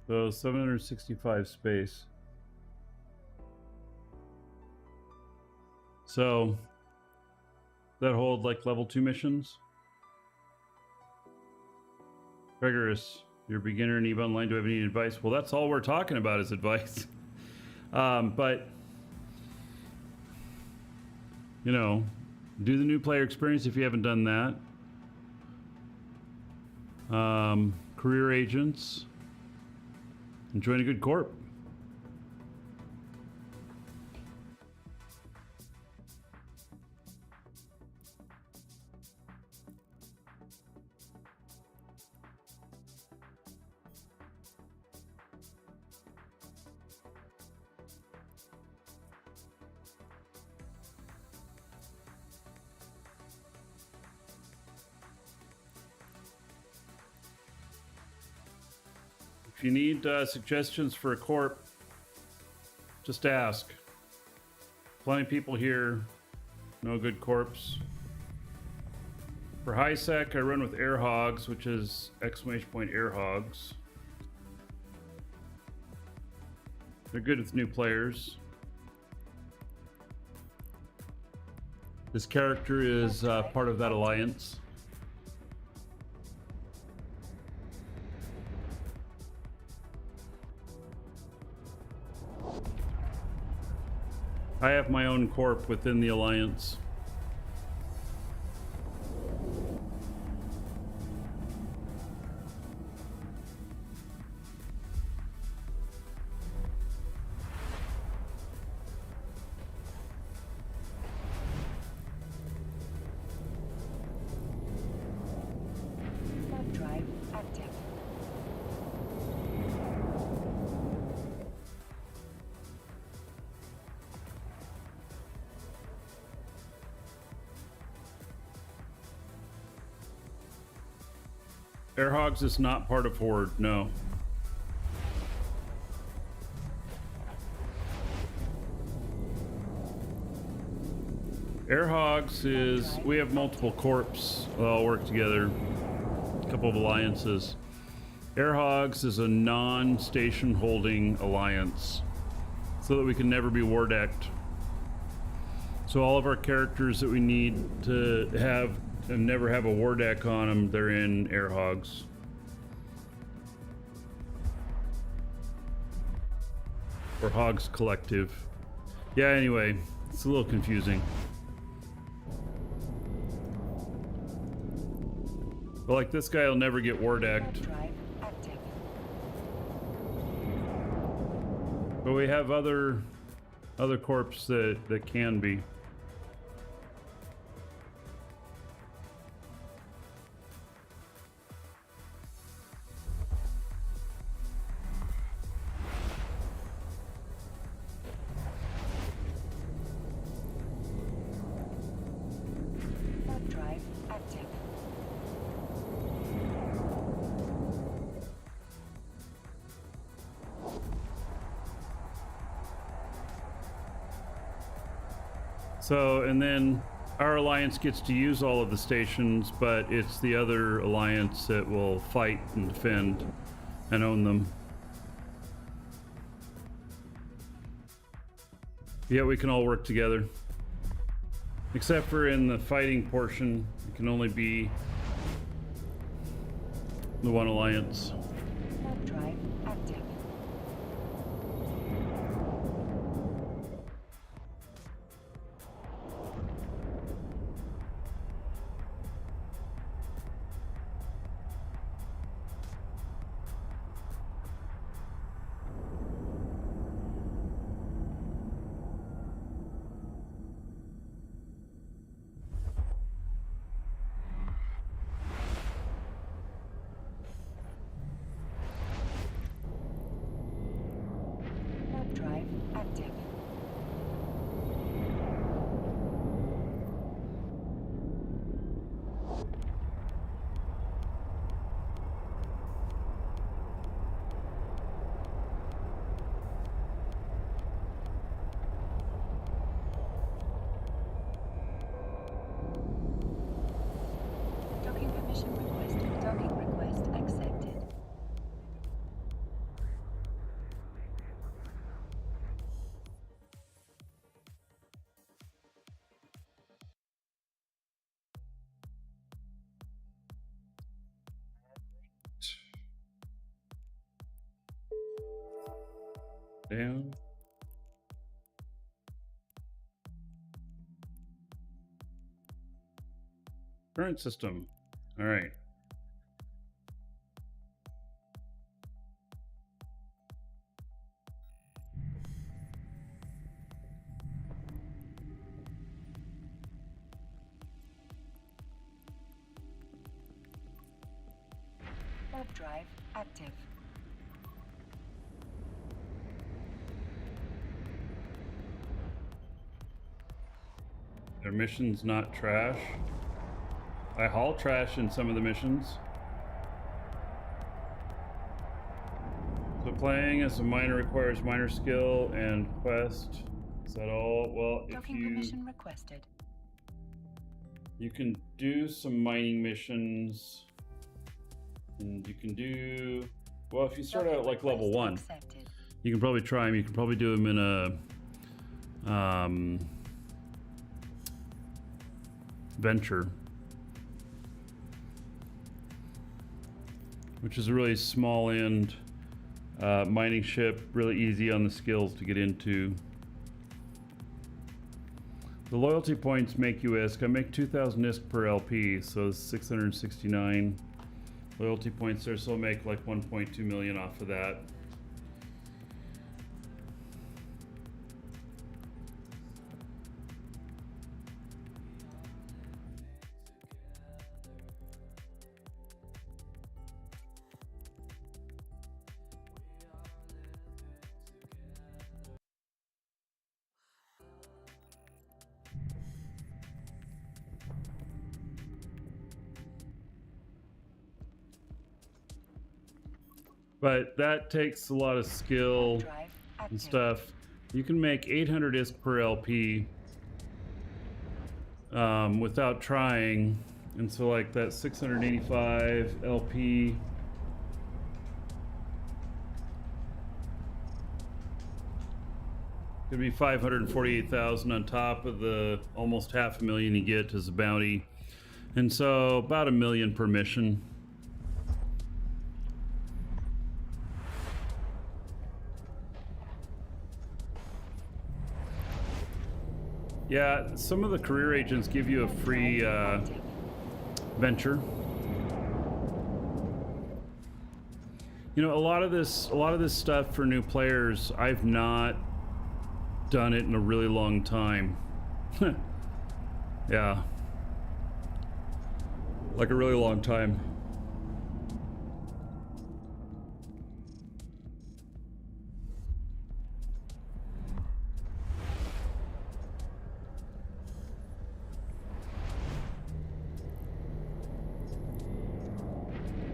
So 765 space. So that hold like level 2 missions? Rigorous. You're a beginner in EVE Online. Do I have any advice? Well, that's all we're talking about is advice. But you know, do the new player experience if you haven't done that. Career agents. And join a good corp. If you need suggestions for a corp, just ask. Plenty of people here know good corps. For high sec, I run with air hogs, which is exclamation point air hogs. They're good with new players. This character is part of that alliance. I have my own corp within the alliance. Warp drive active. Air hogs is not part of Horde, no. Air hogs is, we have multiple corps that all work together, a couple of alliances. Air hogs is a non-station holding alliance so that we can never be war decked. So all of our characters that we need to have and never have a war deck on them, they're in air hogs. Or Hogs Collective. Yeah, anyway, it's a little confusing. But like this guy will never get war decked. Drive active. But we have other corps that can be. Drive active. So, and then our alliance gets to use all of the stations, but it's the other alliance that will fight and defend and own them. Yet we can all work together. Except for in the fighting portion, it can only be the one alliance. Drive active. Drive active. Docking permission requested. Docking request accepted. Down. Current system. All right. Warp drive active. Their mission's not trash. I haul trash in some of the missions. So playing as a miner requires miner skill and quest. Is that all? Well, if Docking you permission requested. you can do some mining missions, and you can do well if you start out at like level 1. Accepted. You can probably try them. You can probably do them in a venture, which is a really small end mining ship, really easy on the skills to get into. The loyalty points make you ISK. I make 2,000 ISK per LP, so 669 loyalty points there, so I'll make like 1.2 million off of that. But that takes a lot of skill Drive and active. stuff. You can make 800 ISK per LP without trying. And so like that 685 LP could be 548,000 on top of the almost 500,000 you get as a bounty. And so about 1 million per mission. Yeah, some of the career agents give you a free venture. You know, a lot of this stuff for new players, I've not done it in a really long time. Yeah. Like a really long time.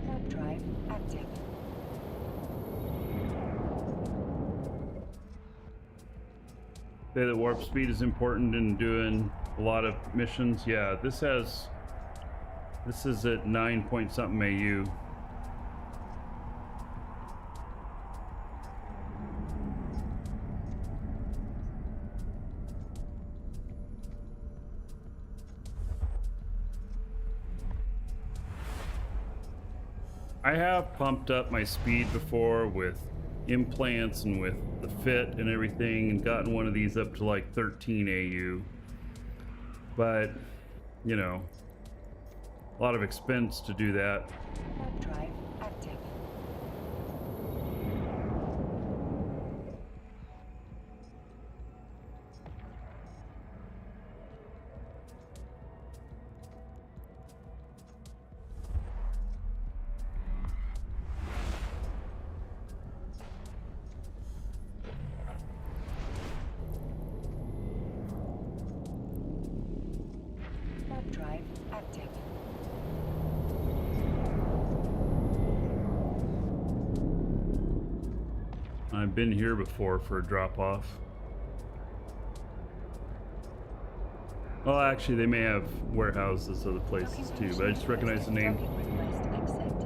Warp drive active. Say that warp speed is important in doing a lot of missions. Yeah, this is at 9 point something AU. I have pumped up my speed before with implants and with the fit and everything, and gotten one of these up to like 13 AU. But, you know, a lot of expense to do that. Warp drive active. Warp drive active. I've been here before for a drop-off. Well, actually, they may have warehouses other places too, but I just recognize the name. Docking request accepted.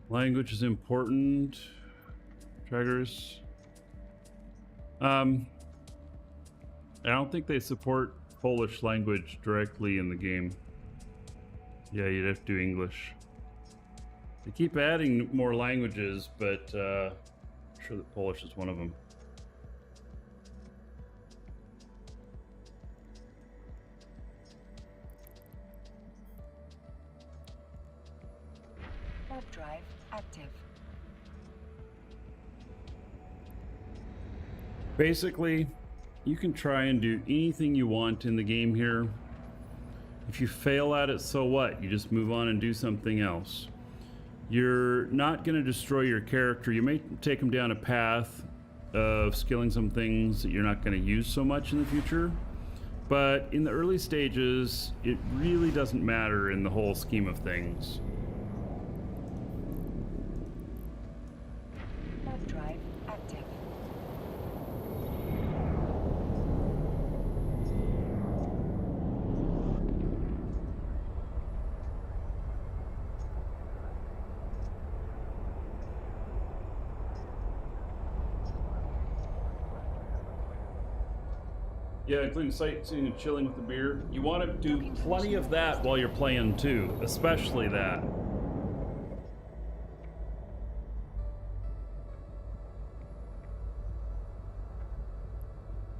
Language is important. Traggers. I don't think they support Polish language directly in the game. Yeah, you'd have to do English. They keep adding more languages, but I'm sure that Polish is one of them. Warp drive active. Basically, you can try and do anything you want in the game here. If you fail at it, so what? You just move on and do something else. You're not going to destroy your character. You may take them down a path of skilling some things that you're not going to use so much in the future. But in the early stages, it really doesn't matter in the whole scheme of things. Warp drive active. Yeah, including sightseeing and chilling with the beer. You want to do plenty of that while you're playing too, especially that.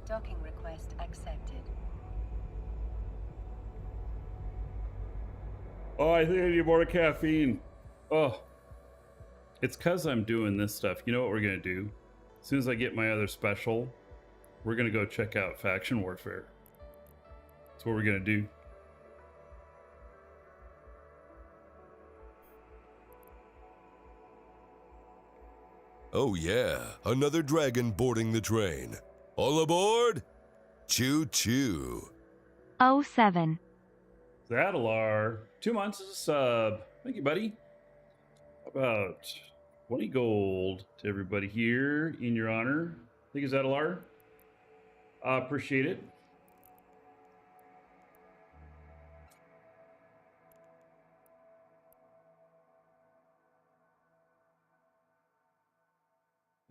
Docking request accepted. Oh, I think I need more caffeine. Oh, it's because I'm doing this stuff. You know what we're going to do? As soon as I get my other special, we're going to go check out Faction Warfare. That's what we're going to do. Oh yeah, another dragon boarding the train. All aboard? Choo choo. 07. Zadalar, 2 months as a sub. Thank you, buddy. How about 20 gold to everybody here in your honor? Thank you, Zadalar. Appreciate it.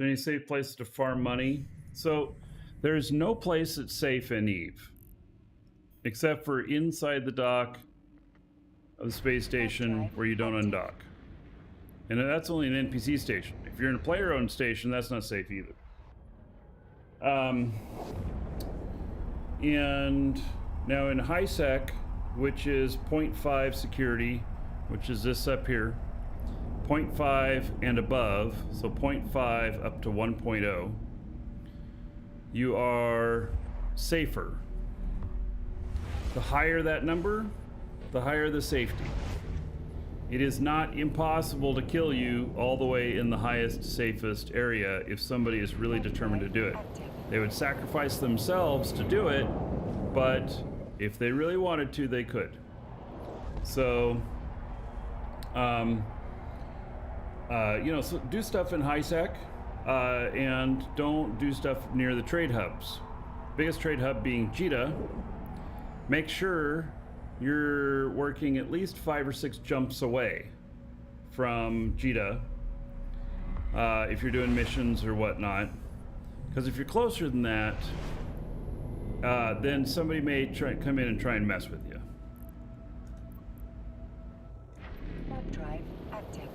there any safe places to farm money? So there's no place that's safe in Eve, except for inside the dock of the space station where you don't undock. And that's only an NPC station. If you're in a player-owned station, that's not safe either. And now in high sec, which is 0.5 security, which is this up here, 0.5 and above, so 0.5 up to 1.0, you are safer. The higher that number, the higher the safety. It is not impossible to kill you all the way in the highest, safest area if somebody is really determined to do it. They would sacrifice themselves to do it, but if they really wanted to, they could. So, so do stuff in high sec, and don't do stuff near the trade hubs. Biggest trade hub being Jita. Make sure you're working at least 5 or 6 jumps away from Jita if you're doing missions or whatnot. Because if you're closer than that, then somebody may come in and try and mess with you. Warp drive active.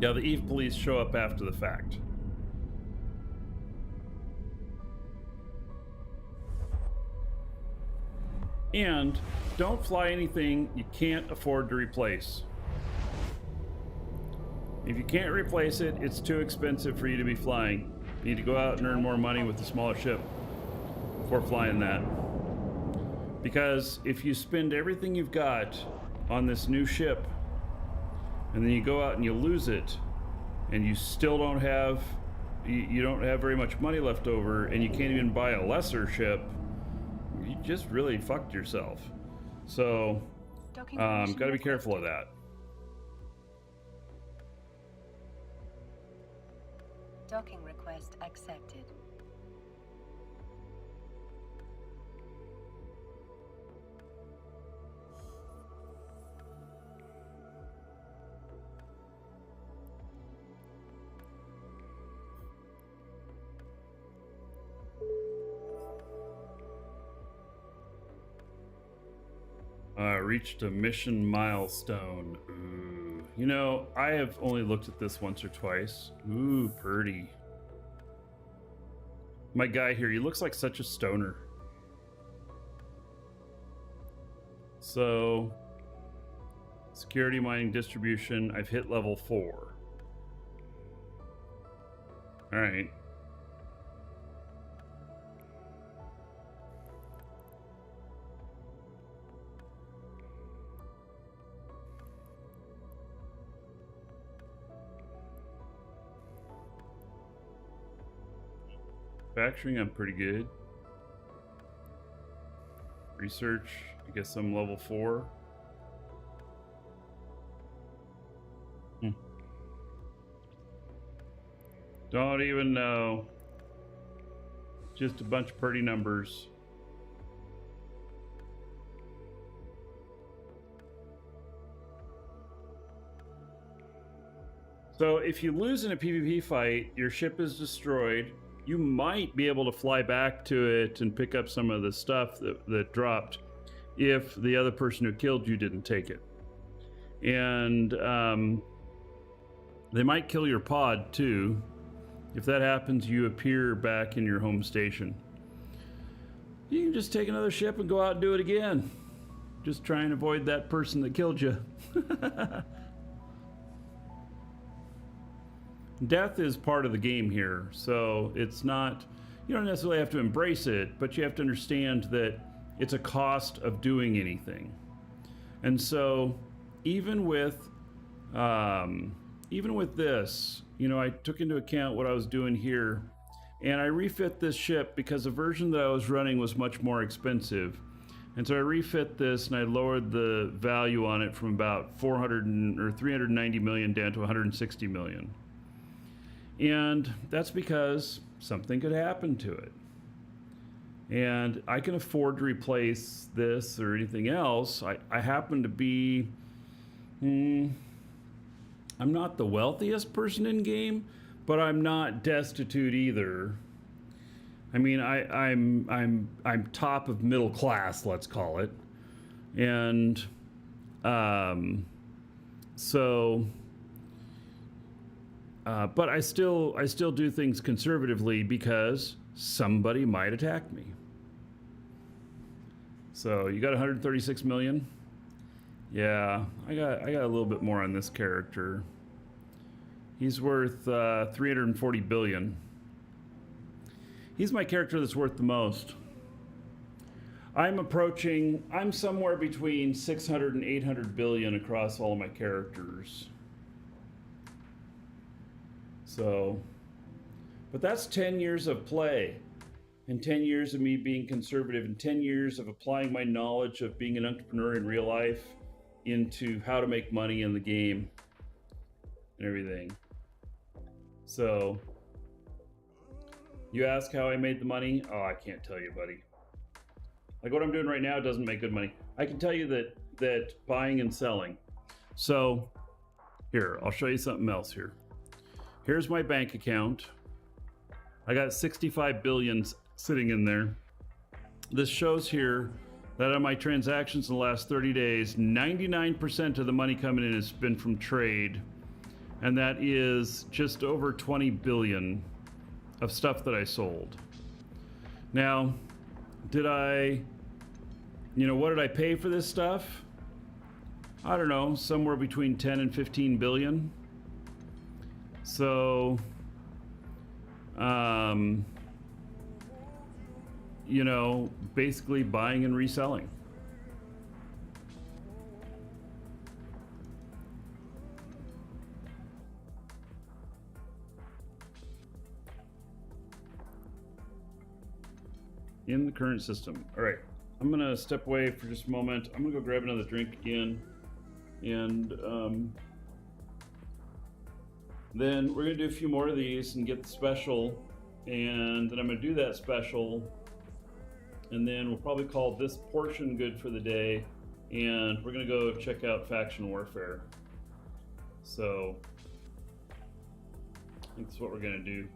Yeah, the Eve police show up after the fact. And don't fly anything you can't afford to replace. If you can't replace it, it's too expensive for you to be flying. You need to go out and earn more money with a smaller ship before flying that. Because if you spend everything you've got on this new ship, and then you go out and you lose it, and you still don't have, you don't have very much money left over, and you can't even buy a lesser ship, you just really fucked yourself. So, got to be careful of that. Docking request accepted. Reached a mission milestone. Ooh. You know, I have only looked at this once or twice. Ooh, pretty. My guy here, he looks like such a stoner. So, security, mining, distribution, I've hit level 4. All right. Manufacturing, I'm pretty good. Research, I guess I'm level 4. Don't even know. Just a bunch of pretty numbers. So if you lose in a PvP fight, your ship is destroyed. You might be able to fly back to it and pick up some of the stuff that dropped if the other person who killed you didn't take it. And they might kill your pod too. If that happens, you appear back in your home station. You can just take another ship and go out and do it again. Just try and avoid that person that killed you. Death is part of the game here, so it's not, you don't necessarily have to embrace it, but you have to understand that it's a cost of doing anything. And so even with this, you know, I took into account what I was doing here, and I refit this ship because the version that I was running was much more expensive. And so I refit this and I lowered the value on it from about 390 million down to 160 million. And that's because something could happen to it. And I can afford to replace this or anything else. I happen to be, I'm not the wealthiest person in game, but I'm not destitute either. I mean, I'm top of middle class, let's call it. And but I still do things conservatively because somebody might attack me. So you got 136 million? Yeah, I got a little bit more on this character. He's worth 340 billion. He's my character that's worth the most. I'm somewhere between 600 and 800 billion across all of my characters. So, but that's 10 years of play, and 10 years of me being conservative, and 10 years of applying my knowledge of being an entrepreneur in real life into how to make money in the game and everything. So, you ask how I made the money? Oh, I can't tell you, buddy. Like what I'm doing right now doesn't make good money. I can tell you that buying and selling. So, here, I'll show you something else here. Here's my bank account. I got 65 billion sitting in there. This shows here that on my transactions in the last 30 days, 99% of the money coming in has been from trade. And that is just over 20 billion of stuff that I sold. Now, what did I pay for this stuff? I don't know, somewhere between 10 and 15 billion. So, basically buying and reselling. In the current system. All right, I'm gonna step away for just a moment. I'm gonna go grab another drink again, and then we're gonna do a few more of these and get the special, and then I'm gonna do that special, and then we'll probably call this portion good for the day, and we're gonna go check out Faction Warfare. So I think that's what we're gonna do.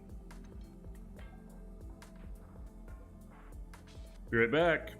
Be right back.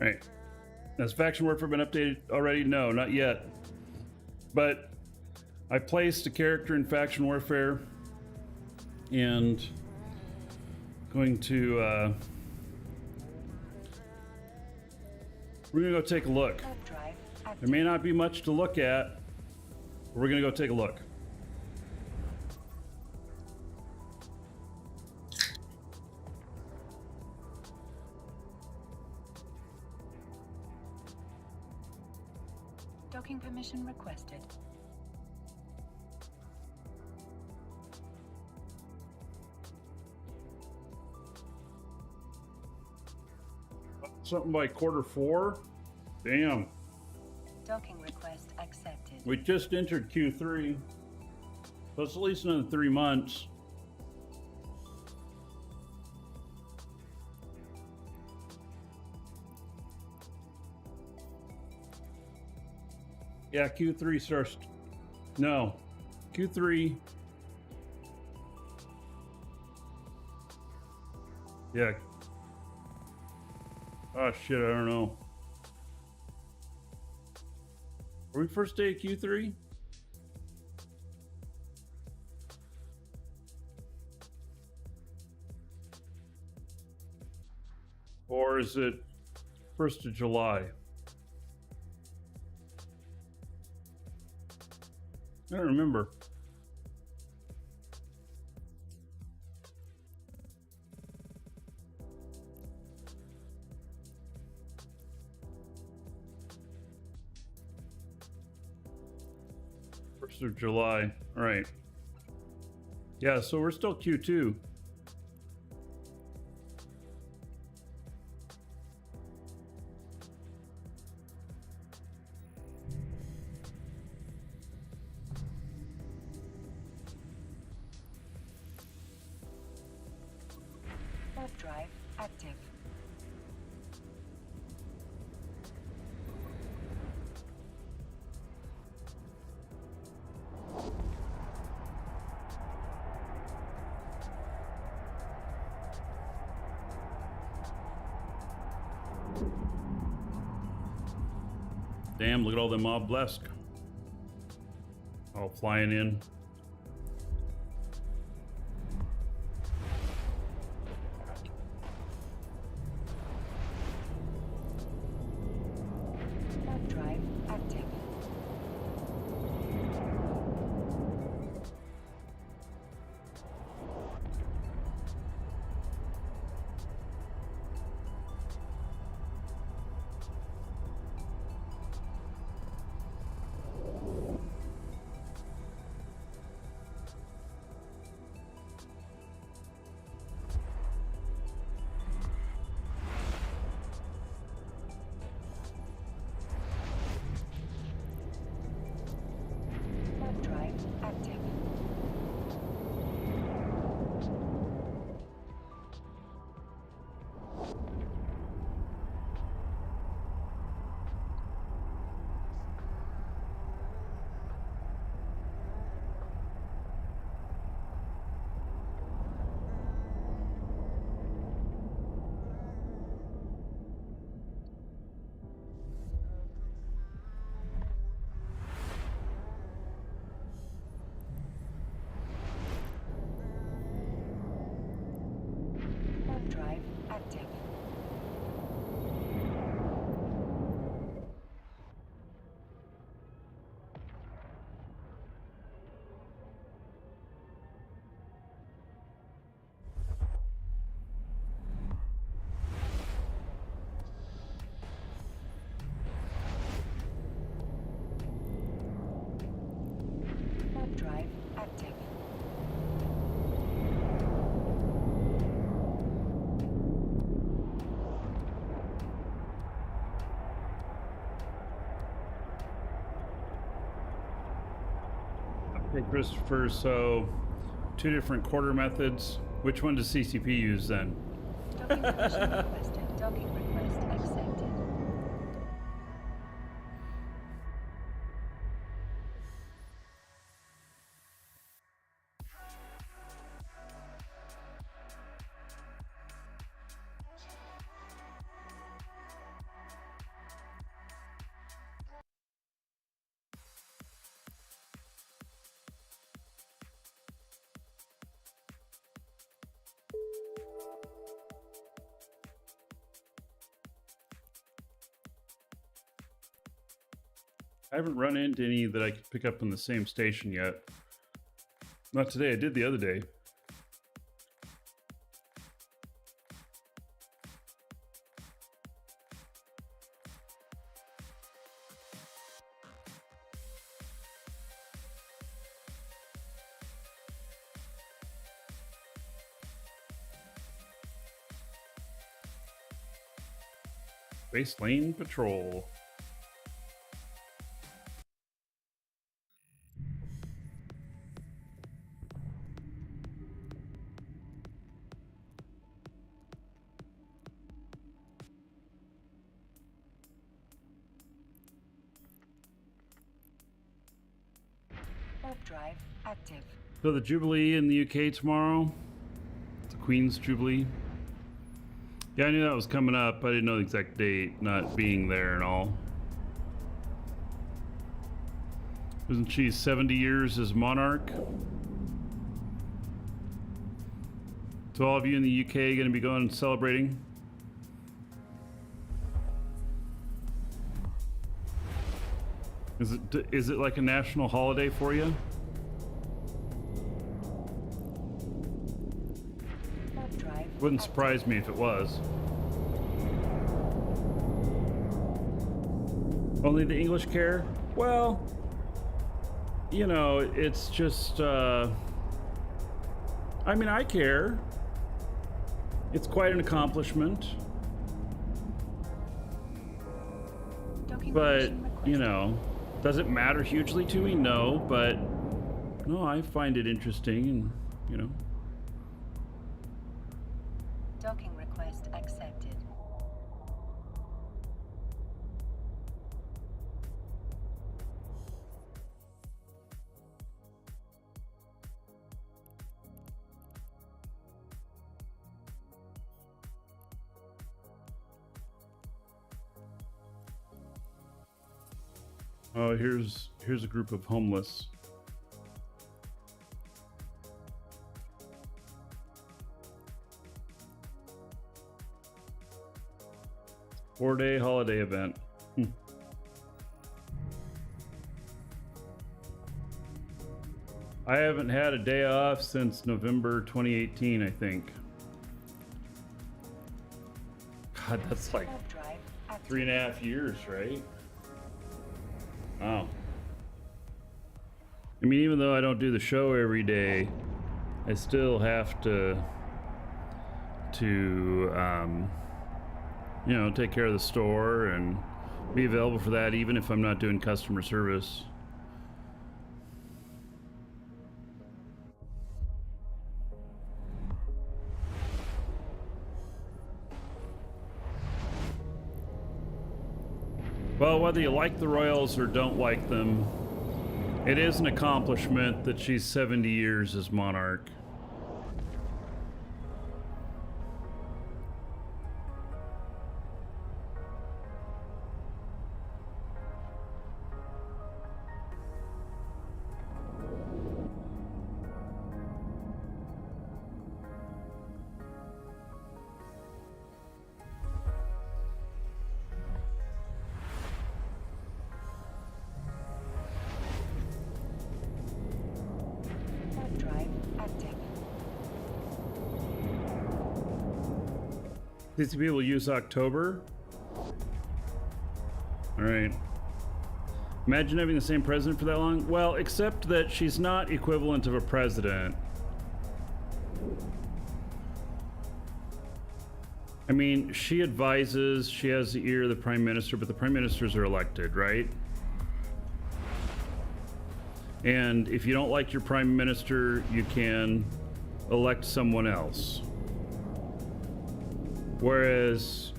All right. Has Faction Warfare been updated already? No, not yet. But I placed a character in Faction Warfare, and going to we're gonna go take a look. There may not be much to look at, but we're gonna go take a look. Docking permission requested. Something by Q4? Damn. Docking request accepted. We just entered Q3. So it's at least another 3 months. Yeah, Q3 starts. No. Q3. Yeah. Oh shit, I don't know. Are we first day of Q3? Or is it 1st of July? I don't remember. First of July. All right. Yeah, so we're still Q2. Warp drive active. Damn, look at all them obelisk. All flying in. Warp drive active. Warp drive active. Warp drive active. Warp drive active. Okay, Christopher, so 2 different quarter methods. Which one does CCP use then? Docking permission requested. Docking request accepted. I haven't run into any that I could pick up on the same station yet. Not today, I did the other day. Base lane patrol. Warp drive active. So the Jubilee in the UK tomorrow. The Queen's Jubilee. Yeah, I knew that was coming up. I didn't know the exact date, not being there and all. Wasn't she 70 years as monarch? So all of you in the UK going to be going and celebrating? Is it like a national holiday for you? Wouldn't surprise me if it was. Only the English care? Well, you know, it's just, I mean, I care. It's quite an accomplishment. But, you know, does it matter hugely to me? No, but, no, I find it interesting and, you know. Docking request accepted. Oh, here's a group of homeless. Four-day holiday event. I haven't had a day off since November 2018, I think. God, that's like 3.5 years, right? Wow. I mean, even though I don't do the show every day, I still have to you know, take care of the store and be available for that, even if I'm not doing customer service. Well, whether you like the Royals or don't like them, it is an accomplishment that she's 70 years as monarch. These people use October. All right. Imagine having the same president for that long. Well, except that she's not equivalent of a president. I mean, she advises, she has the ear of the prime minister, but the prime ministers are elected, right? And if you don't like your prime minister, you can elect someone else. Whereas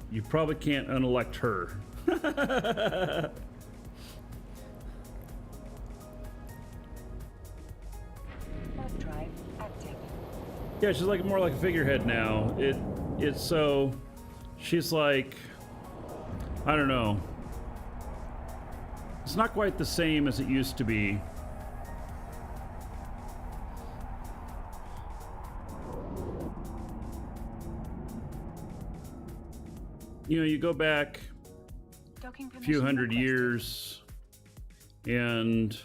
you probably can't unelect her. Drive active. Yeah, she's like more like a figurehead now. It's so she's like, I don't know. It's not quite the same as it used to be. You know, you go back a few hundred years and,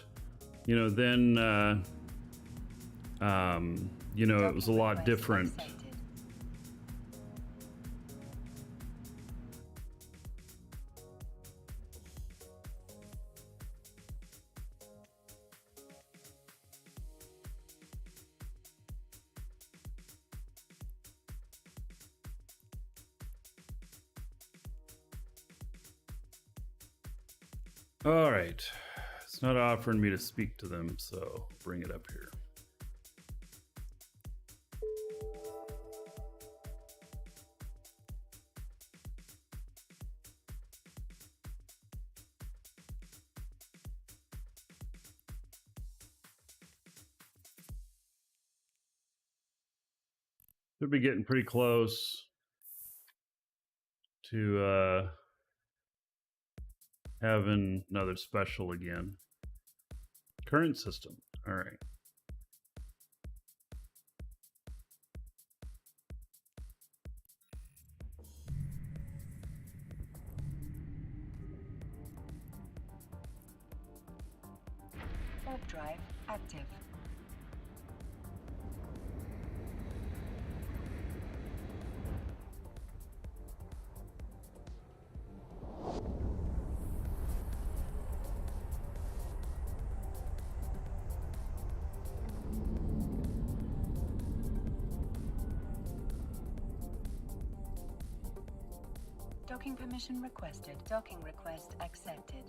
you know, then, you know, it was a lot different. All right. It's not offering me to speak to them, so bring it up here. Should be getting pretty close to having another special again. Current system. All right. Warp drive active. Docking permission requested. Docking request accepted.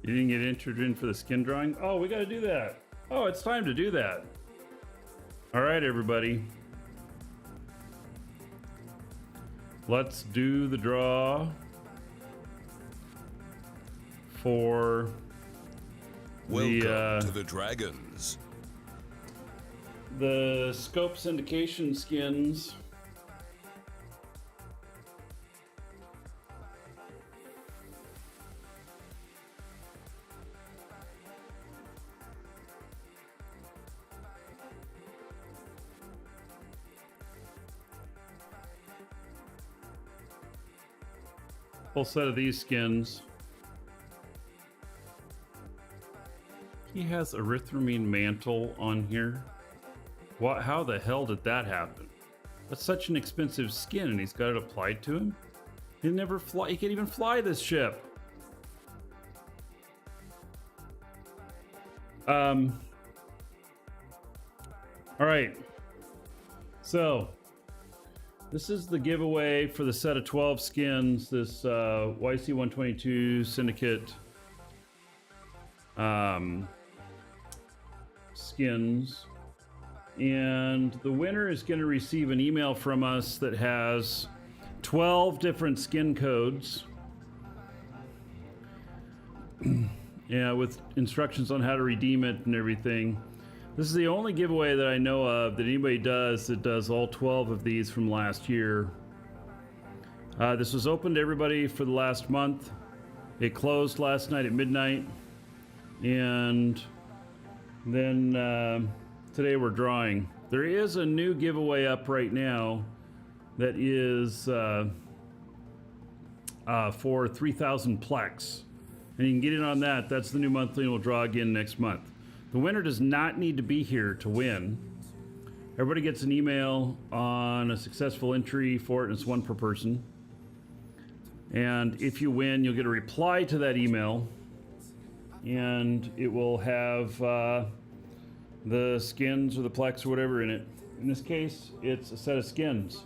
You didn't get entered in for the skin drawing? Oh, we got to do that. Oh, it's time to do that. All right, everybody. Let's do the draw for Welcome to the Dragons. the scope syndication skins. Full set of these skins. He has erythrimine mantle on here. What? How the hell did that happen? That's such an expensive skin, and he's got it applied to him. He never fly. He can't even fly this ship. All right. So this is the giveaway for the set of 12 skins. This YC-122 Syndicate skins. And the winner is going to receive an email from us that has 12 different skin codes. Yeah, with instructions on how to redeem it and everything. This is the only giveaway that I know of that anybody does that does all 12 of these from last year. This was open to everybody for the last month. It closed last night at midnight. And then today we're drawing. There is a new giveaway up right now that is for 3,000 Plex. And you can get in on that. That's the new monthly, and we'll draw again next month. The winner does not need to be here to win. Everybody gets an email on a successful entry for it, and it's one per person. And if you win, you'll get a reply to that email, and it will have the skins or the Plex or whatever in it. In this case, it's a set of skins.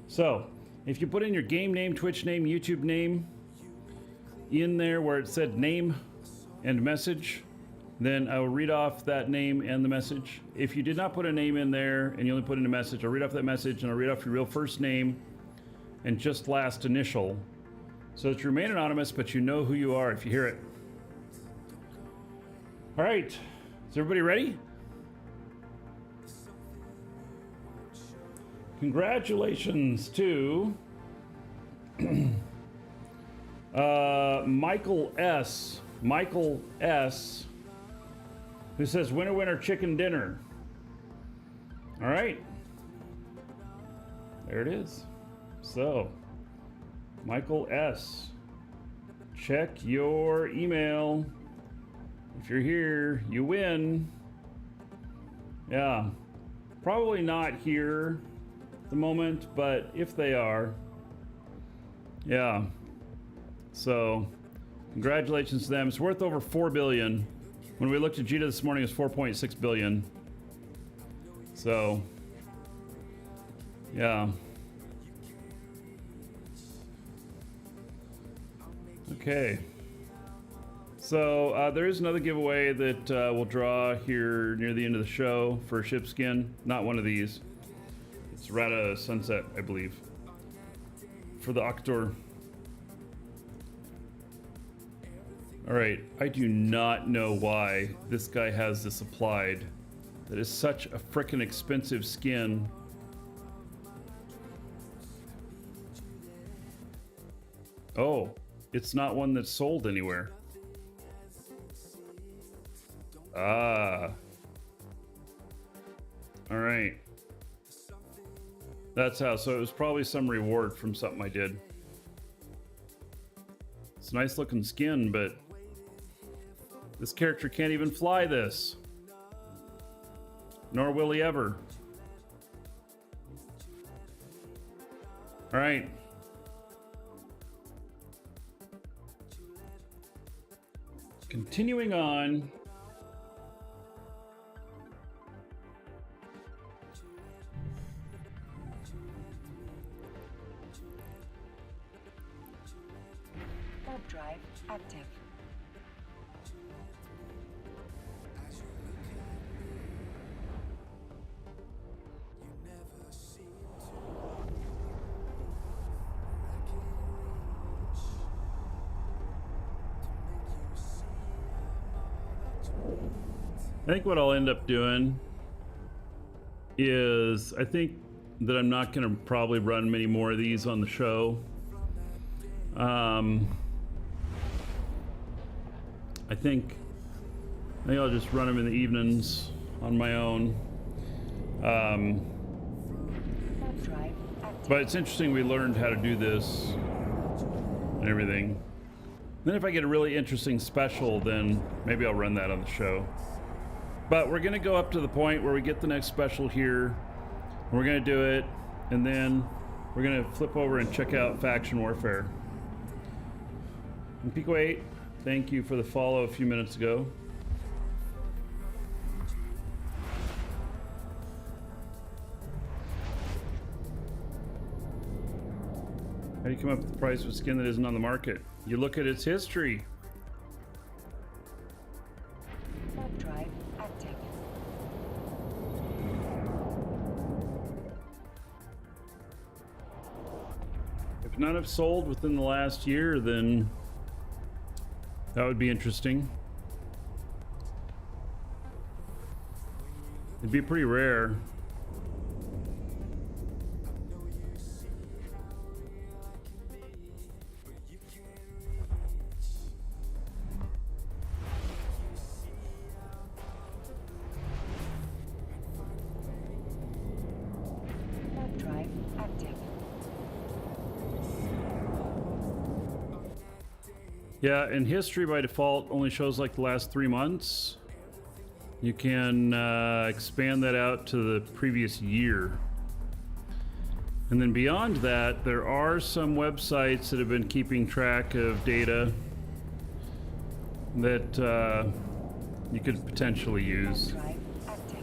So, if you put in your game name, Twitch name, YouTube name, in there where it said name and message, then I will read off that name and the message. If you did not put a name in there and you only put in a message, I'll read off that message, and I'll read off your real first name and just last initial, so that you remain anonymous, but you know who you are if you hear it. All right, is everybody ready? Congratulations to Michael S. Who says, winner, winner, chicken dinner. All right. There it is. So, Michael S. Check your email. If you're here, you win. Yeah. Probably not here at the moment, but if they are, yeah. So, congratulations to them. It's worth over 4 billion. When we looked at Jita this morning, it's 4.6 billion. So, yeah. Okay. So there is another giveaway that we'll draw here near the end of the show for a ship skin. Not one of these. It's Rata Sunset, I believe. For the Octor. Alright, I do not know why this guy has this applied. That is such a frickin' expensive skin. Oh, it's not one that's sold anywhere. Ah. Alright. That's how, so it was probably some reward from something I did. It's a nice looking skin, but this character can't even fly this. Nor will he ever. Alright. Continuing on. Warp drive active. I think what I'll end up doing is I think that I'm not going to probably run many more of these on the show. I think I'll just run them in the evenings on my own. But it's interesting we learned how to do this and everything. Then if I get a really interesting special, then maybe I'll run that on the show. But we're going to go up to the point where we get the next special here. And we're going to do it. And then we're going to flip over and check out Faction Warfare. And Pico 8, thank you for the follow a few minutes ago. How do you come up with the price of a skin that isn't on the market? You look at its history. Warp drive active. If none have sold within the last year, then that would be interesting. It'd be pretty rare. Warp drive active. Yeah, and history by default only shows like the last 3 months. You can expand that out to the previous year. And then beyond that, there are some websites that have been keeping track of data that you could potentially use. Drive active.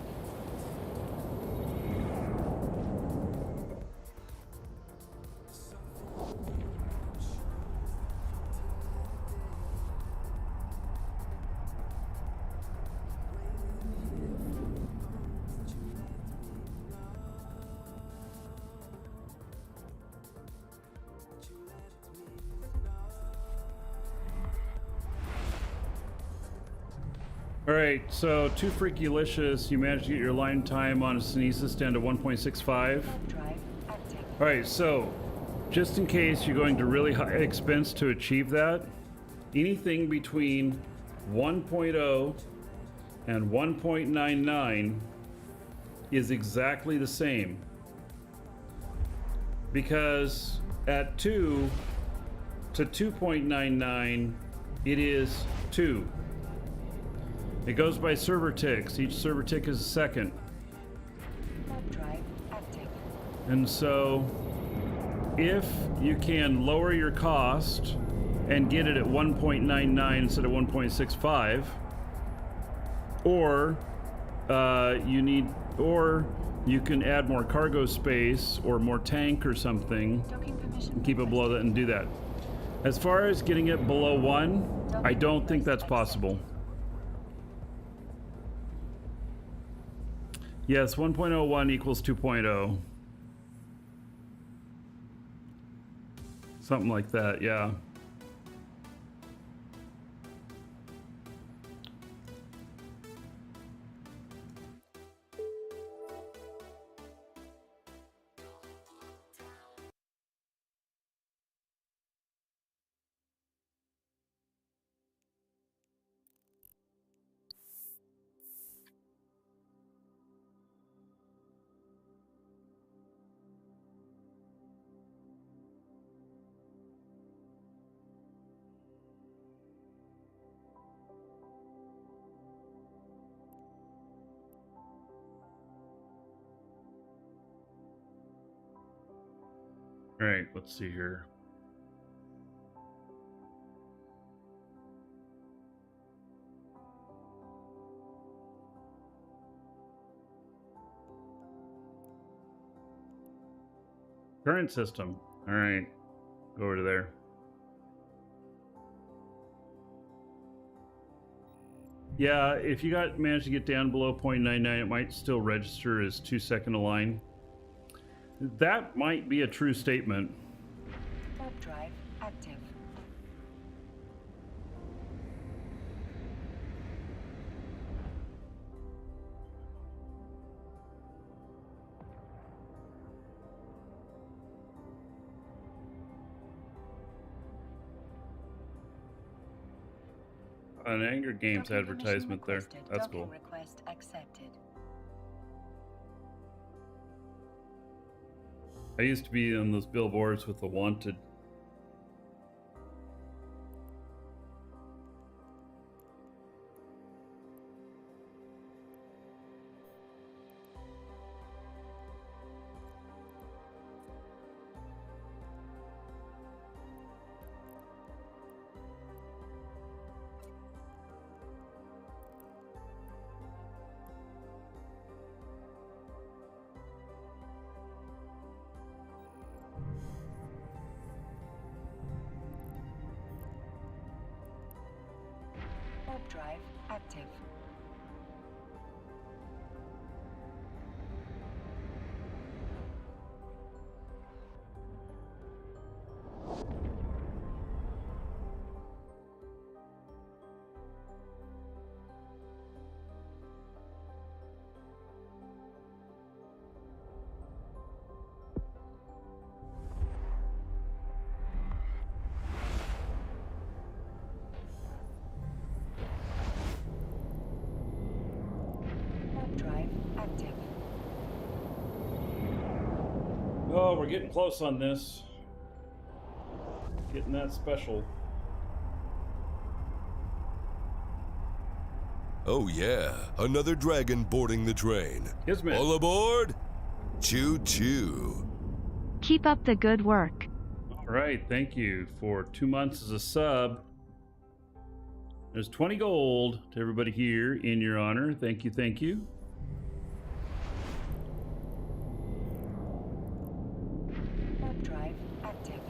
All right, so Too Freakylicious, you managed to get your line time on a Sinesis down to 1.65. Warp drive active. All right, so just in case you're going to really high expense to achieve that, anything between 1.0 and 1.99 is exactly the same. Because at 2 to 2.99, it is 2. It goes by server ticks. Each server tick is a second. Warp drive active. And so if you can lower your cost and get it at 1.99 instead of 1.65, or you can add more cargo space or more tank or something and keep it below that and do that. As far as getting it below 1, I don't think that's possible. Yes, 1.01 equals 2.0. Something like that, yeah. All right, let's see here. Current system. All right, go over to there. Yeah, if you managed to get down below 0.99, it might still register as 2-second align. That might be a true statement. Warp drive active. An Anger Games Docking permission advertisement there. requested. That's Docking cool. request accepted. I used to be on those billboards with the wanted. Warp drive active. Warp drive active. Oh, we're getting close on this. Getting that special. Oh yeah, another dragon boarding the train. Kismet. All aboard? Choo choo. Keep up the good work. All right, thank you for 2 months as a sub. There's 20 gold to everybody here in your honor. Thank you, thank you. Warp drive active.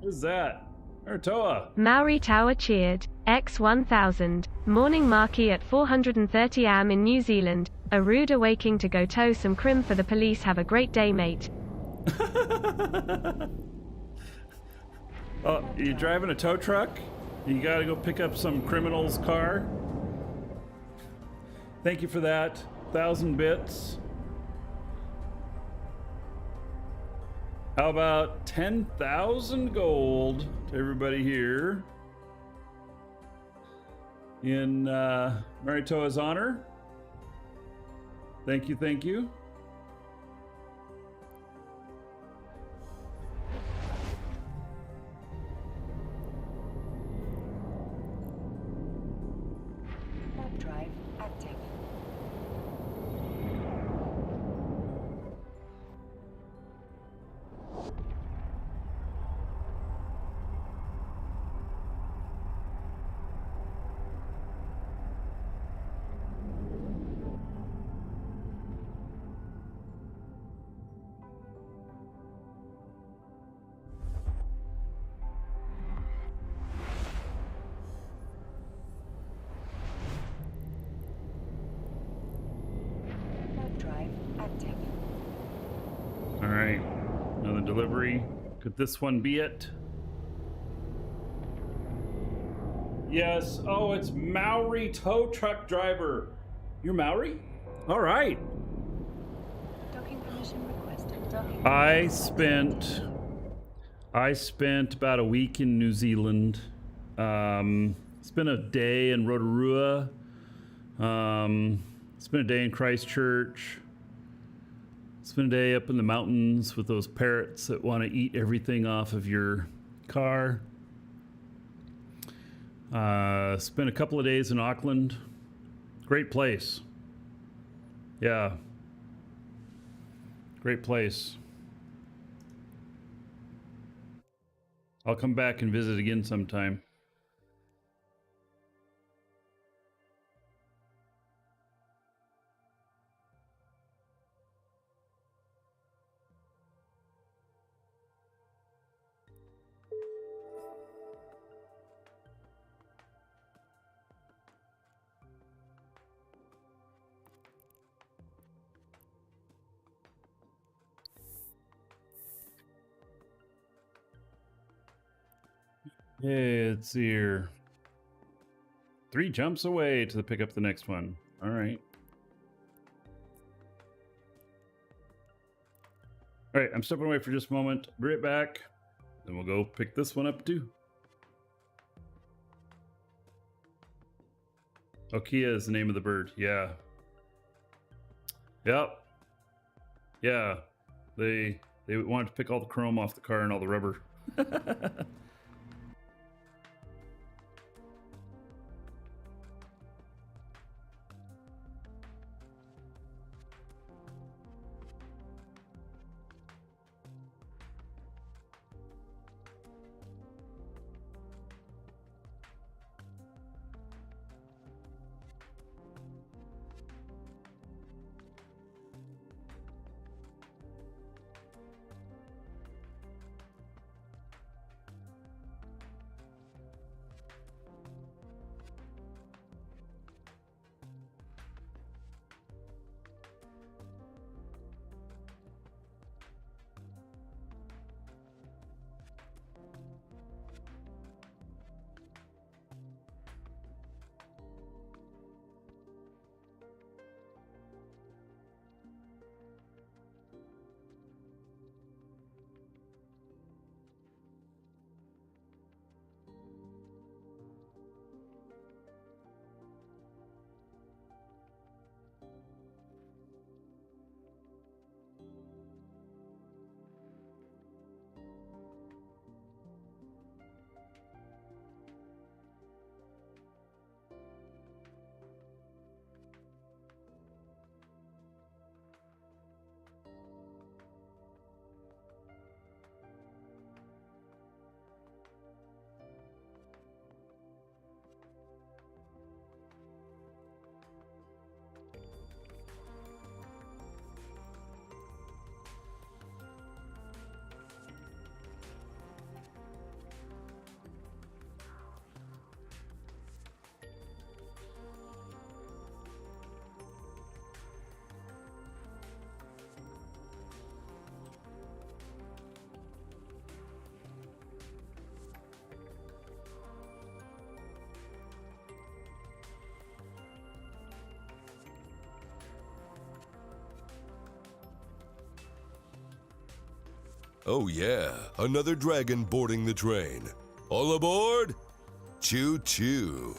What is that? Ertoa. Maori Tower cheered. X1000. Morning Markee at 4:30 am in New Zealand. A rude awaking to go tow some crim for the police. Have a great day, mate. Oh, you driving a tow truck? You gotta go pick up some criminal's car? Thank you for that. 1,000 bits. How about 10,000 gold to everybody here in Maritoa's honor? Thank you, thank you. active. Warp drive active. All right. Another delivery. Could this one be it? Yes. Oh, it's Maori tow truck driver. You're Maori? All right. Docking permission requested. Docking I request spent about a week in New Zealand. Spent a day in Rotorua. Spent a day in Christchurch. Spent a day up in the mountains with those parrots that want to eat everything off of your car. Spent a couple of days in Auckland. Great place. Yeah. Great place. I'll come back and visit again sometime. It's here. 3 jumps away to pick up the next one. All right. All right, I'm stepping away for just a moment. Be right back. Then we'll go pick this one up too. Okia is the name of the bird. Yeah. Yep. Yeah. They wanted to pick all the chrome off the car and all the rubber. Oh yeah, another dragon boarding the train. All aboard? Choo choo.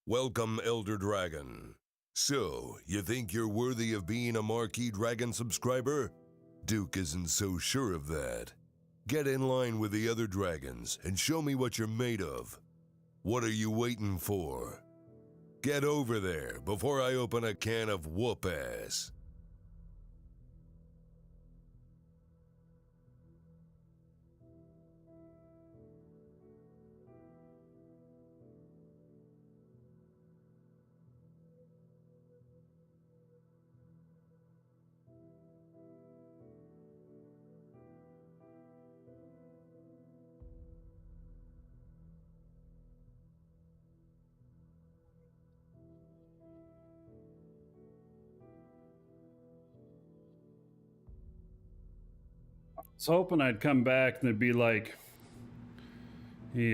Welcome, Elder Dragon. So, you think you're worthy of being a Markee Dragon subscriber? Duke isn't so sure of that. Get in line with the other dragons and show me what you're made of. What are you waiting for? Get over there before I open a can of whoop-ass. I was hoping I'd come back and it'd be like he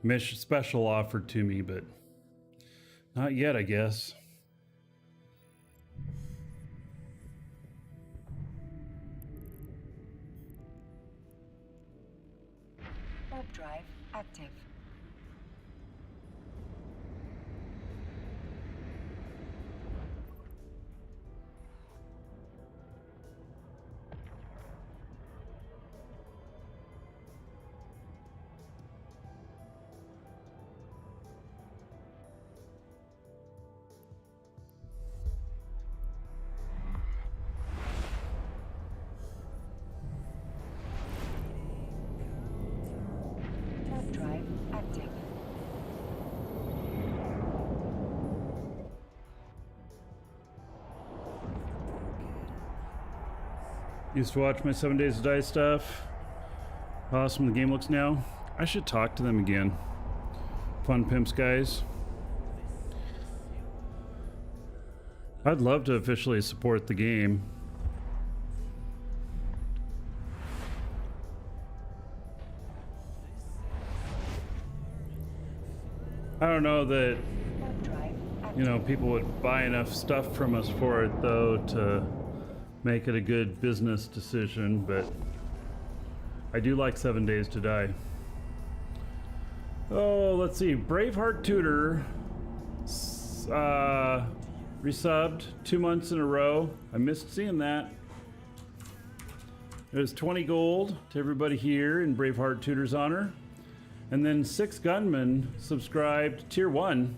mission special offered to me, but not yet, I guess. Warp drive active. Warp drive active. Used to watch my 7 Days to Die stuff. How awesome the game looks now. I should talk to them again. Fun Pimps guys. I'd love to officially support the game. I don't know that, Warp drive active. you know, people would buy enough stuff from us for it though to make it a good business decision, but I do like 7 Days to Die. Oh, let's see. Braveheart Tutor resubbed 2 months in a row. I missed seeing that. There's 20 gold to everybody here in Braveheart Tutor's honor. And then 6 Gunmen subscribed tier 1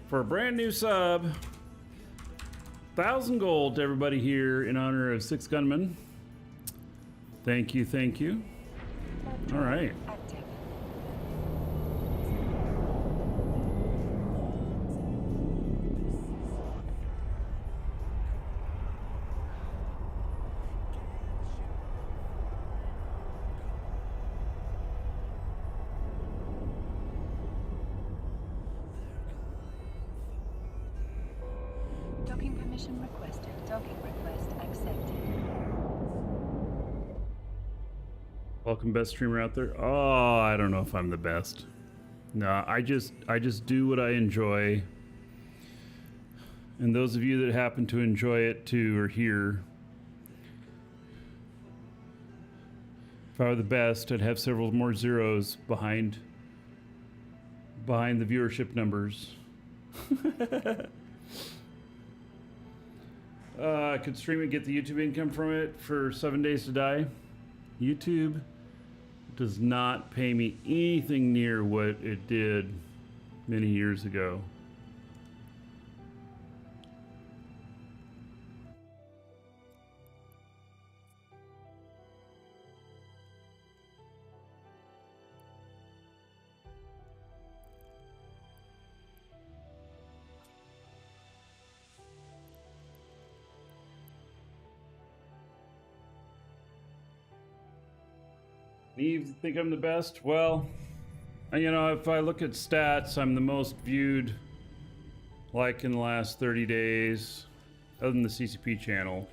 for a brand new sub. 1,000 gold to everybody here in honor of 6 Gunmen. Thank you, thank you. Warp All drive right. active. Docking permission requested. Docking request accepted. Welcome, best streamer out there. Oh, I don't know if I'm the best. No, I just do what I enjoy. And those of you that happen to enjoy it too are here. If I were the best, I'd have several more zeros behind the viewership numbers. I could stream it, get the YouTube income from it for 7 Days to Die. YouTube does not pay me anything near what it did many years ago. Eve, think I'm the best? Well, you know, if I look at stats, I'm the most viewed, like in the last 30 days, other than the CCP channel.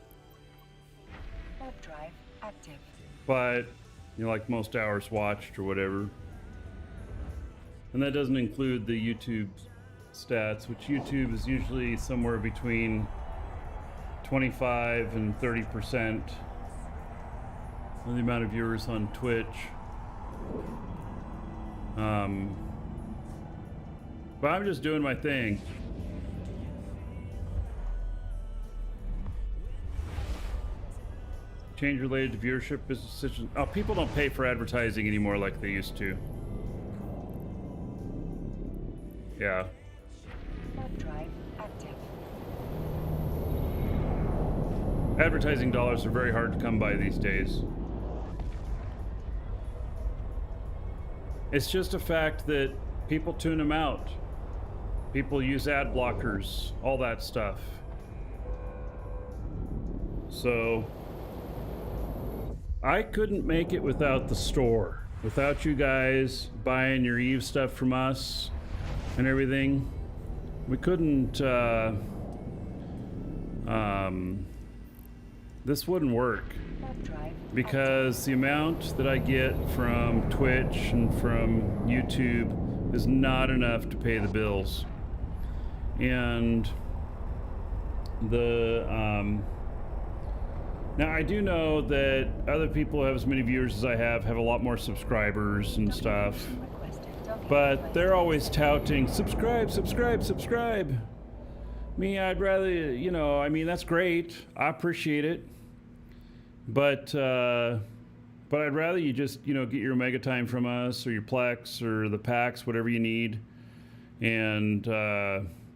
Warp drive active. But, you know, like most hours watched or whatever. And that doesn't include the YouTube stats, which YouTube is usually somewhere between 25 and 30%. The amount of viewers on Twitch. But I'm just doing my thing. Change related to viewership, business decisions. Oh, people don't pay for advertising anymore like they used to. Yeah. Drive active. Advertising dollars are very hard to come by these days. It's just a fact that people tune them out. People use ad blockers, all that stuff. So I couldn't make it without the store. Without you guys buying your Eve stuff from us and everything. We couldn't, this wouldn't work. Because the amount that I get from Twitch and from YouTube is not enough to pay the bills. And now I do know that other people who have as many viewers as I have a lot more subscribers and stuff, but they're always touting subscribe, subscribe, subscribe. Me, I'd rather, you know, I mean, that's great, I appreciate it, but I'd rather you just, you know, get your Omega Time from us or your Plex or the packs, whatever you need, and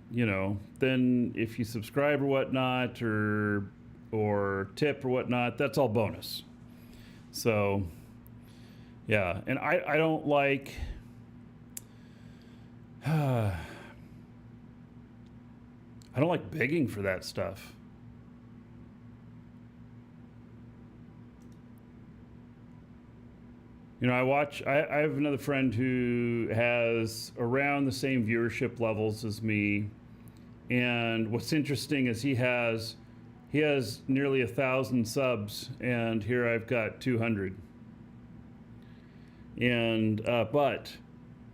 you know, then if you subscribe or whatnot, or tip or whatnot, that's all bonus. So yeah, and I don't like I don't like begging for that stuff. You know, I have another friend who has around the same viewership levels as me, and what's interesting is he has nearly 1,000 subs, and here I've got 200. And but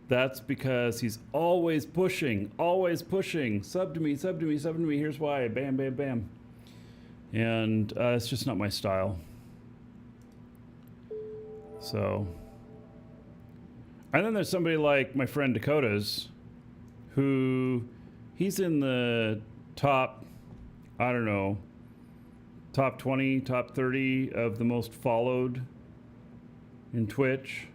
that's because he's always pushing, sub to me, sub to me, sub to me. Here's why, bam, bam, bam. And it's just not my style. So, and then there's somebody like my friend Dakota's, who he's in the top, I don't know, top 20, top 30 of the most followed in Twitch.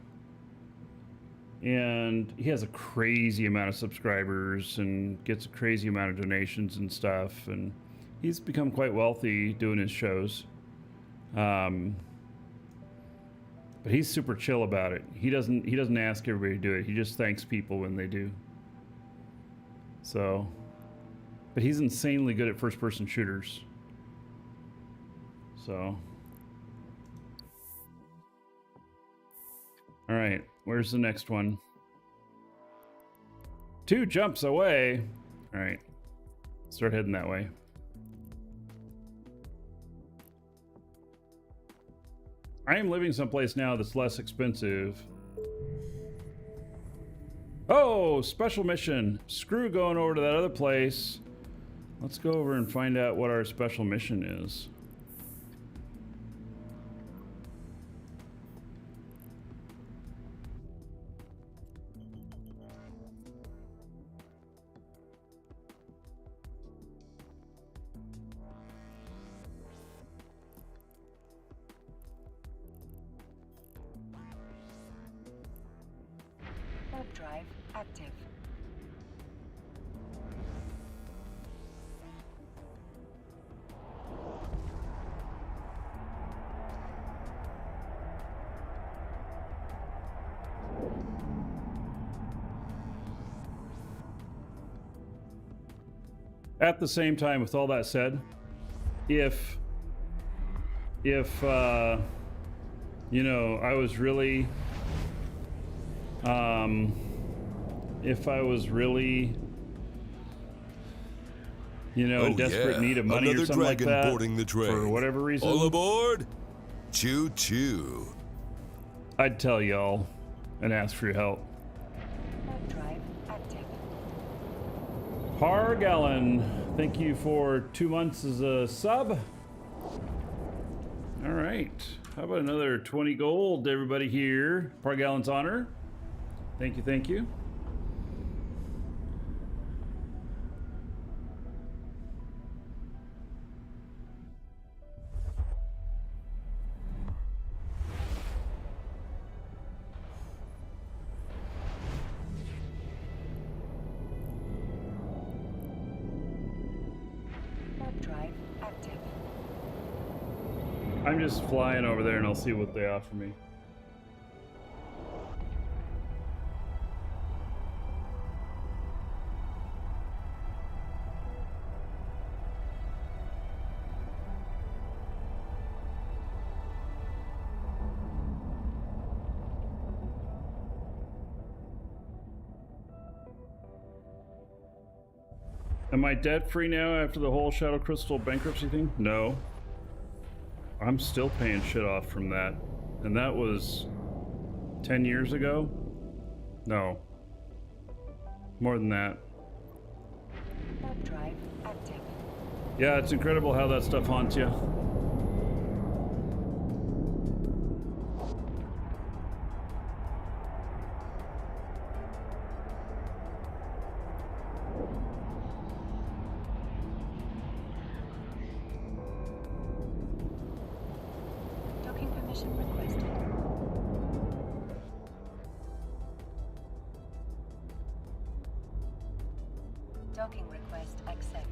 And he has a crazy amount of subscribers and gets a crazy amount of donations and stuff. And he's become quite wealthy doing his shows. But he's super chill about it. He doesn't ask everybody to do it. He just thanks people when they do. So, but he's insanely good at first-person shooters. So, all right, where's the next one? 2 jumps away. All right, start heading that way. I am living someplace now that's less expensive. Oh, special mission. Screw going over to that other place. Let's go over and find out what our special mission is. Drive active. At the same time, with all that said, if you know, I was really if I was really, you know, in desperate need of money or something like that, boarding the train. For whatever reason, all aboard, choo choo. I'd tell y'all and ask for your help. Drive active. Pargallon, thank you for 2 months as a sub. All right, how about another 20 gold to everybody here? Pargallon's honor. Thank you, thank you. Warp drive active. I'm just flying over there and I'll see what they offer me. Am I debt free now after the whole Shadow Crystal bankruptcy thing? No. I'm still paying shit off from that. And that was 10 years ago? No. More than that. Warp drive active. Yeah, it's incredible how that stuff haunts you. Docking permission requested. Docking request accepted.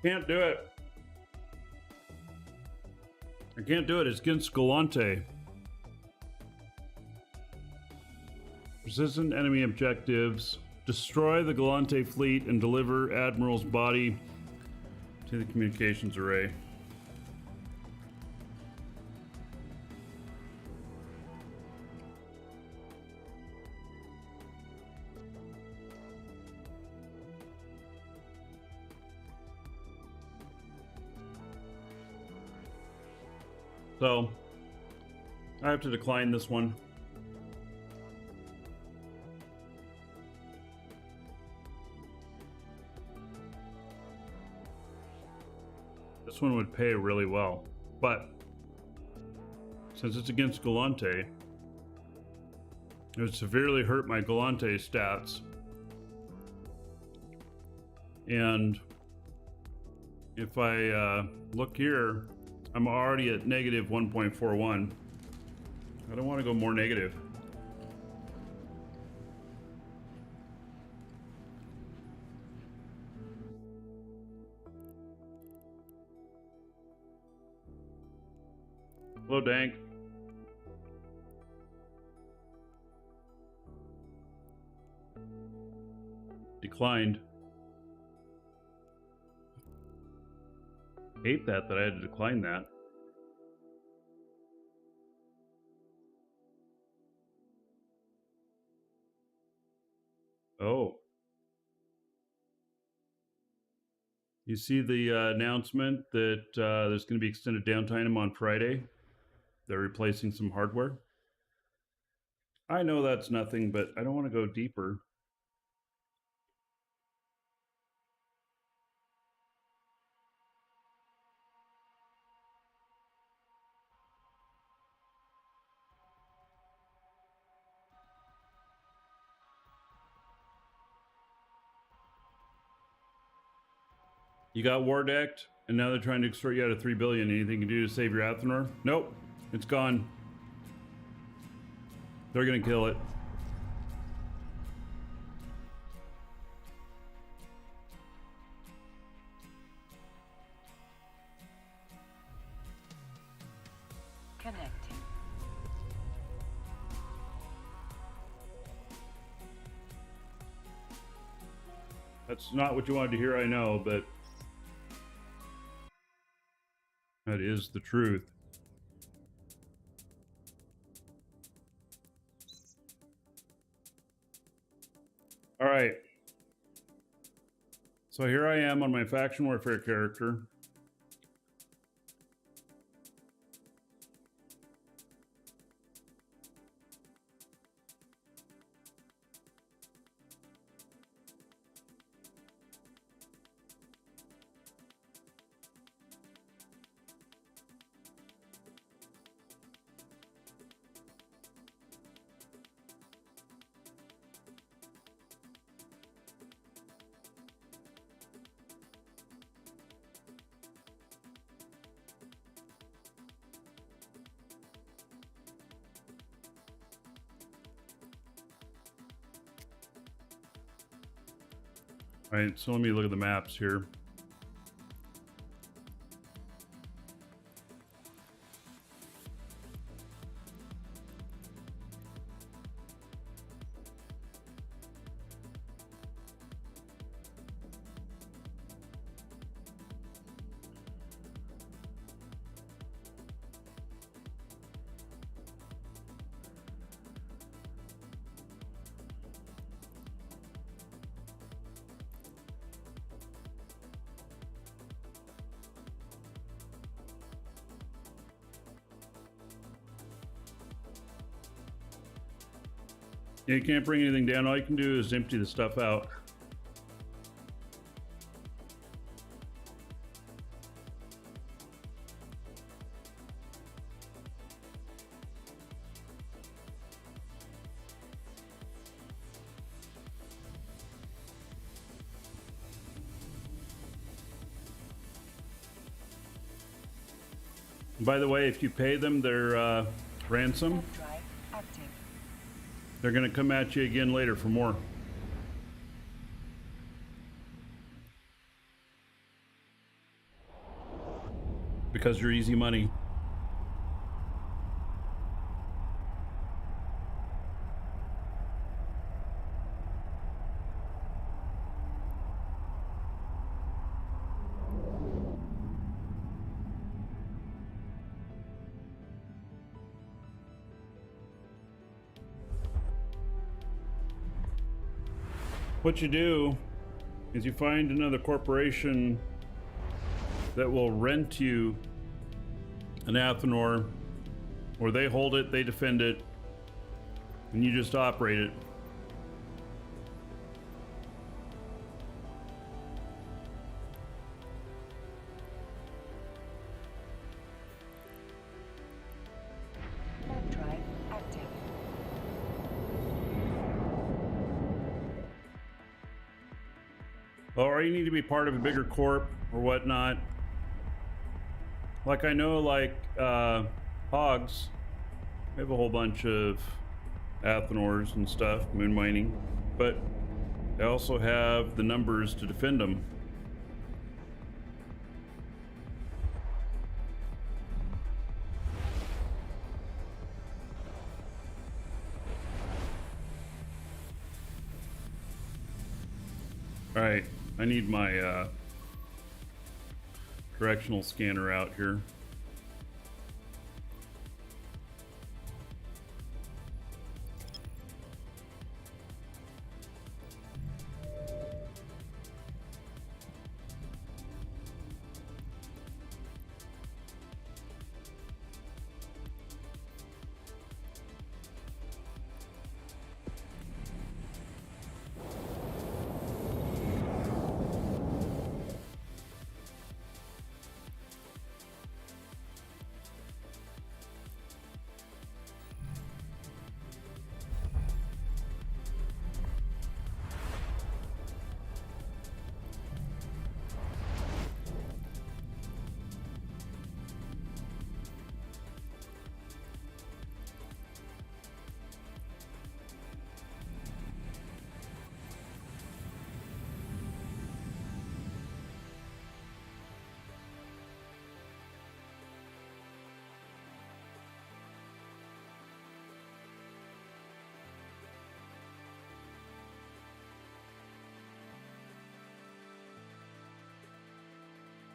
Can't do it. I can't do it. It's against Gallente. Persistent enemy objectives. Destroy the Gallente fleet and deliver Admiral's body to the communications array. So, I have to decline this one. This one would pay really well, but since it's against Gallente, it would severely hurt my Gallente stats. And if I look here, I'm already at negative 1.41. I don't want to go more negative. Hello, Dank. Declined. Hate that I had to decline that. Oh. You see the announcement that there's going to be extended downtime on Friday? They're replacing some hardware. I know that's nothing, but I don't want to go deeper. You got war decked, and now they're trying to extort you out of 3 billion. Anything you can do to save your Athenor? Nope, it's gone. They're gonna kill it. Connecting. That's not what you wanted to hear, I know, but that is the truth. All right. So here I am on my faction warfare character. All right, so let me look at the maps here. Yeah, you can't bring anything down. All you can do is empty the stuff out. By the way, if you pay them their ransom, Warp drive active. they're going to come at you again later for more. Because you're easy money. What you do is you find another corporation that will rent you an Athenor, or they hold it, they defend it, and you just operate it. Warp drive active. Or you need to be part of a bigger corp or whatnot. Like I know, like Hogs, they have a whole bunch of Athenors and stuff, moon mining, but they also have the numbers to defend them. All right, I need my directional scanner out here.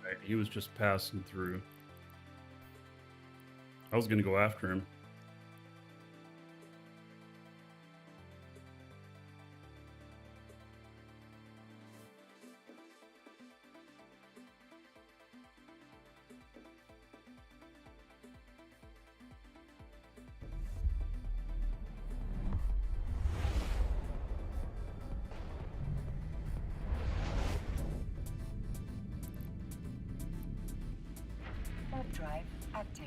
Right, he was just passing through. I was gonna go after him. Warp drive active.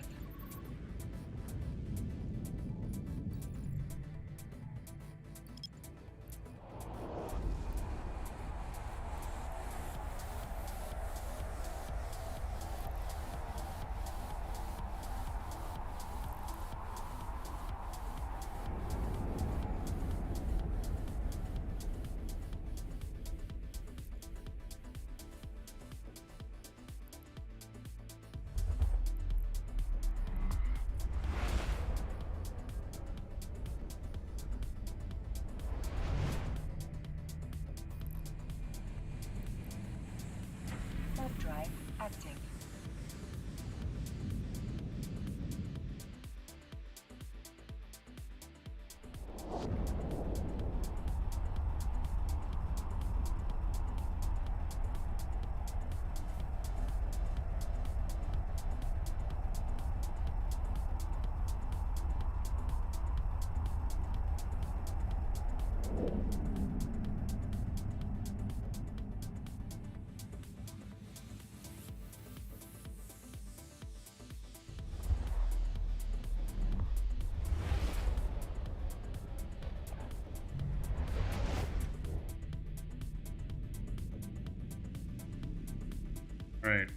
All right.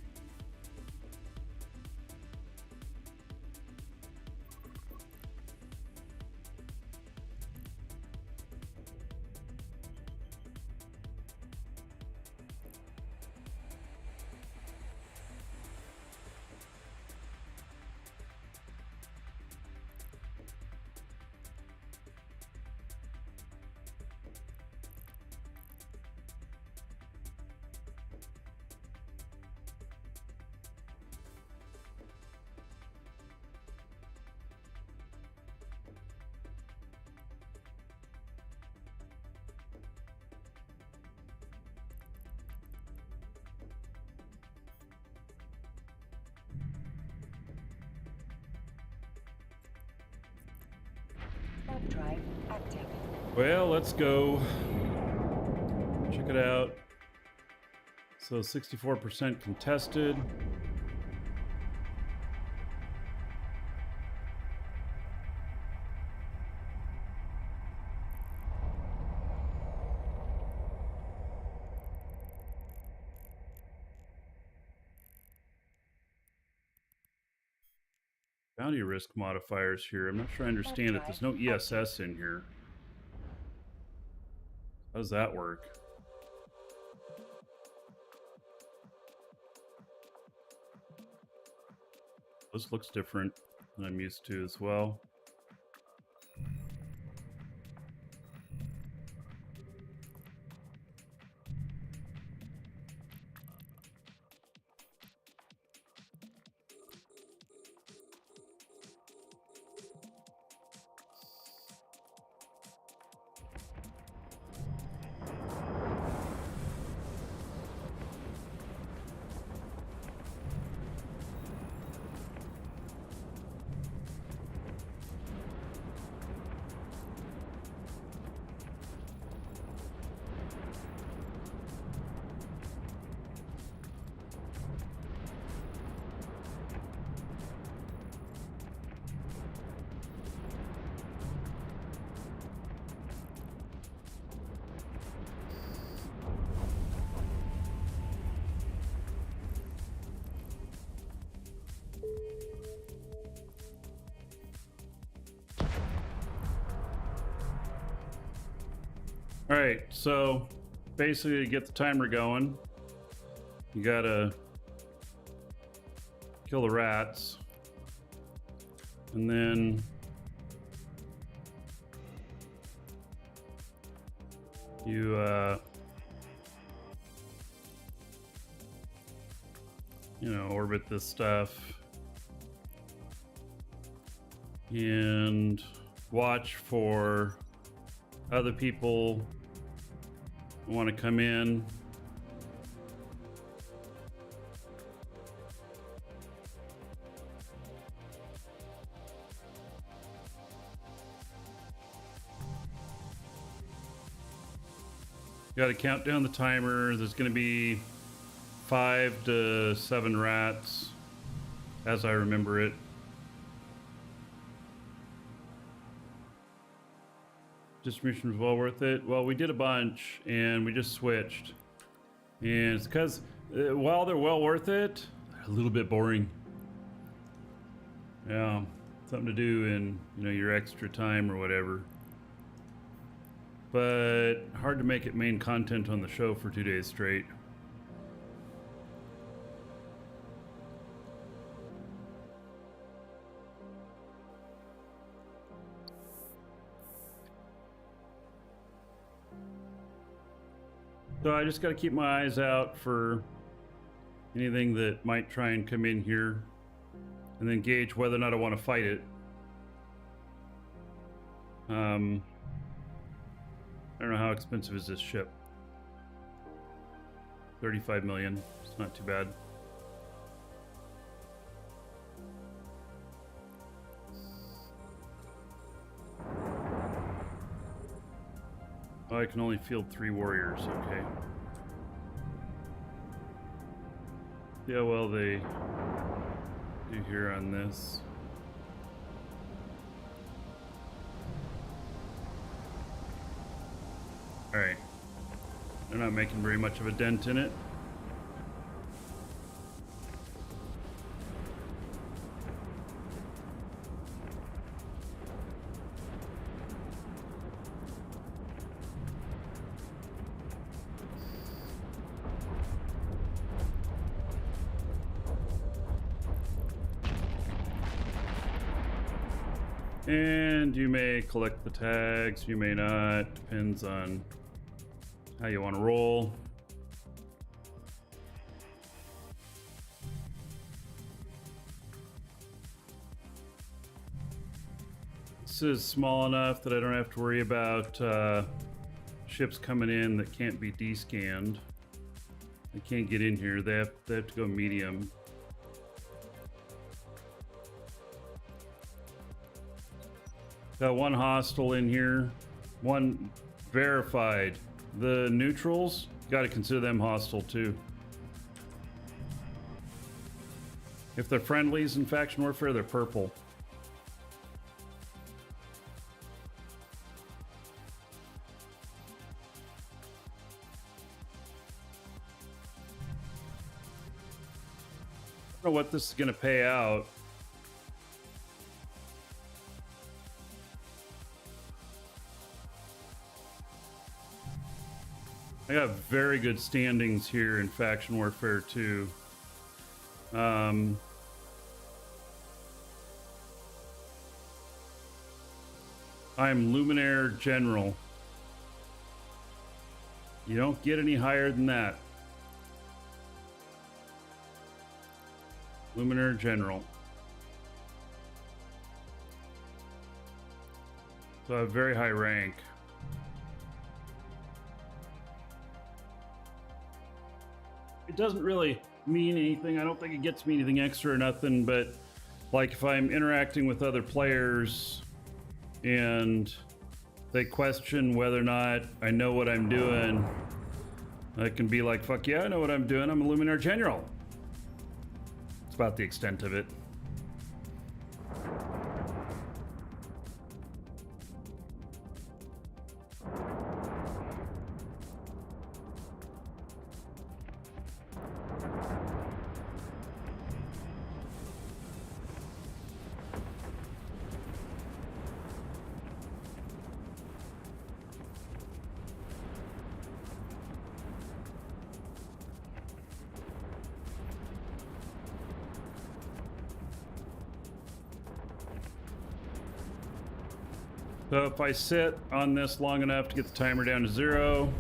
Warp drive active. Well, let's go. Check it out. So 64% contested. Bounty risk modifiers here. I'm not sure I understand it. There's no ESS in here. How does that work? This looks different than I'm used to as well. All right, so basically to get the timer going, you gotta kill the rats, and then you orbit this stuff and watch for other people who want to come in. Got to count down the timer. There's going to be 5 to 7 rats, as I remember it. Distribution was well worth it. Well, we did a bunch and we just switched, and it's because while they're well worth it, they're a little bit boring. Yeah, something to do in your extra time or whatever, but hard to make it main content on the show for 2 days straight. So I just got to keep my eyes out for anything that might try and come in here, and then gauge whether or not I want to fight it. I don't know, how expensive is this ship? 35 million. It's not too bad. I can only field 3 warriors. Okay. Yeah, well, they do here on this. Alright. They're not making very much of a dent in it. And you may collect the tags, you may not, depends on how you want to roll. This is small enough that I don't have to worry about ships coming in that can't be descanned. They can't get in here, they have to go medium. Got 1 hostile in here, 1 verified. The neutrals, got to consider them hostile too. If they're friendlies in faction warfare, they're purple. I don't know what this is going to pay out. I got very good standings here in faction warfare too. I'm Luminaire General. You don't get any higher than that. Luminaire General. So I have very high rank. It doesn't really mean anything. I don't think it gets me anything extra or nothing, but like if I'm interacting with other players and they question whether or not I know what I'm doing, I can be like, fuck yeah, I know what I'm doing. I'm a Luminaire General. It's about the extent of it. So if I sit on this long enough to get the timer down to 0,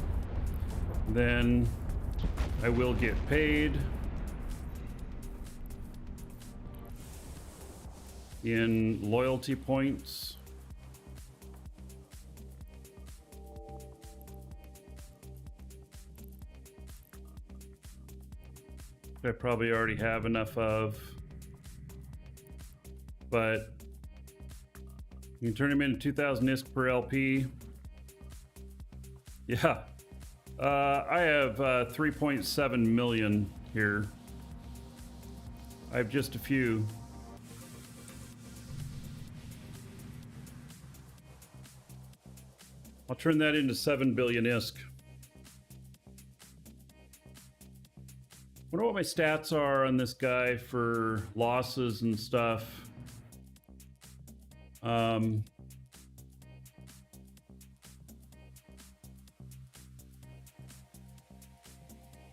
then I will get paid in loyalty points. I probably already have enough of, but you can turn them into 2,000 ISK per LP. Yeah. I have 3.7 million here. I have just a few. I'll turn that into 7 billion ISK. Wonder what my stats are on this guy for losses and stuff.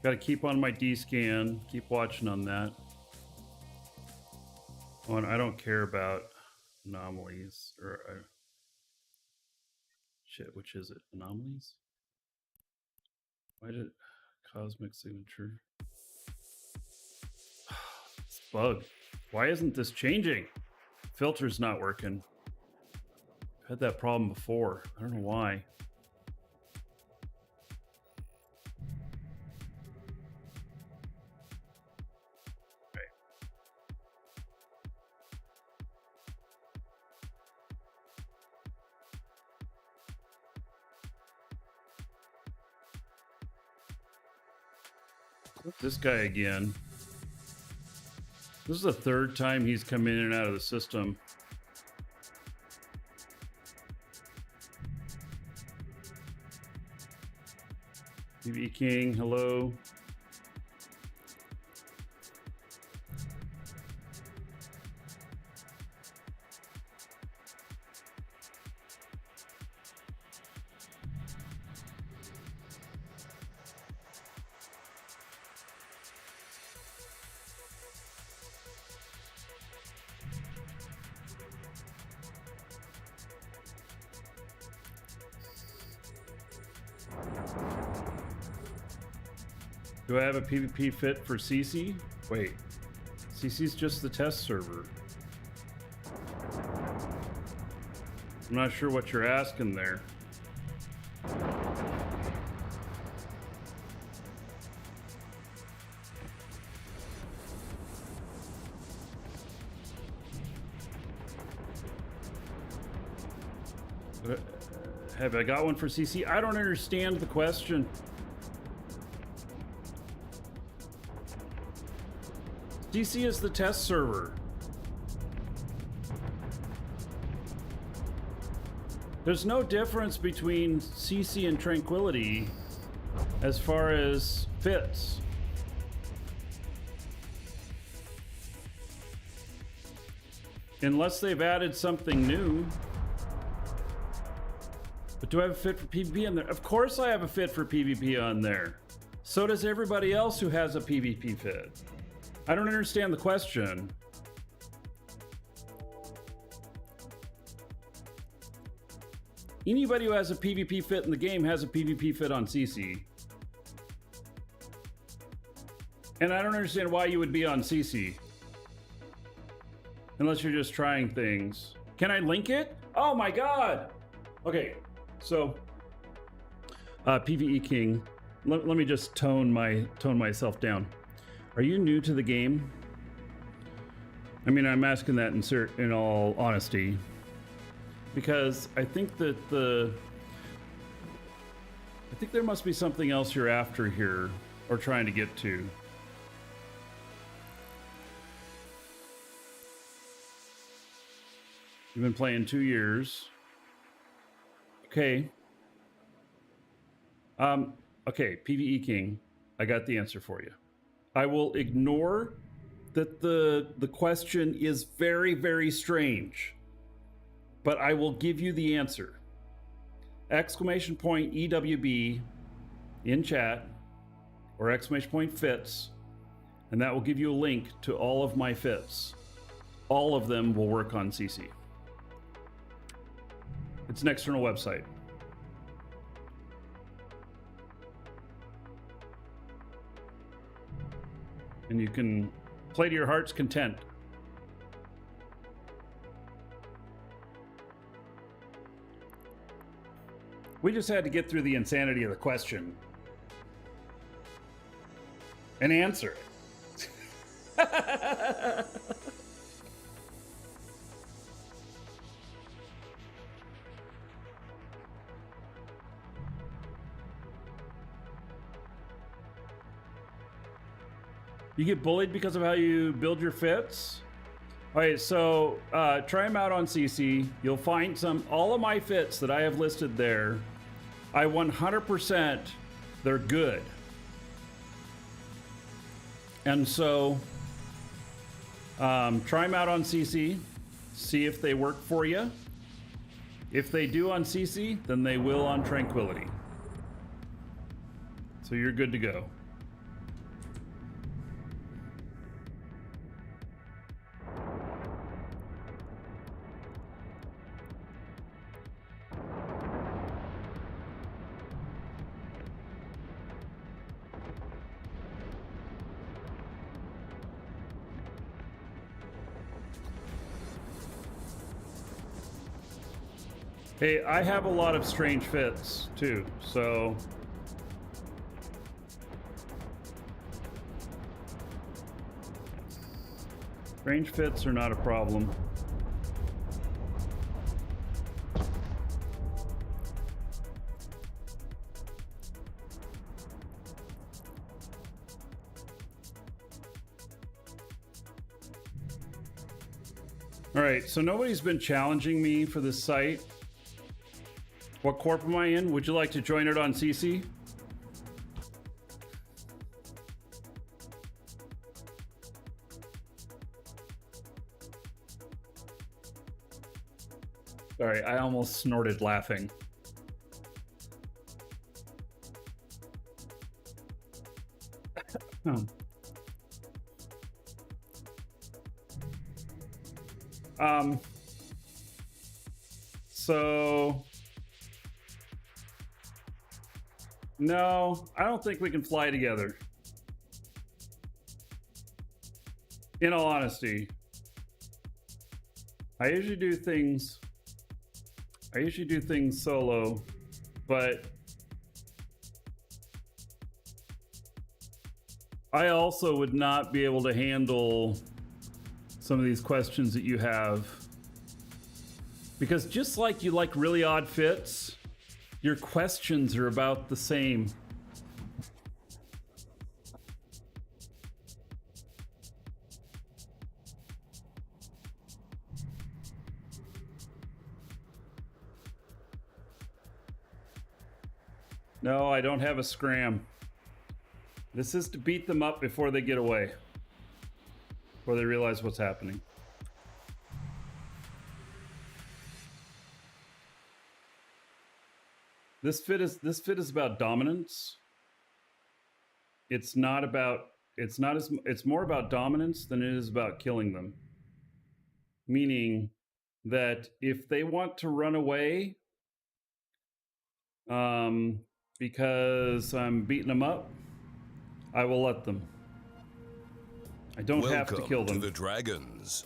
Got to keep on my D-scan, keep watching on that. Oh, and I don't care about anomalies or shit, which is it? Anomalies? Why did cosmic signature? It's bug. Why isn't this changing? Filter's not working. I've had that problem before. I don't know why. This guy again. This is the third time he's come in and out of the system. TV King, hello. Do I have a PvP fit for CC? Wait, CC's just the test server. I'm not sure what you're asking there. Have I got one for CC? I don't understand the question. CC is the test server. There's no difference between CC and Tranquility as far as fits. Unless they've added something new. But do I have a fit for PvP on there? Of course I have a fit for PvP on there. So does everybody else who has a PvP fit. I don't understand the question. Anybody who has a PvP fit in the game has a PvP fit on CC. And I don't understand why you would be on CC. Unless you're just trying things. Can I link it? Oh my god! Okay, so PvE King. Let me just tone myself down. Are you new to the game? I mean, I'm asking that in all honesty, because I think that I think there must be something else you're after here, or trying to get to. You've been playing 2 years. Okay. Okay, PvE King, I got the answer for you. I will ignore that the question is very, very strange, but I will give you the answer. Exclamation point EWB in chat, or exclamation point fits, and that will give you a link to all of my fits. All of them will work on CC. It's an external website. And you can play to your heart's content. We just had to get through the insanity of the question and answer it. You get bullied because of how you build your fits? Okay, so try them out on CC. You'll find all of my fits that I have listed there. I 100%, they're good. And so try them out on CC. See if they work for you. If they do on CC, then they will on Tranquility. So you're good to go. Hey, I have a lot of strange fits too, so strange fits are not a problem. All right, so nobody's been challenging me for this site. What corp am I in? Would you like to join it on CC? Sorry, I almost snorted laughing. So no, I don't think we can fly together. In all honesty, I usually do things solo, but I also would not be able to handle some of these questions that you have. Because just like you like really odd fits, your questions are about the same. No, I don't have a scram. This is to beat them up before they get away. Before they realize what's happening. This fit is about dominance. It's more about dominance than it is about killing them. Meaning that if they want to run away, because I'm beating them up, I will let them. I don't have to kill them. Welcome to the Dragons.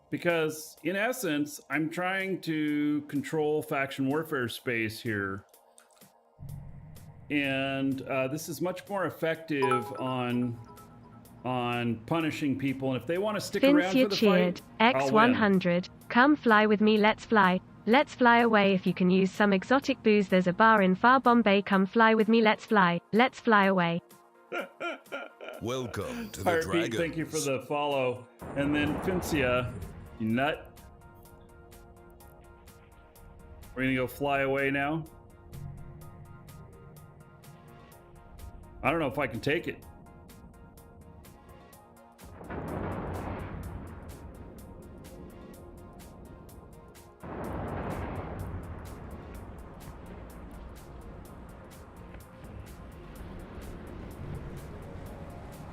Because, in essence, I'm trying to control faction warfare space here. And this is much more effective on punishing people. And if they want to stick around for the fight, X100, come fly with me, let's fly. Let's fly away. If you can use some exotic booze, there's a bar in far Bombay. Come fly with me, let's fly. Let's fly away. Welcome to the Heartbeat, Dragons. thank you for the follow. And then Fincia, you nut. We're gonna go fly away now. I don't know if I can take it.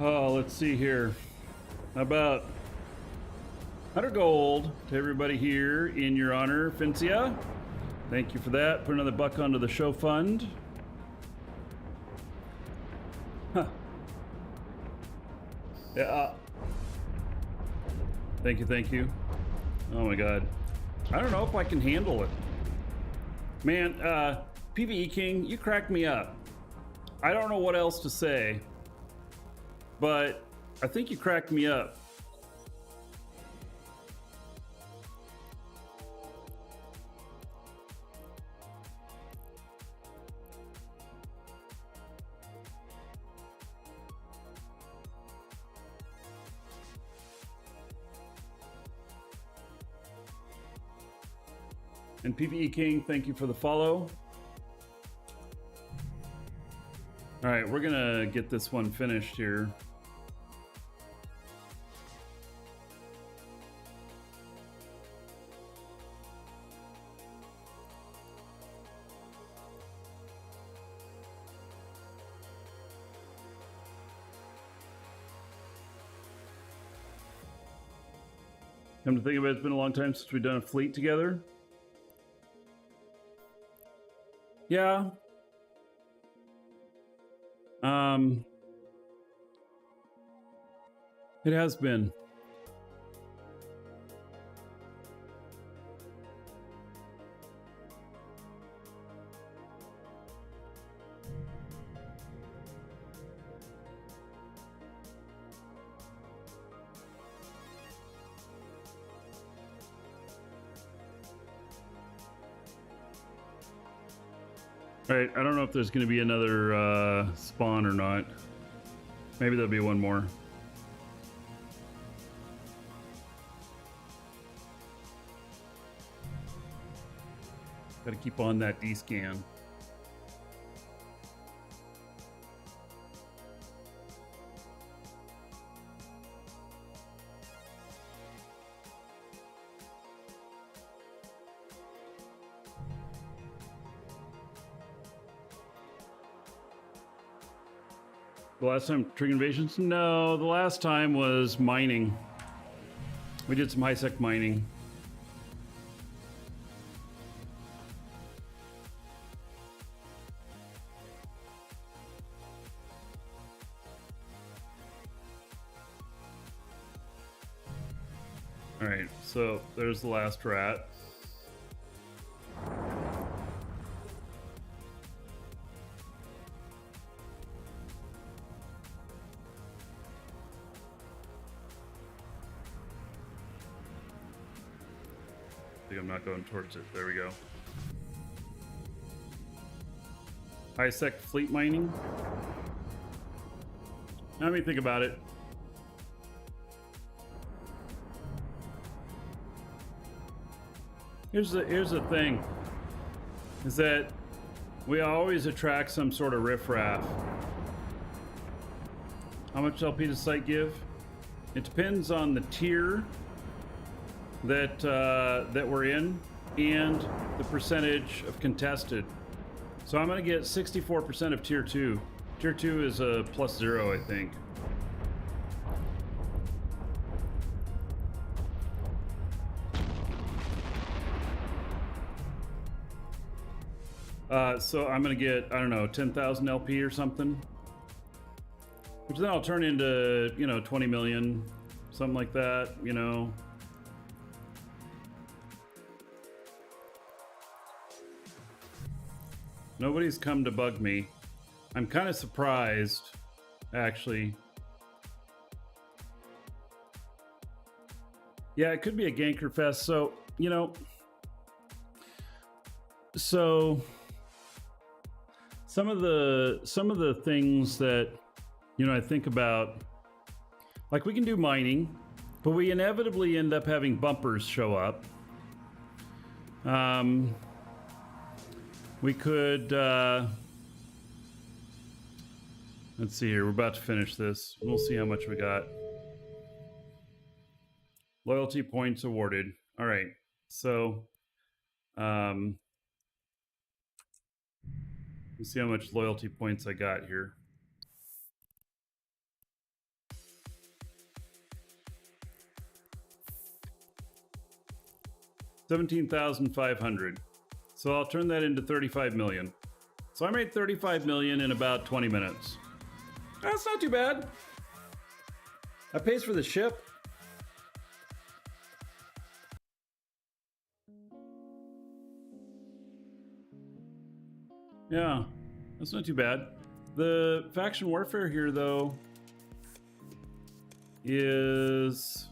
Oh, let's see here. How about 100 gold to everybody here in your honor, Fincia. Thank you for that. Put another buck onto the show fund. Huh. Yeah. Thank you, thank you. Oh my god. I don't know if I can handle it. Man, PvE King, you cracked me up. I don't know what else to say. But I think you cracked me up. And PvE King, thank you for the follow. All right, we're gonna get this one finished here. Come to think of it, it's been a long time since we've done a fleet together. Yeah. It has been. All right, I don't know if there's going to be another spawn or not. Maybe there'll be one more. Got to keep on that D-scan. The last time Trig Invasions? No, the last time was mining. We did some high-sec mining. All right, so there's the last rat. I think I'm not going towards it. There we go. High-sec fleet mining. Let me think about it. Here's the thing, is that we always attract some sort of riffraff. How much LP does site give? It depends on the tier that we're in and the percentage of contested. So I'm gonna get 64% of tier 2. Tier 2 is a +0, I think. So I'm gonna get, I don't know, 10,000 LP or something, which then I'll turn into, 20 million, something like that, Nobody's come to bug me. I'm kind of surprised, actually. Yeah, it could be a ganker fest. So, some of the things that I think about, like we can do mining, but we inevitably end up having bumpers show up. We could let's see here, we're about to finish this. We'll see how much we got. Loyalty points awarded. All right, so let's see how much loyalty points I got here. $17,500. So I'll turn that into 35 million. So I made 35 million in about 20 minutes. That's not too bad. That pays for the ship. Yeah, that's not too bad. The faction warfare here, though, is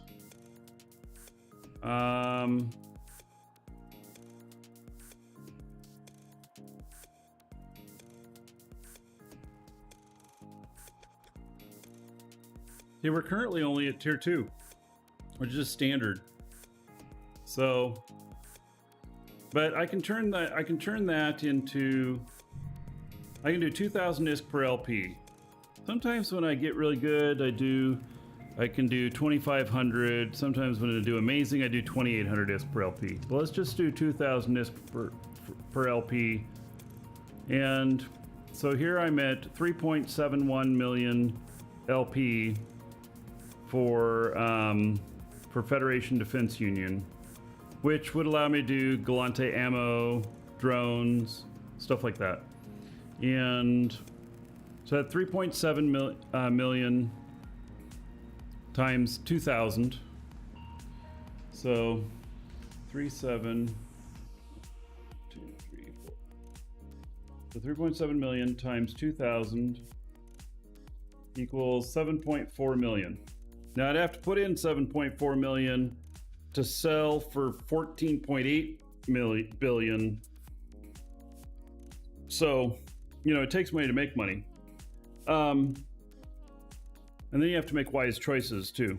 see, we're currently only at tier 2, which is standard. So, but I can turn that into, I can do 2,000 ISK per LP. Sometimes when I get really good, I can do 2,500. Sometimes when I do amazing, I do 2,800 ISK per LP. But let's just do 2,000 ISK per LP. And so here I'm at 3.71 million LP for Federation Defense Union, which would allow me to do Gallente ammo, drones, stuff like that. And so at 3.7 million times 2,000. So 3.7, 2, 3, 4. So 3.7 million times 2,000 equals 7.4 million. Now I'd have to put in 7.4 million to sell for 14.8 billion. So, it takes money to make money. And then you have to make wise choices too.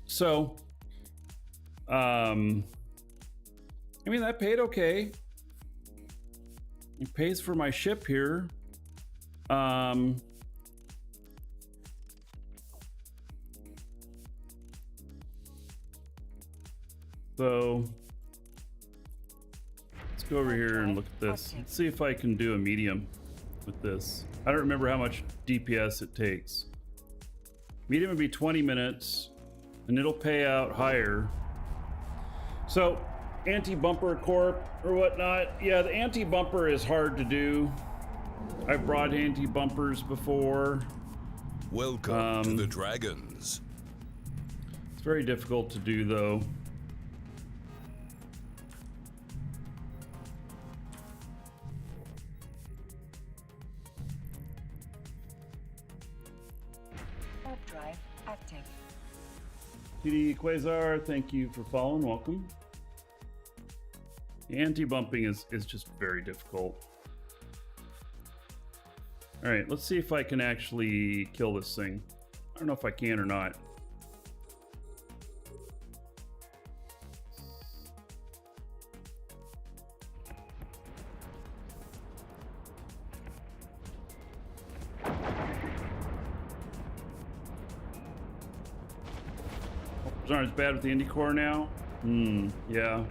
So, that paid okay. It pays for my ship here. So let's go over here and look at this. Let's see if I can do a medium with this. I don't remember how much DPS it takes. Medium would be 20 minutes and it'll pay out higher. So anti-bumper corp or whatnot. Yeah, the anti-bumper is hard to do. I've brought anti-bumpers before. Welcome to the Dragons. It's very difficult to do though. Warp drive active. TD Quasar, thank you for following. Welcome. Anti-bumping is just very difficult. All right, let's see if I can actually kill this thing. I don't know if I can or not. Aren't as bad with the Indie Core now? Yeah.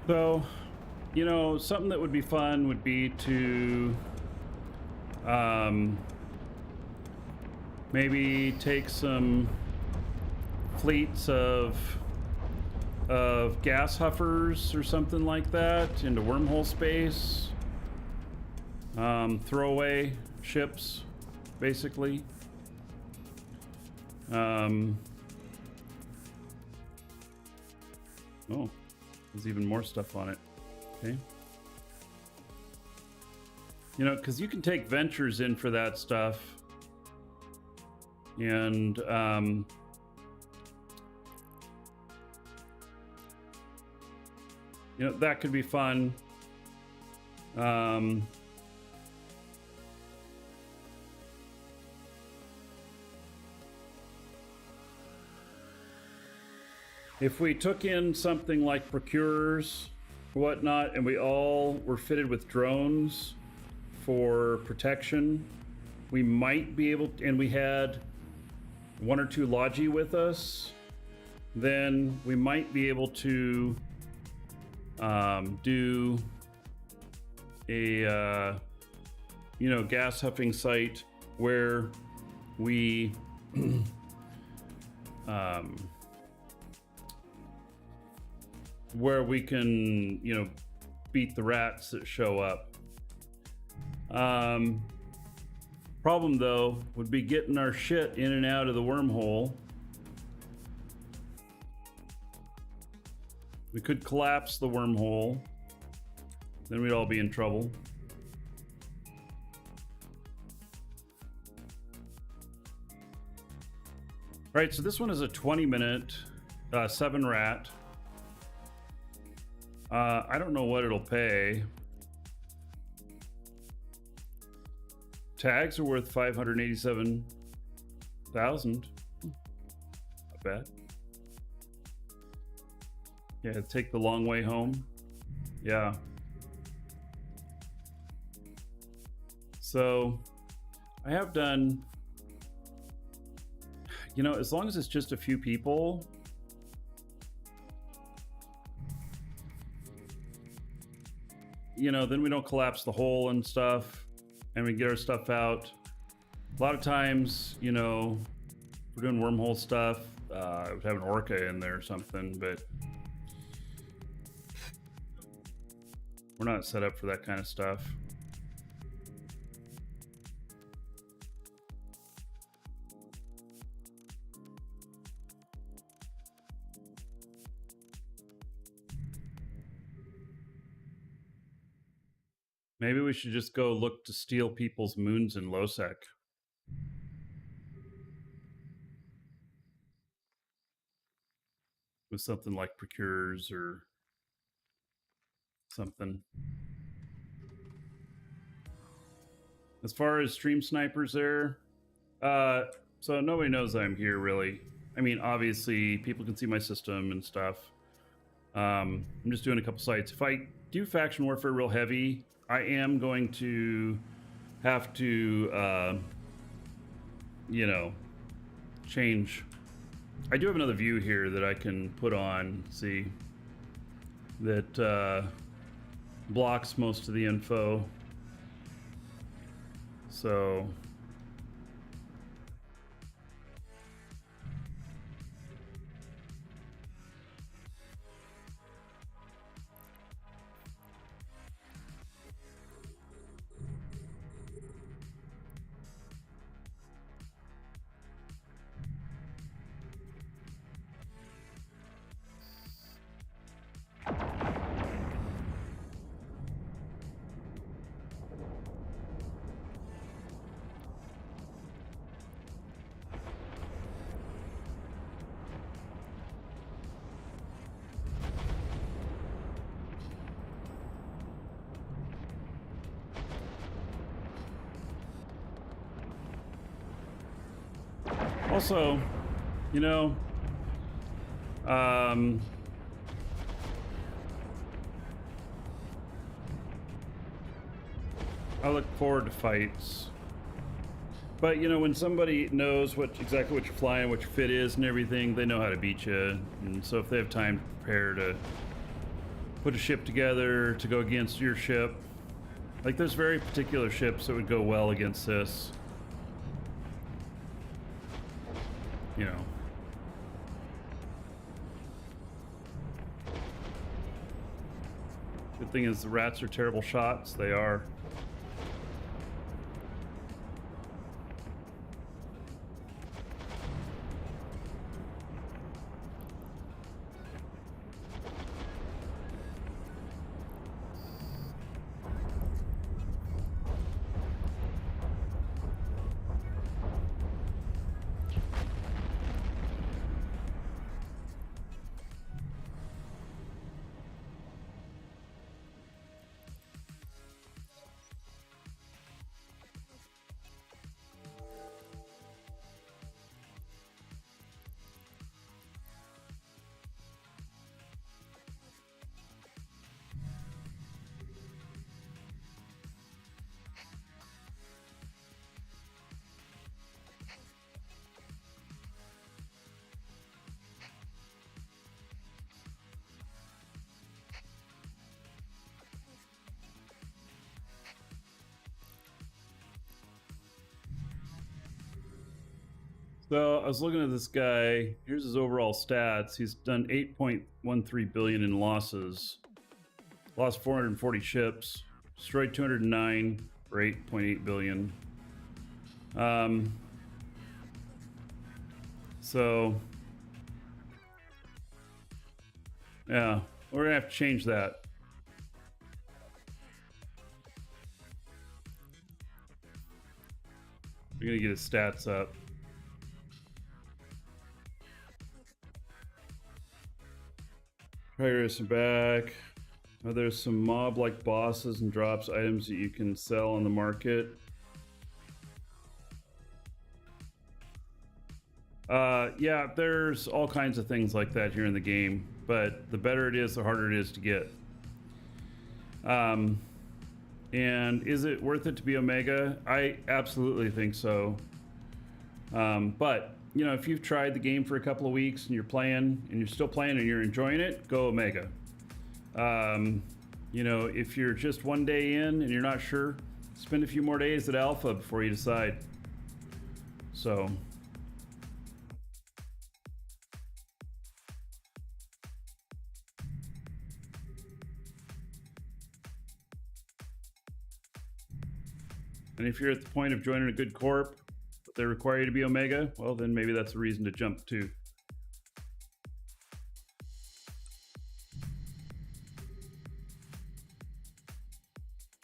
So, you know, something that would be fun would be to maybe take some fleets of gas huffers or something like that into wormhole space. Throwaway ships, basically. Oh. There's even more stuff on it. Okay. You know, because you can take ventures in for that stuff. And, you know, that could be fun. If we took in something like procurers or whatnot, and we all were fitted with drones for protection, we might be able to, and we had 1 or 2 Logi with us, then we might be able to do a you know, gas huffing site where we where we can, you know, beat the rats that show up. Problem though would be getting our shit in and out of the wormhole. We could collapse the wormhole, then we'd all be in trouble. Right, so this one is a 20-minute 7 rat. I don't know what it'll pay. Tags are worth 587,000. Not bad. Yeah, take the long way home. Yeah. So I have done, you know, as long as it's just a few people, you know, then we don't collapse the hole and stuff, and we get our stuff out. A lot of times, you know, we're doing wormhole stuff. I would have an orca in there or something, but we're not set up for that kind of stuff. Maybe we should just go look to steal people's moons in Losec. With something like procurers or something. As far as stream snipers there, so nobody knows I'm here really. I mean, obviously people can see my system and stuff. I'm just doing a couple sites. If I do faction warfare real heavy, I am going to have to, you know, change. I do have another view here that I can put on, see, that blocks most of the info. So also, you know, I look forward to fights. But, you know, when somebody knows exactly what you're flying, what your fit is and everything, they know how to beat you. And so if they have time to prepare to put a ship together to go against your ship, like there's very particular ships that would go well against this. You know. Good thing is the rats are terrible shots. They are. So I was looking at this guy. Here's his overall stats. He's done 8.13 billion in losses. Lost 440 ships. Destroyed 209 for 8.8 billion. So yeah, we're gonna have to change that. We're gonna get his stats up. Pirates are back. There's some mob-like bosses and drops items that you can sell on the market. Yeah, there's all kinds of things like that here in the game, but the better it is, the harder it is to get. And is it worth it to be Omega? I absolutely think so. But you know, if you've tried the game for a couple of weeks and you're still playing and you're enjoying it, go Omega. You know, if you're just one day in and you're not sure, spend a few more days at Alpha before you decide. So. And if you're at the point of joining a good corp, but they require you to be Omega, well, then maybe that's a reason to jump too.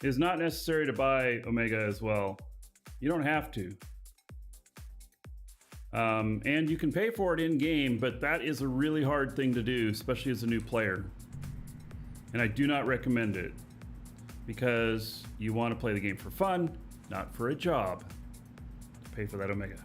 is not necessary to buy Omega as well. You don't have to. And you can pay for it in game, but that is a really hard thing to do, especially as a new player. And I do not recommend it because you want to play the game for fun, not for a job. Pay for that Omega.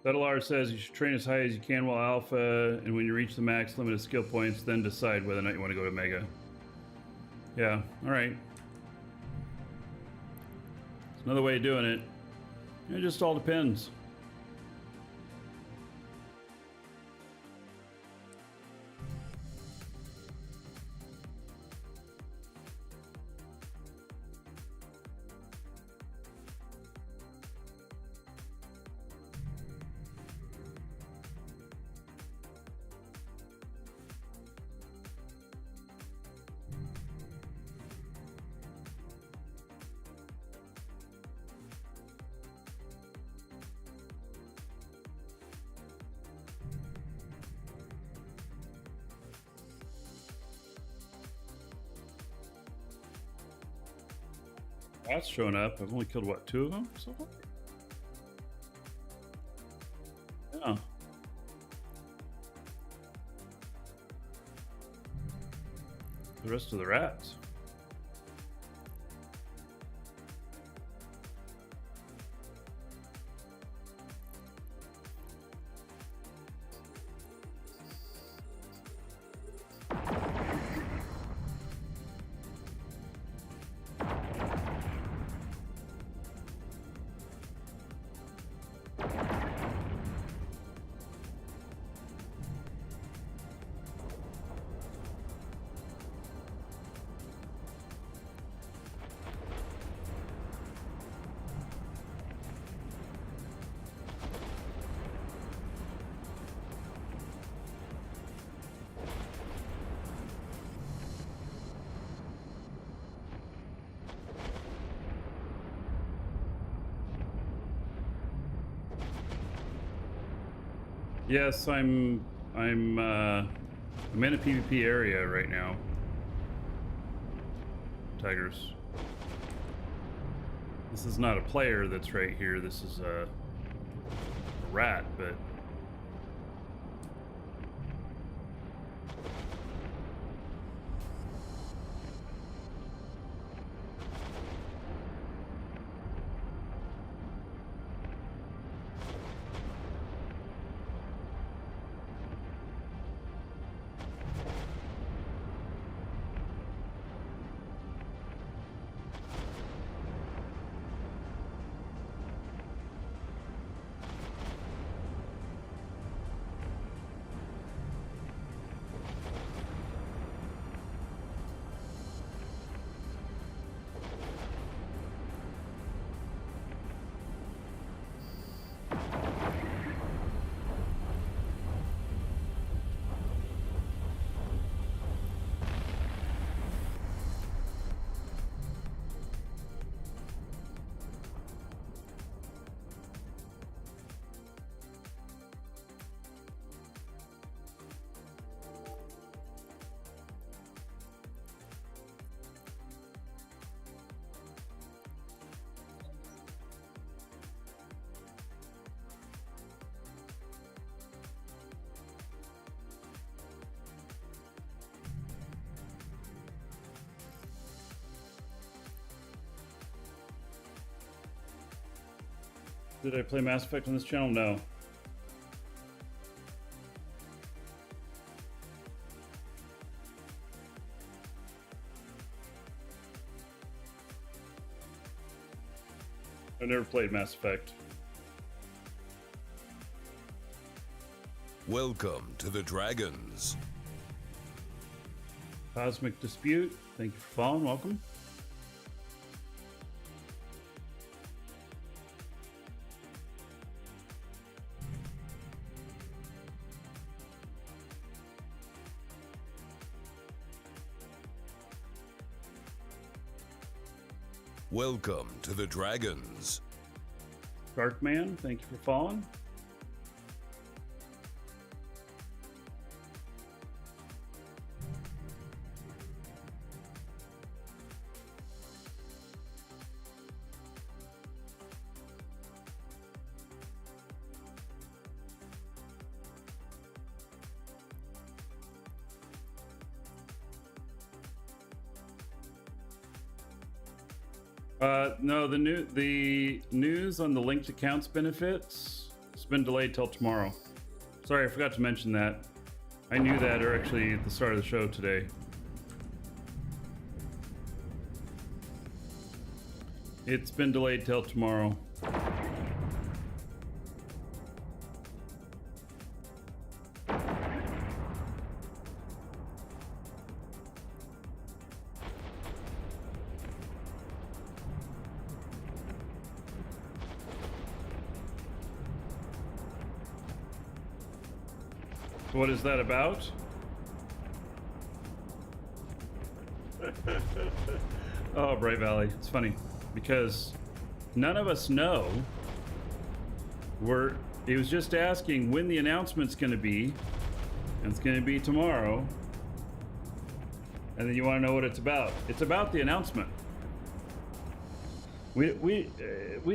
Bettalar says you should train as high as you can while alpha, and when you reach the max limit of skill points, then decide whether or not you want to go to mega. Yeah, alright. It's another way of doing it. It just all depends. That's showing up. I've only killed, what, 2 of them so far? Yeah. The rest of the rats. Yes, I'm in a PvP area right now. Tigers. This is not a player that's right here. This is a rat, but did I play Mass Effect on this channel? No. I never played Mass Effect. Welcome to the Dragons. Cosmic Dispute, thank you for following. Welcome. Welcome to the Dragons. Darkman, thank you for following. No, the news on the linked accounts benefits, it's been delayed till tomorrow. Sorry, I forgot to mention that. I knew that, or actually at the start of the show today. It's been delayed till tomorrow. What is that about? Oh, Bright Valley. It's funny because none of us know. It was just asking when the announcement's going to be, and it's going to be tomorrow. And then you want to know what it's about. It's about the announcement. We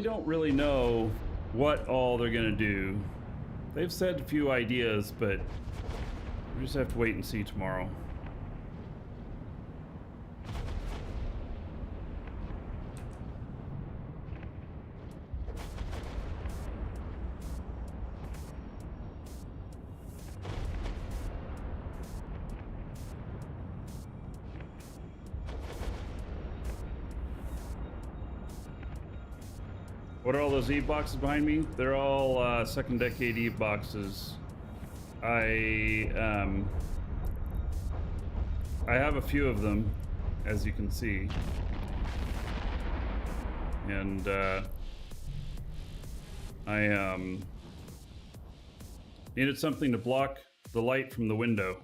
don't really know what all they're going to do. They've said a few ideas, but we just have to wait and see tomorrow. What are all those Eve boxes behind me? They're all second decade Eve boxes. I have a few of them, as you can see, and I needed something to block the light from the window,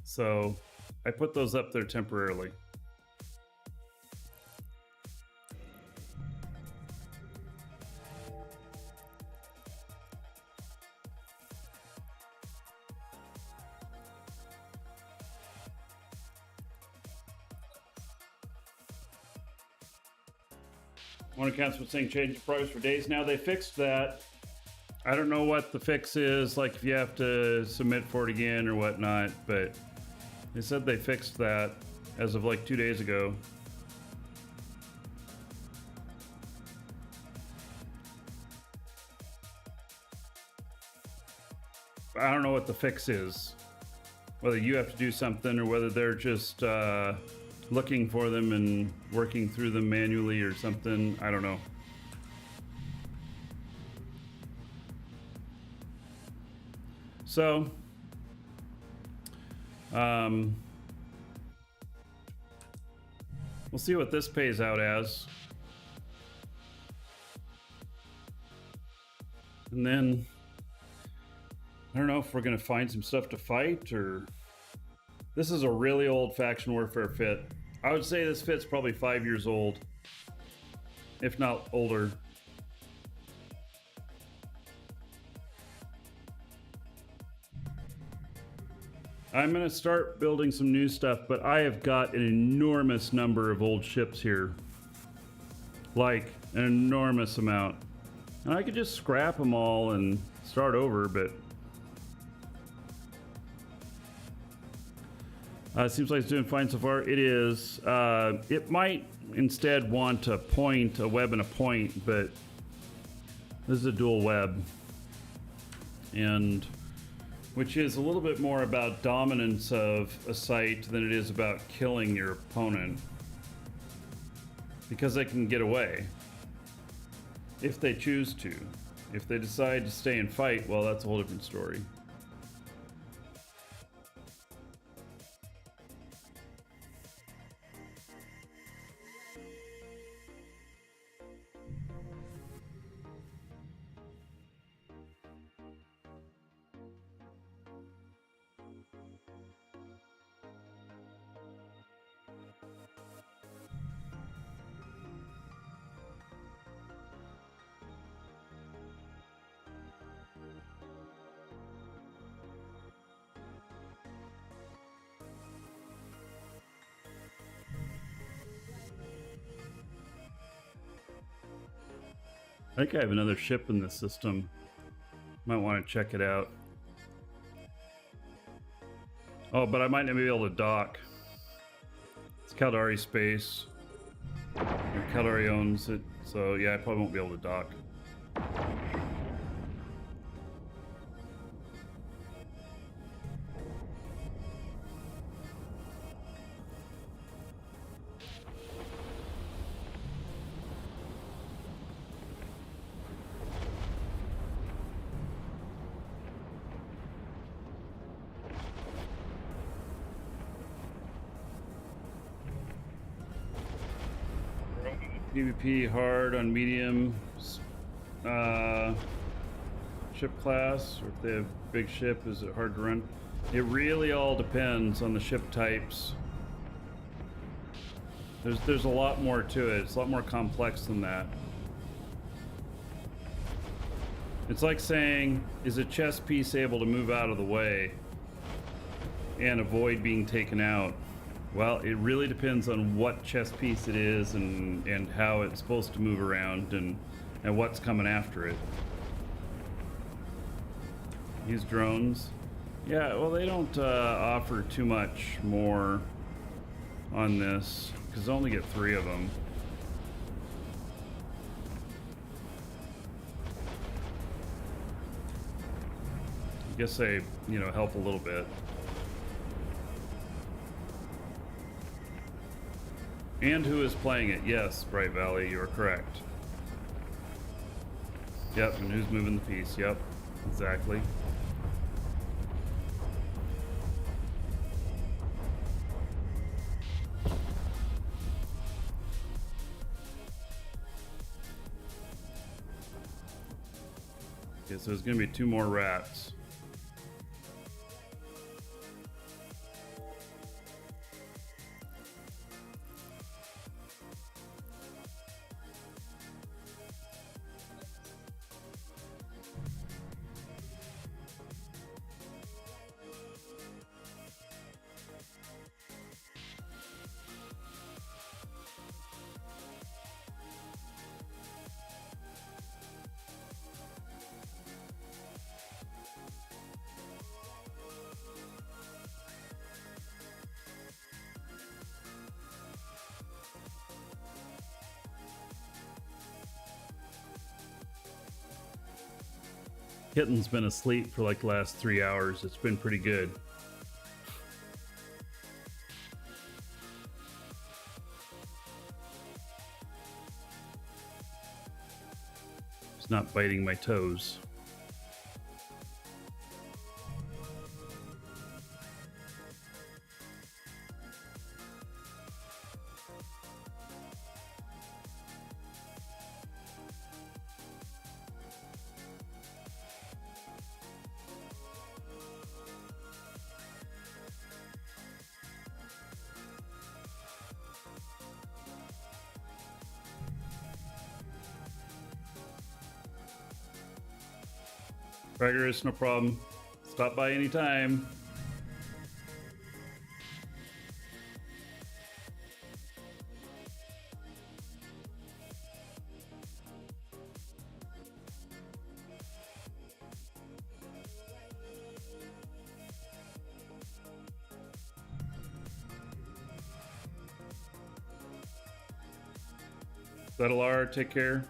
so I put those up there temporarily. One account's been saying change the price for days now. They fixed that. I don't know what the fix is, like if you have to submit for it again or whatnot, but they said they fixed that as of like 2 days ago. I don't know what the fix is. Whether you have to do something or whether they're just looking for them and working through them manually or something. I don't know. So, we'll see what this pays out as. And then, I don't know if we're going to find some stuff to fight or... This is a really old faction warfare fit. I would say this fit's probably 5 years old, if not older. I'm going to start building some new stuff, but I have got an enormous number of old ships here. Like, an enormous amount. And I could just scrap them all and start over, but... It seems like it's doing fine so far. It is. It might instead want to point a web and a point, but this is a dual web, and which is a little bit more about dominance of a site than it is about killing your opponent, because they can get away. If they choose to. If they decide to stay and fight, well, that's a whole different story. I think I have another ship in this system. Might want to check it out. Oh, but I might not be able to dock. It's Caldari space. And Caldari owns it, so yeah, I probably won't be able to dock. PvP hard on medium ship class, or if they have big ship, is it hard to run? It really all depends on the ship types. There's a lot more to it. It's a lot more complex than that. It's like saying, is a chess piece able to move out of the way and avoid being taken out? Well, it really depends on what chess piece it is and how it's supposed to move around and what's coming after it. These drones, yeah, well, they don't offer too much more on this because I only get 3 of them. I guess they, you know, help a little bit. And who is playing it? Yes, Bright Valley, you are correct. Yep, and who's moving the piece? Yep, exactly. Okay, so there's gonna be 2 more rats. Kitten's been asleep for like the last 3 hours. It's been pretty good. It's not biting my toes. Rigorous, no problem. Stop by anytime. Settler, take care.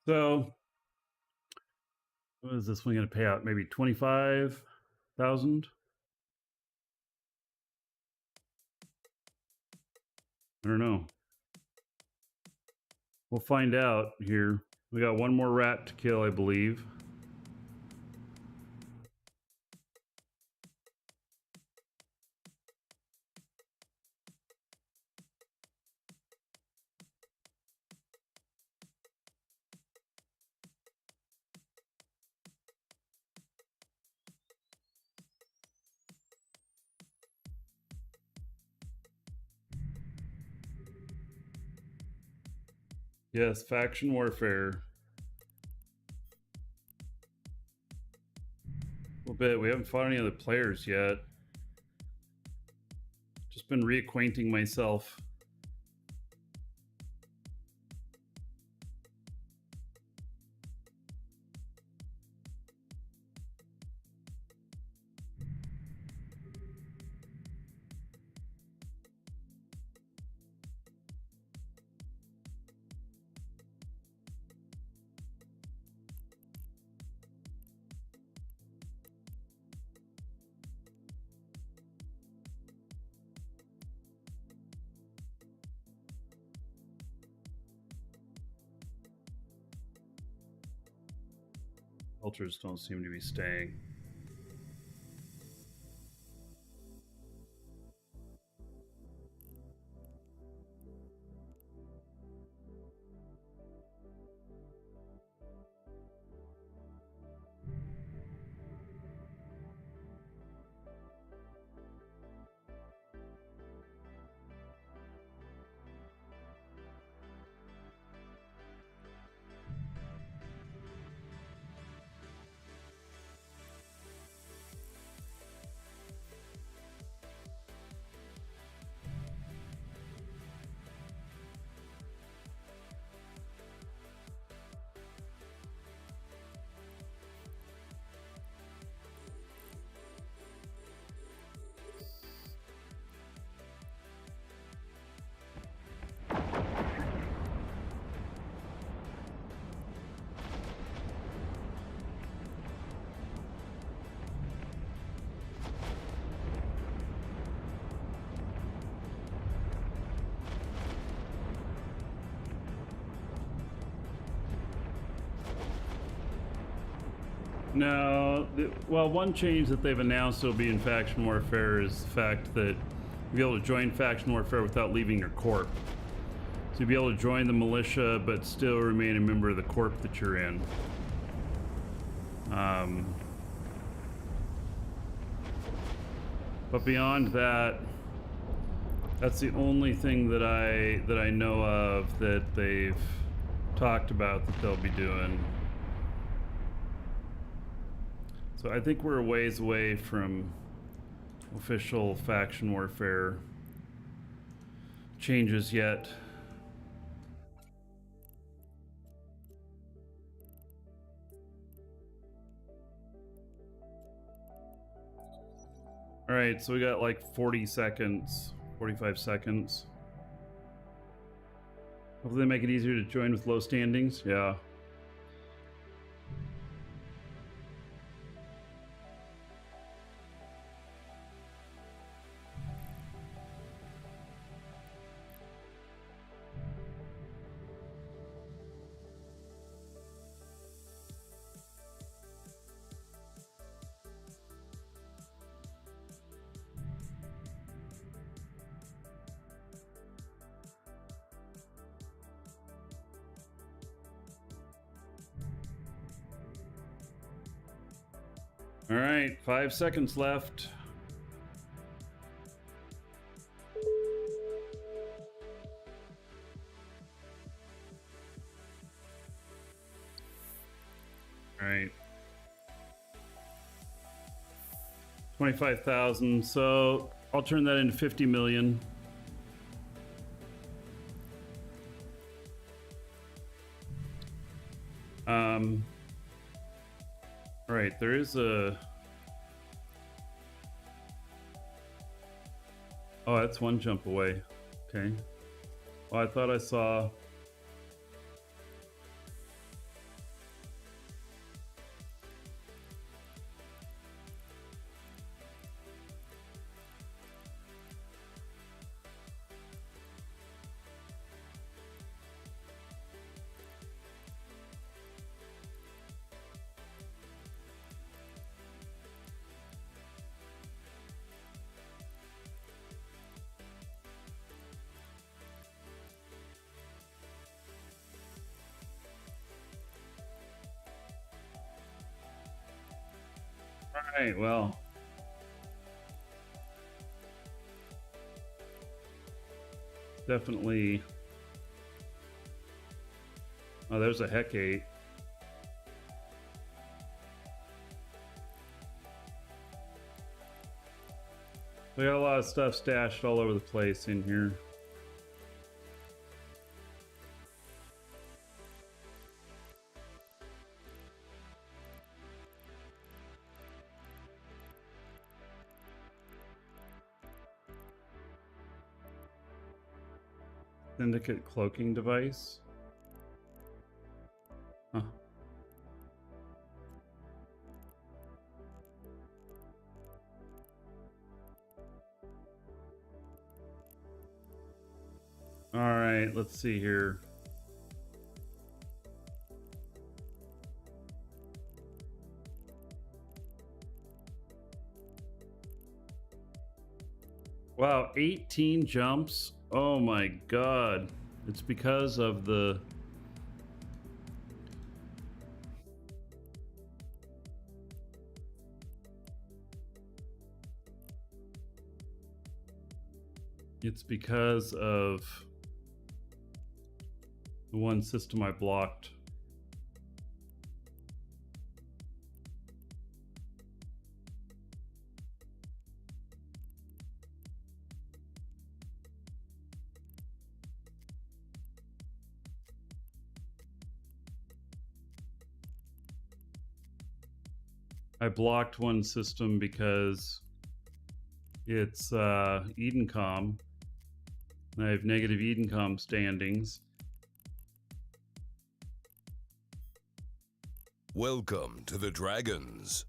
So, what is this one going to pay out? Maybe 25,000? I don't know. We'll find out here. We got one more rat to kill, I believe. Yes, faction warfare. A little bit. We haven't fought any other players yet. Just been reacquainting myself. Cultures don't seem to be staying. No, well, one change that they've announced will be in faction warfare is the fact that you'll be able to join faction warfare without leaving your corp. So you'll be able to join the militia, but still remain a member of the corp that you're in. But beyond that, that's the only thing that I know of that they've talked about that they'll be doing. So I think we're a ways away from official faction warfare changes yet. All right, so we got like 40 seconds, 45 seconds. Hopefully they make it easier to join with low standings. Yeah. All right, 5 seconds left. All right. 25,000. So I'll turn that into 50 million. All right, there is a... Oh, that's one jump away. Okay. Well, I thought I saw... right, well. Definitely. Oh, there's a Hecate. We got a lot of stuff stashed all over the place in here. Syndicate cloaking device. Huh. All right, let's see here. Wow, 18 jumps. Oh my god. It's because of the It's because of the one system I blocked. I blocked one system because it's Edencom. I have negative Edencom standings. Welcome to the Dragons.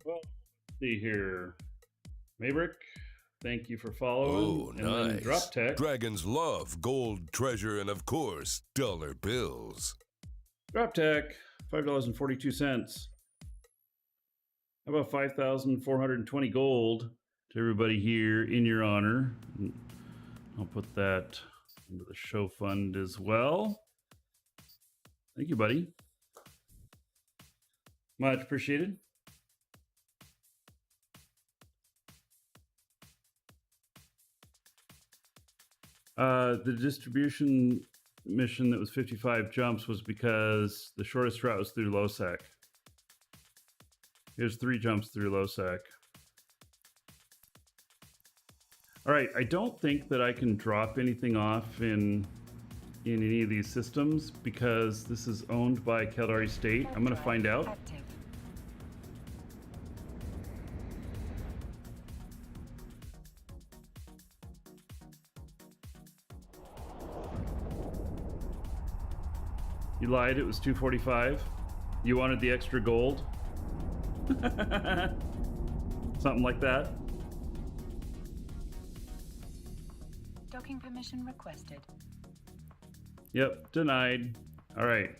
Well, let's see here. Maverick, thank you for following. Oh, and then nice. Drop Tech. Dragons love gold, treasure, and of course, dollar bills. Drop Tech, $5.42. How about 5,420 gold to everybody here in your honor? I'll put that into the show fund as well. Thank you, buddy. Much appreciated. The distribution mission that was 55 jumps was because the shortest route was through Losac. Here's 3 jumps through Losac. All right, I don't think that I can drop anything off in any of these systems because this is owned by Caldari State. I'm gonna find out. Active. You lied, it was 245. You wanted the extra gold. Something like that. Docking permission requested. Yep, denied. All right.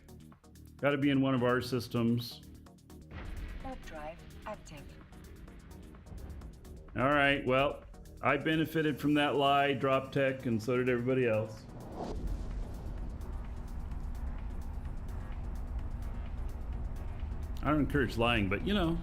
Got to be in one of our systems. Warp drive active. All right, well, I benefited from that lie, Drop Tech, and so did everybody else. I don't encourage lying, but you know.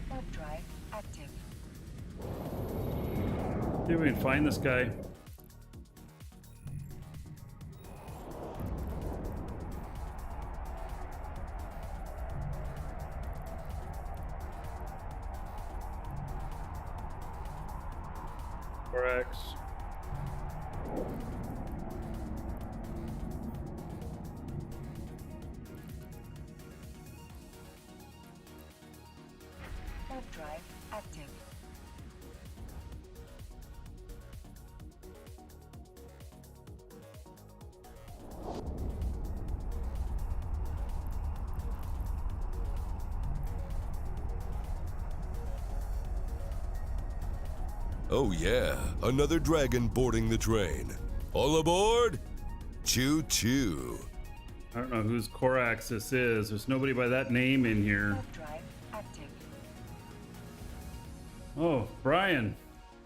Warp drive active. See if we can find this guy. X. Warp drive active. Oh yeah, another dragon boarding the train. All aboard? Choo choo. I don't know whose Corax this is. There's nobody by that name in here. Warp drive active. Oh, Brian.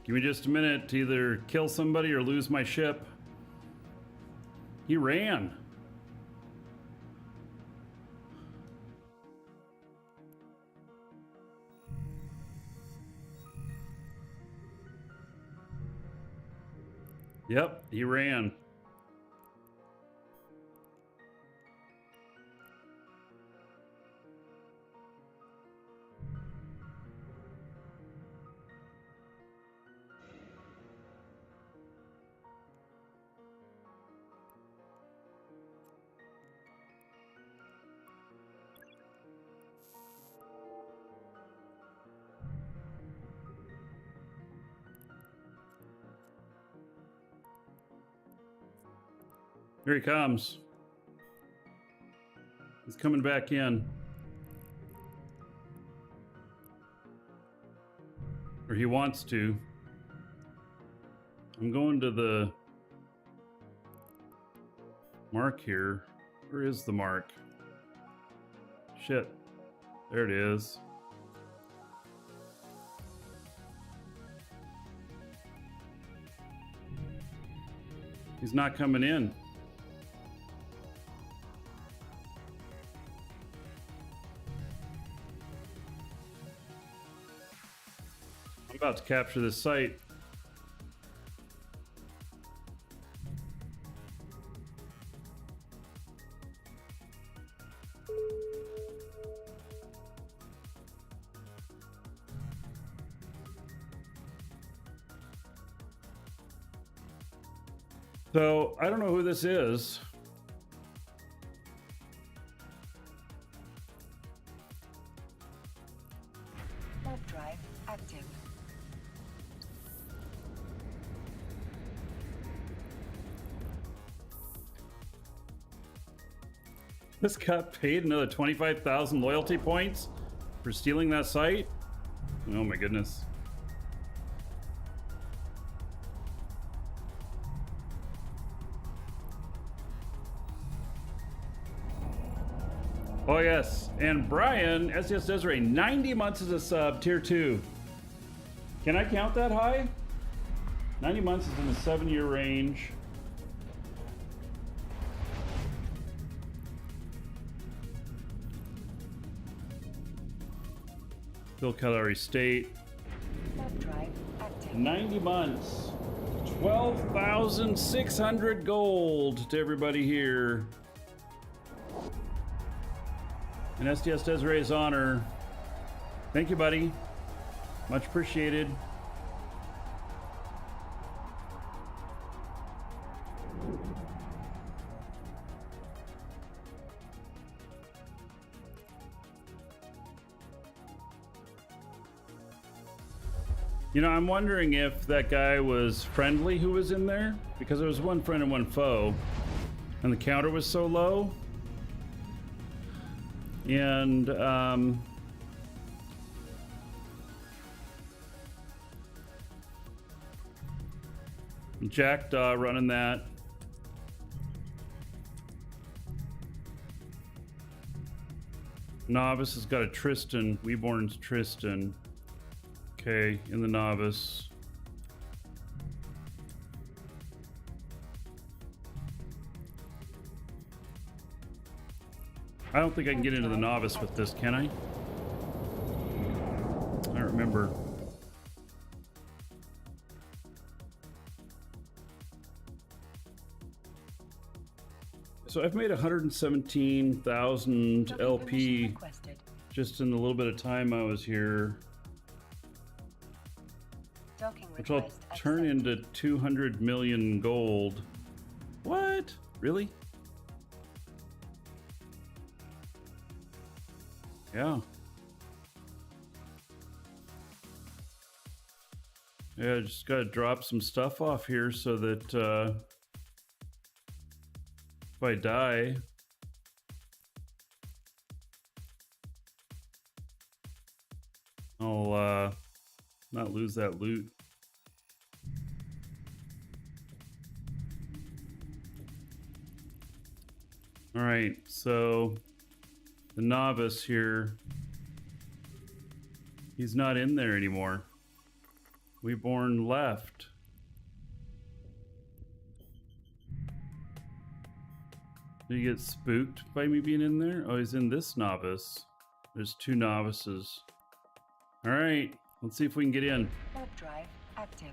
Give me just a minute to either kill somebody or lose my ship. He ran. Yep, he ran. Here he comes. He's coming back in. Or he wants to. I'm going to the mark here. Where is the mark? Shit. There it is. He's not coming in. I'm about to capture this site. So, I don't know who this is. Warp drive active. This got paid another 25,000 loyalty points for stealing that site? Oh my goodness. Oh yes, and Brian, SES Desiree, 90 months as a sub, tier 2. Can I count that high? 90 months is in the 7-year range. Bill Calari State. Warp drive active. 90 months. 12,600 gold to everybody here. In SDS Desiree's honor. Thank you, buddy. Much appreciated. You know, I'm wondering if that guy was friendly who was in there, because there was one friend and one foe, and the counter was so low. And Jackdaw running that. Novice has got a Tristan. Weeborn's Tristan. Okay, in the novice. I don't think I can get into the novice with this, can I? I don't remember. So I've made 117,000 Docking LP permission requested. just in the little bit of time I was here, Docking which I'll request turn accepted. into 200 million gold. What? Really? Yeah. Yeah, I just gotta drop some stuff off here so that if I die, I'll not lose that loot. All right, so the novice here, he's not in there anymore. Weeborn left. Did he get spooked by me being in there? Oh, he's in this novice. There's 2 novices. All right, let's see if we can get in. Warp drive active.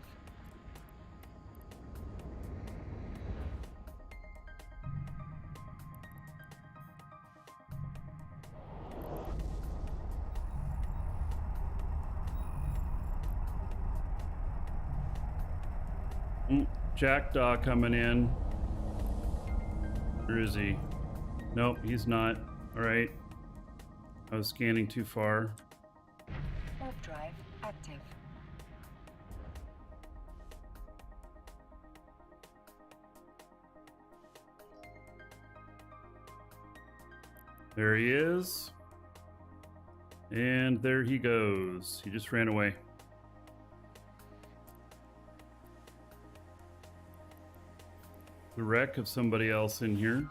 Jackdaw coming in. Where is he? Nope, he's not. All right. I was scanning too far. Warp drive active. There he is. And there he goes. He just ran away. The wreck of somebody else in here.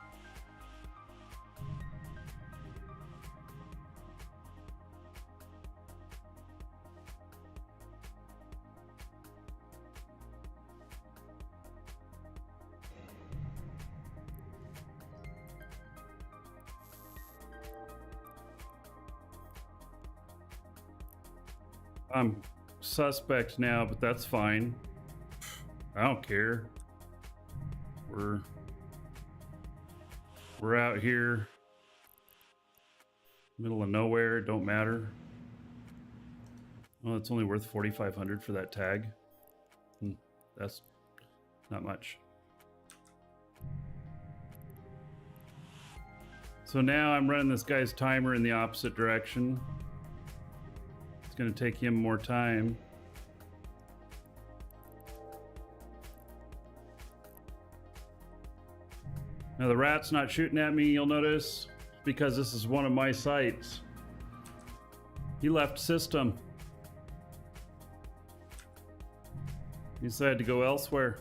I'm suspect now, but that's fine. I don't care. We're out here, middle of nowhere. It don't matter. Well, it's only worth 4,500 for that tag. That's not much. So now I'm running this guy's timer in the opposite direction. It's going to take him more time. Now the rat's not shooting at me, you'll notice, because this is one of my sites. He left system. He decided to go elsewhere.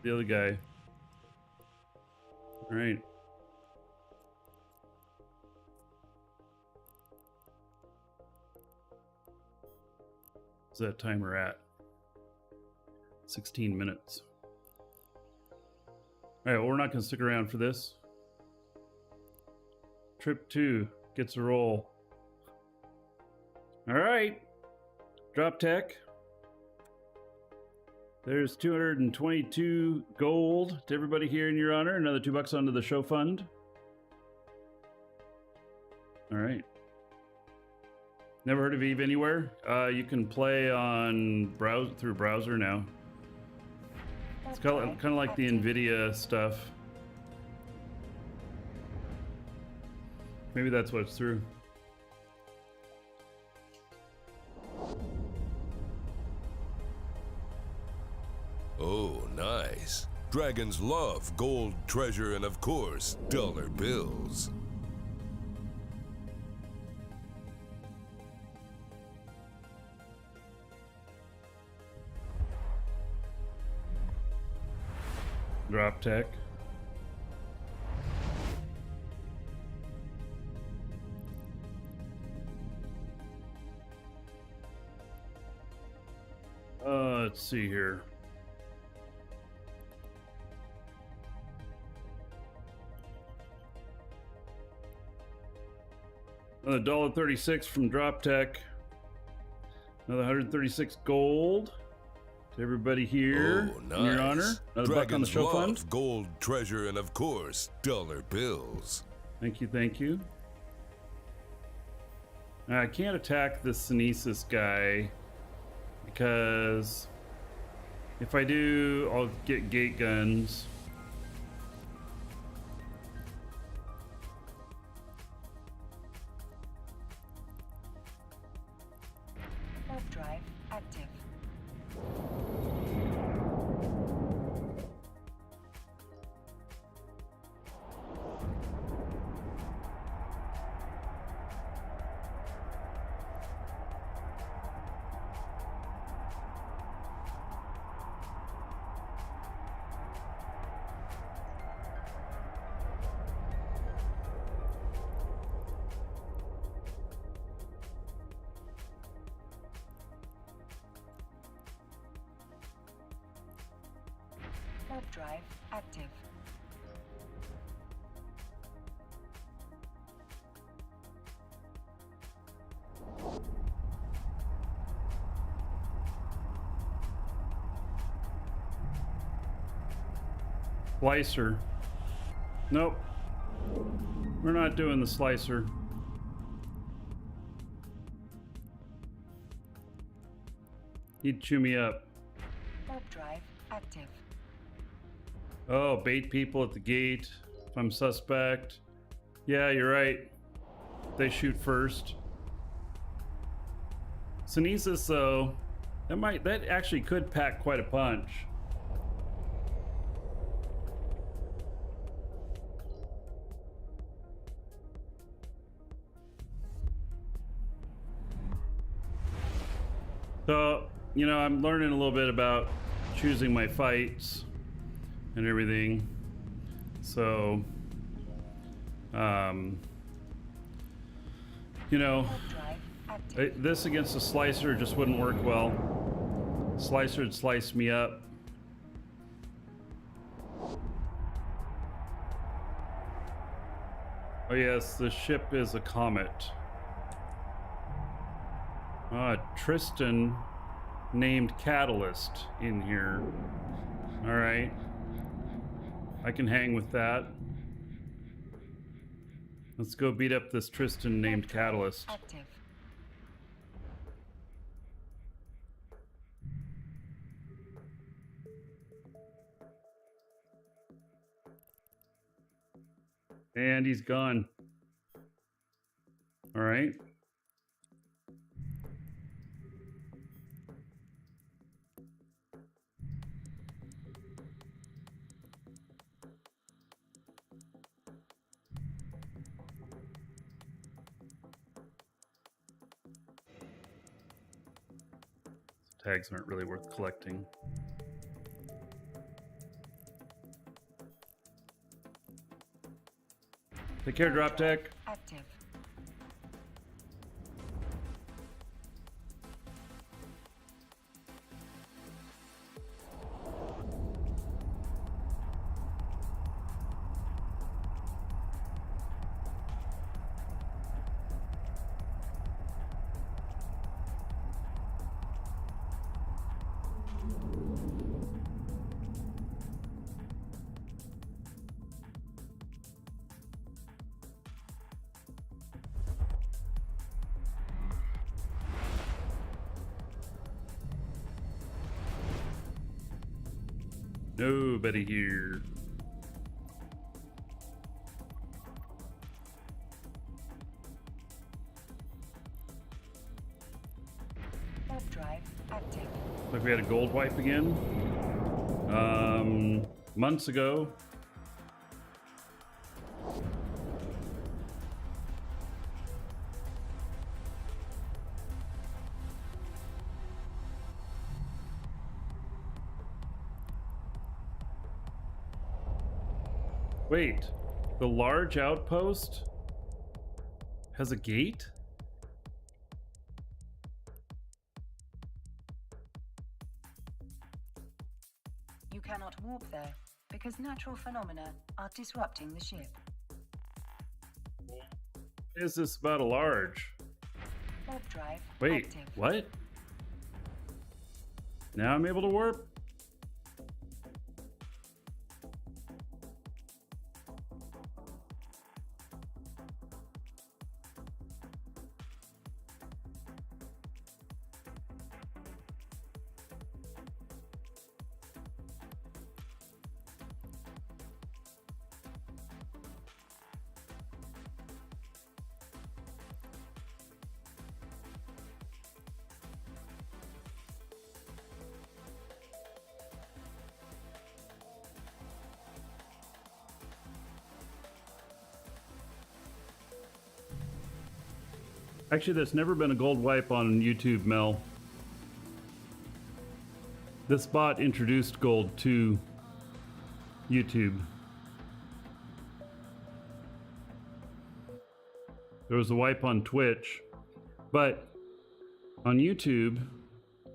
The other guy. All right. What's that timer at? 16 minutes. All right, well, we're not going to stick around for this. Trip 2 gets a roll. All right. Drop tech. There's 222 gold to everybody here in your honor. Another $2 onto the show fund. All right. Never heard of Eve Anywhere? You can play on through browser now. It's kind of like the NVIDIA stuff. Maybe that's what it's through. Oh, nice. Dragons love gold, treasure, and of course, dollar bills. Drop tech. Let's see here. Another $1.36 from Drop Tech. Another 136 gold to everybody here. Oh, nice. In your honor. Another $1 on the show fund. Gold, treasure, and of course, dollar bills. Thank you, thank you. Now, I can't attack this Synesis guy because if I do, I'll get gate guns. Warp drive active. Warp drive active. Slicer. Nope. We're not doing the slicer. He'd chew me up. Warp drive active. Oh, bait people at the gate. If I'm suspect. Yeah, you're right. They shoot first. Synesis, though, that actually could pack quite a punch. So, you know, I'm learning a little bit about choosing my fights and everything. So, you know, this against a slicer just wouldn't work well. Slicer would slice me up. Oh yes, the ship is a comet. Tristan named Catalyst in here. All right. I can hang with that. Let's go beat up this Tristan named Catalyst. Active. And he's gone. All right. Tags aren't really worth collecting. Take care, drop tech. Active. Nobody here. Warp drive active. Like we had a gold wipe again. Months ago. Wait, the large outpost has a gate? You cannot warp there because natural phenomena are disrupting the ship. What is this about a large? Warp drive Wait, active. what? Now I'm able to warp? Actually, there's never been a gold wipe on YouTube, Mel. This bot introduced gold to YouTube. There was a wipe on Twitch, but on YouTube,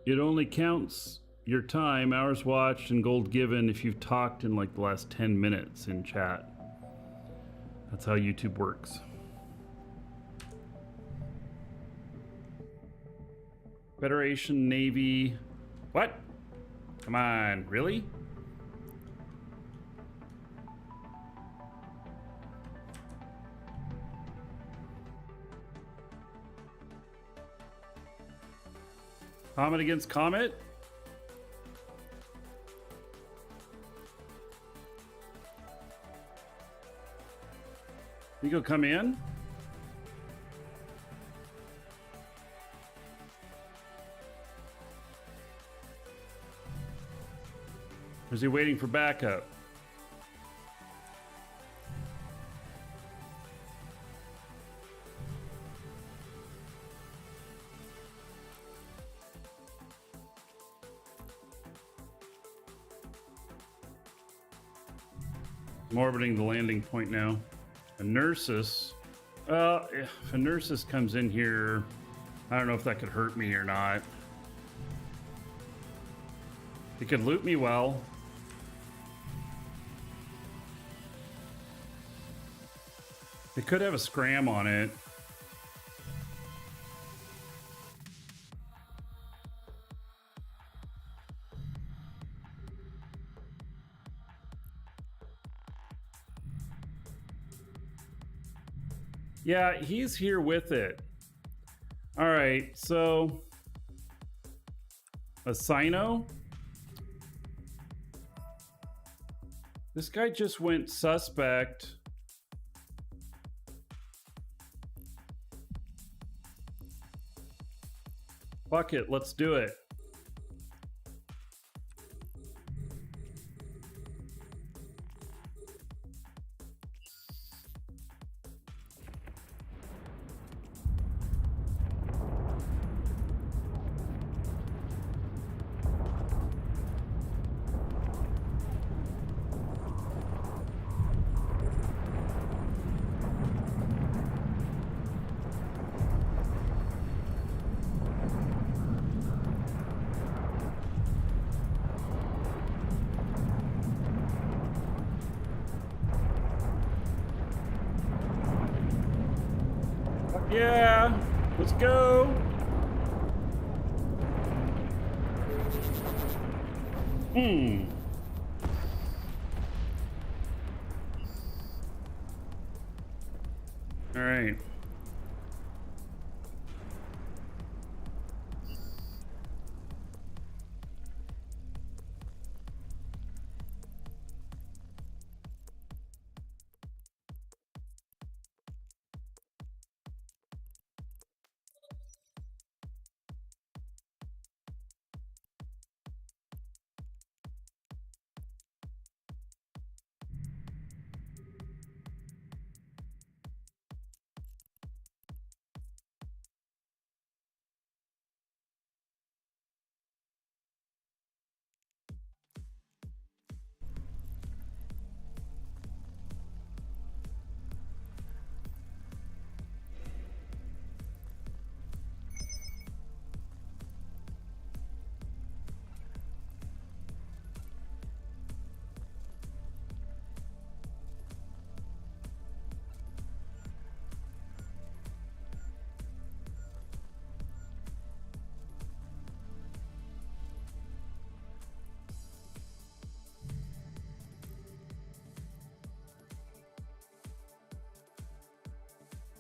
it only counts your time, hours watched, and gold given if you've talked in like the last 10 minutes in chat. That's how YouTube works. Federation, Navy. What? Come on, really? Comet against Comet? You go come in? Or is he waiting for backup? I'm orbiting the landing point now. A Nursus. Well, if a Nursus comes in here, I don't know if that could hurt me or not. It could loot me well. It could have a scram on it. Yeah, he's here with it. All right, so a Sino. This guy just went suspect. Fuck it, let's do it. Yeah, let's go. All right.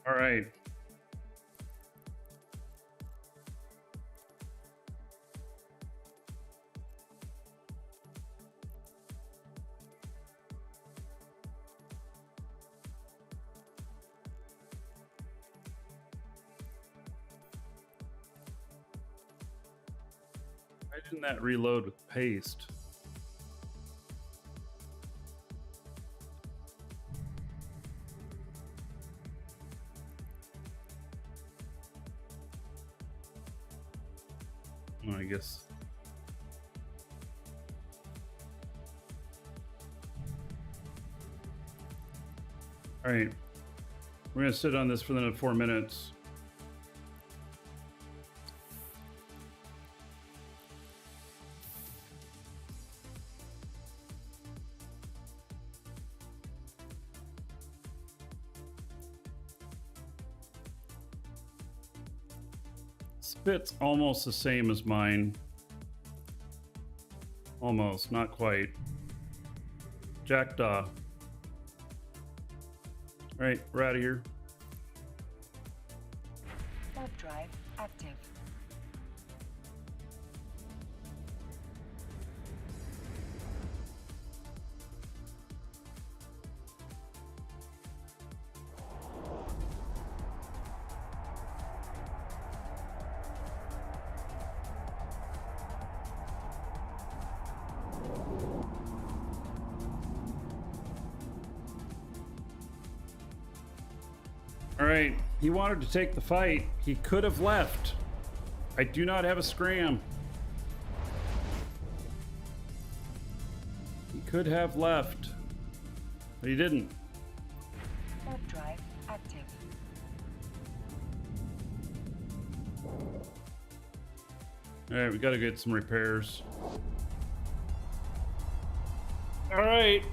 All right. Why didn't that reload with paste? Oh, I guess. All right. We're going to sit on this for another 4 minutes. Spit's almost the same as mine. Almost, not quite. Jackdaw. All right, we're out of here. Warp drive active. All right, he wanted to take the fight. He could have left. I do not have a scram. He could have left, but he didn't. Warp drive active. All right, we got to get some repairs. All right.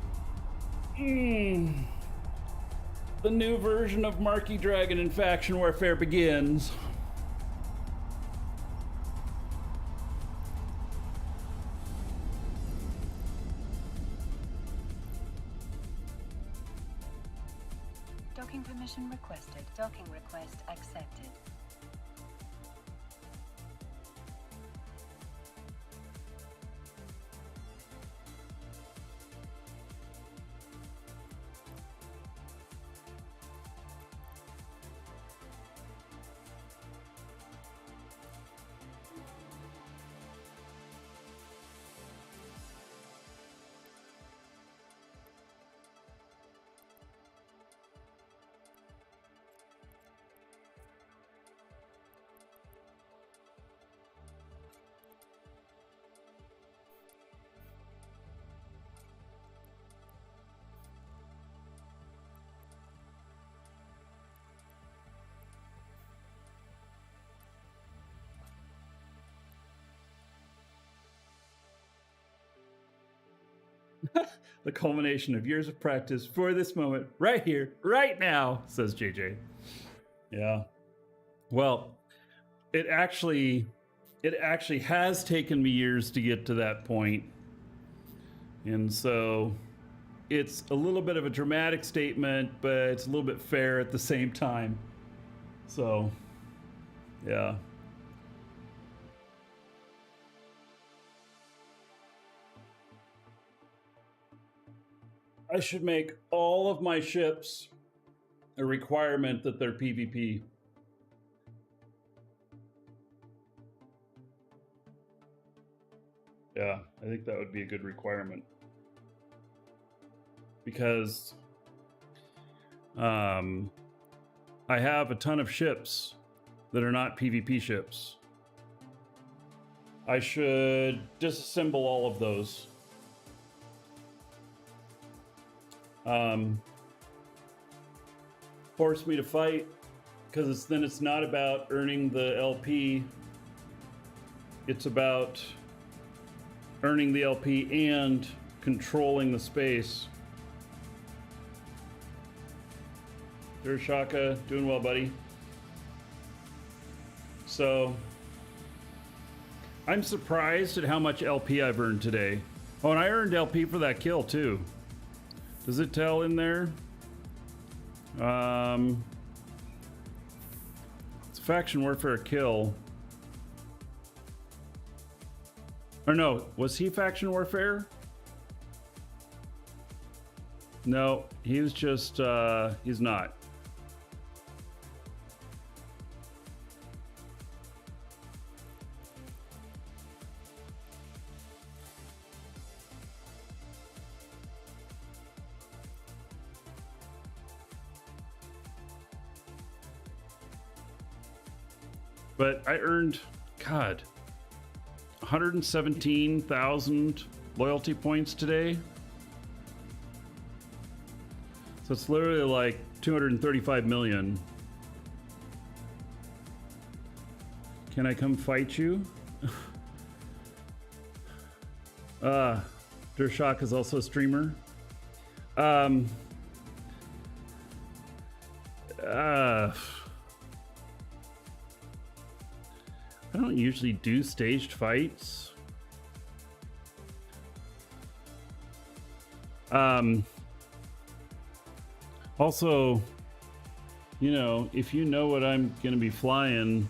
The new version of Markee Dragon in faction warfare begins. Docking permission requested. Docking request accepted. The culmination of years of practice for this moment, right here, right now, says JJ. Yeah. Well, it actually has taken me years to get to that point. And so it's a little bit of a dramatic statement, but it's a little bit fair at the same time. So, yeah. I should make all of my ships a requirement that they're PvP. Yeah, I think that would be a good requirement. Because I have a ton of ships that are not PvP ships. I should disassemble all of those. Force me to fight, because then it's not about earning the LP. It's about earning the LP and controlling the space. Shaka, doing well, buddy. So I'm surprised at how much LP I've earned today. Oh, and I earned LP for that kill too. Does it tell in there? It's a faction warfare kill. Or no, was he faction warfare? No, he was just, he's not. But I earned, God, 117,000 loyalty points today. So it's literally like 235 million. Can I come fight you? Dershak is also a streamer. I don't usually do staged fights. Also, you know, if you know what I'm gonna be flying,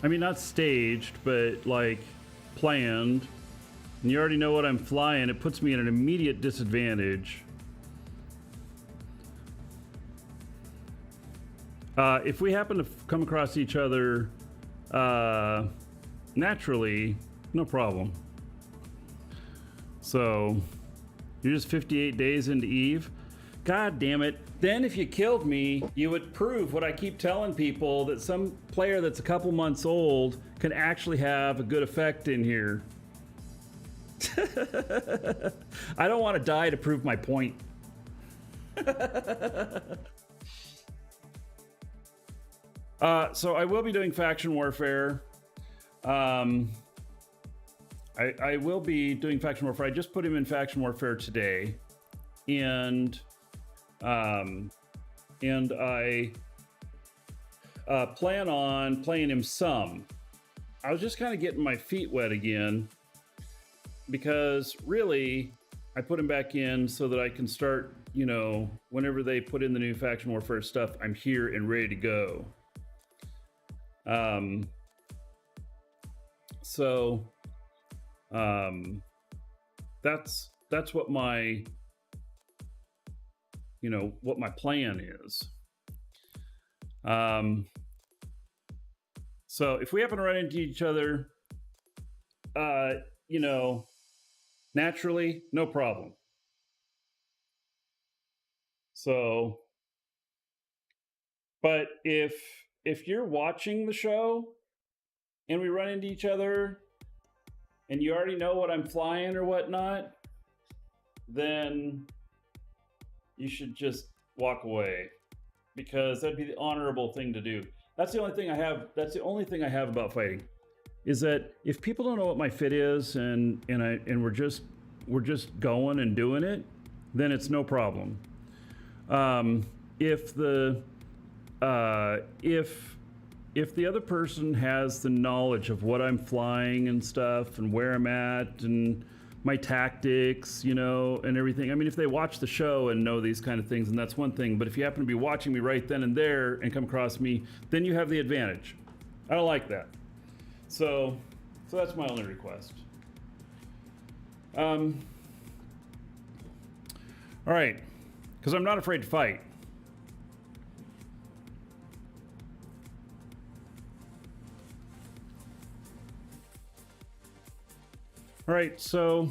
I mean, not staged, but like planned, and you already know what I'm flying, it puts me at an immediate disadvantage. If we happen to come across each other naturally, no problem. So, you're just 58 days into Eve? God damn it. Then if you killed me, you would prove what I keep telling people, that some player that's a couple months old can actually have a good effect in here. I don't want to die to prove my point. So I will be doing faction warfare. I will be doing faction warfare. I just put him in faction warfare today, and I plan on playing him some. I was just kind of getting my feet wet again, because really I put him back in so that I can start, you know, whenever they put in the new faction warfare stuff, I'm here and ready to go. That's what my, you know, what my plan is. So if we happen to run into each other, you know, naturally, no problem. So, but if you're watching the show and we run into each other and you already know what I'm flying or whatnot, then you should just walk away, because that'd be the honorable thing to do. That's the only thing I have. That's the only thing I have about fighting, is that if people don't know what my fit is and we're just going and doing it, then it's no problem. If the other person has the knowledge of what I'm flying and stuff and where I'm at and my tactics, you know, and everything. I mean, if they watch the show and know these kind of things, and that's one thing. But if you happen to be watching me right then and there and come across me, then you have the advantage. I don't like that. So that's my only request. All right, because I'm not afraid to fight. All right, so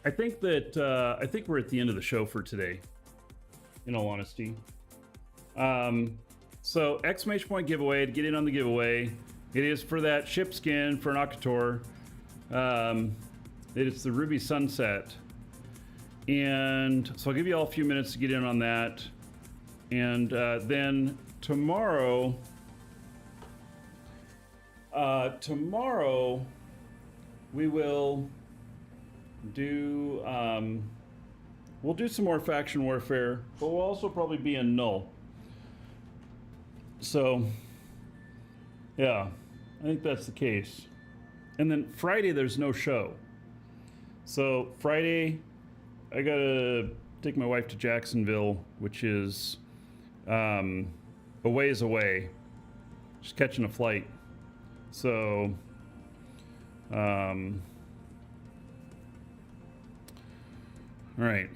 I think that I think we're at the end of the show for today, in all honesty. So exclamation point giveaway, to get in on the giveaway. It is for that ship skin for an Octator. It's the Ruby Sunset. And so I'll give you all a few minutes to get in on that. And then tomorrow we will do we'll do some more faction warfare, but we'll also probably be in null. So yeah, I think that's the case. And then Friday there's no show. So Friday I gotta take my wife to Jacksonville, which is a ways away. Just catching a flight. So, all right.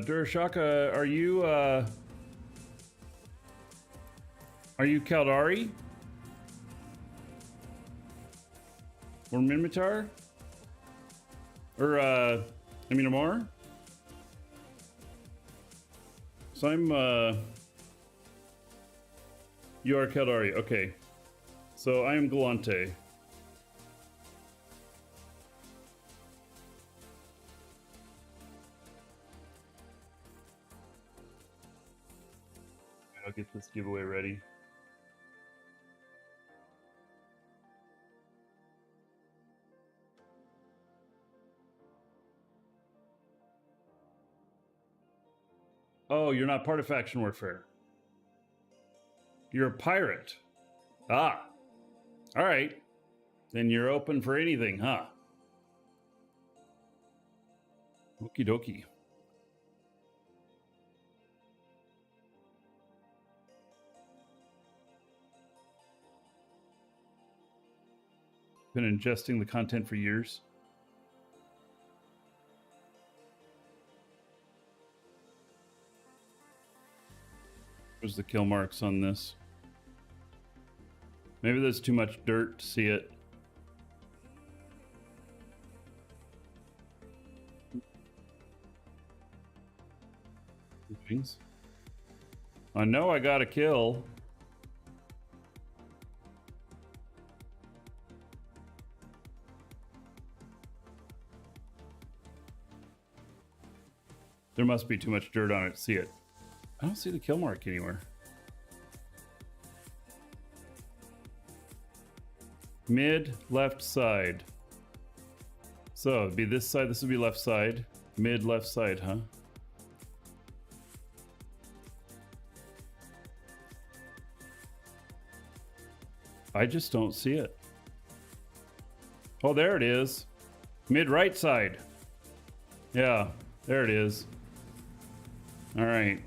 Durashaka, are you Kaldari? Or Minmatar? Or, Amor? So I'm, you are Kaldari, okay. So I am Gallente. get this giveaway ready. Oh, you're not part of faction warfare. You're a pirate. Ah. All right. Then you're open for anything, huh? Okie dokie. Been ingesting the content for years. Where's the kill marks on this? Maybe there's too much dirt to see it. Things. I know I got a kill. There must be too much dirt on it to see it. I don't see the kill mark anywhere. Mid, left side. So it'd be this side, this would be left side. Mid, left side, huh? I just don't see it. Oh, there it is. Mid, right side. Yeah, there it is. All right.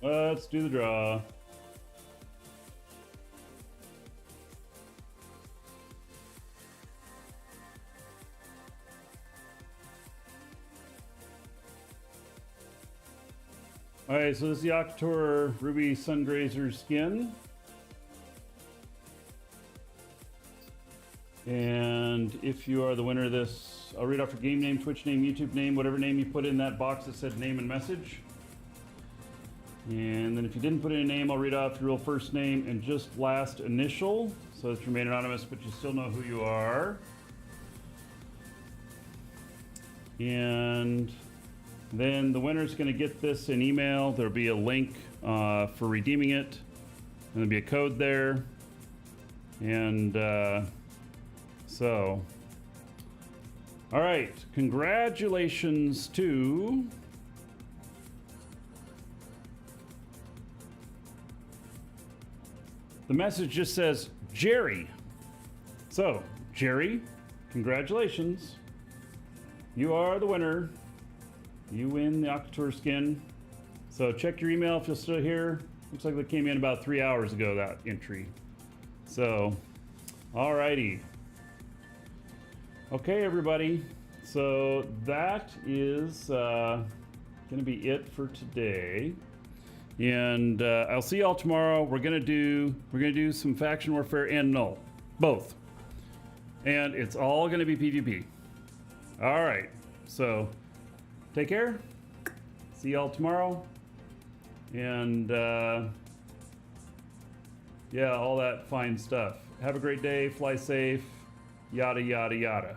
Let's do the draw. All right, so this is the October Ruby Sungrazer skin. And if you are the winner of this, I'll read off your game name, Twitch name, YouTube name, whatever name you put in that box that said name and message. And then if you didn't put in a name, I'll read off your real first name and just last initial. So it's remain anonymous, but you still know who you are. And then the winner's going to get this in email. There'll be a link for redeeming it. And there'll be a code there. And so, all right, congratulations to the message just says Jerry. So, Jerry, congratulations. You are the winner. You win the October skin. So check your email if you're still here. Looks like that came in about 3 hours ago, that entry. So, alrighty. Okay, everybody. So that is gonna be it for today. And I'll see y'all tomorrow. We're gonna do some faction warfare and null, both. And it's all gonna be PvP. All right. So take care. See y'all tomorrow. And yeah, all that fine stuff. Have a great day. Fly safe. Yada, yada, yada.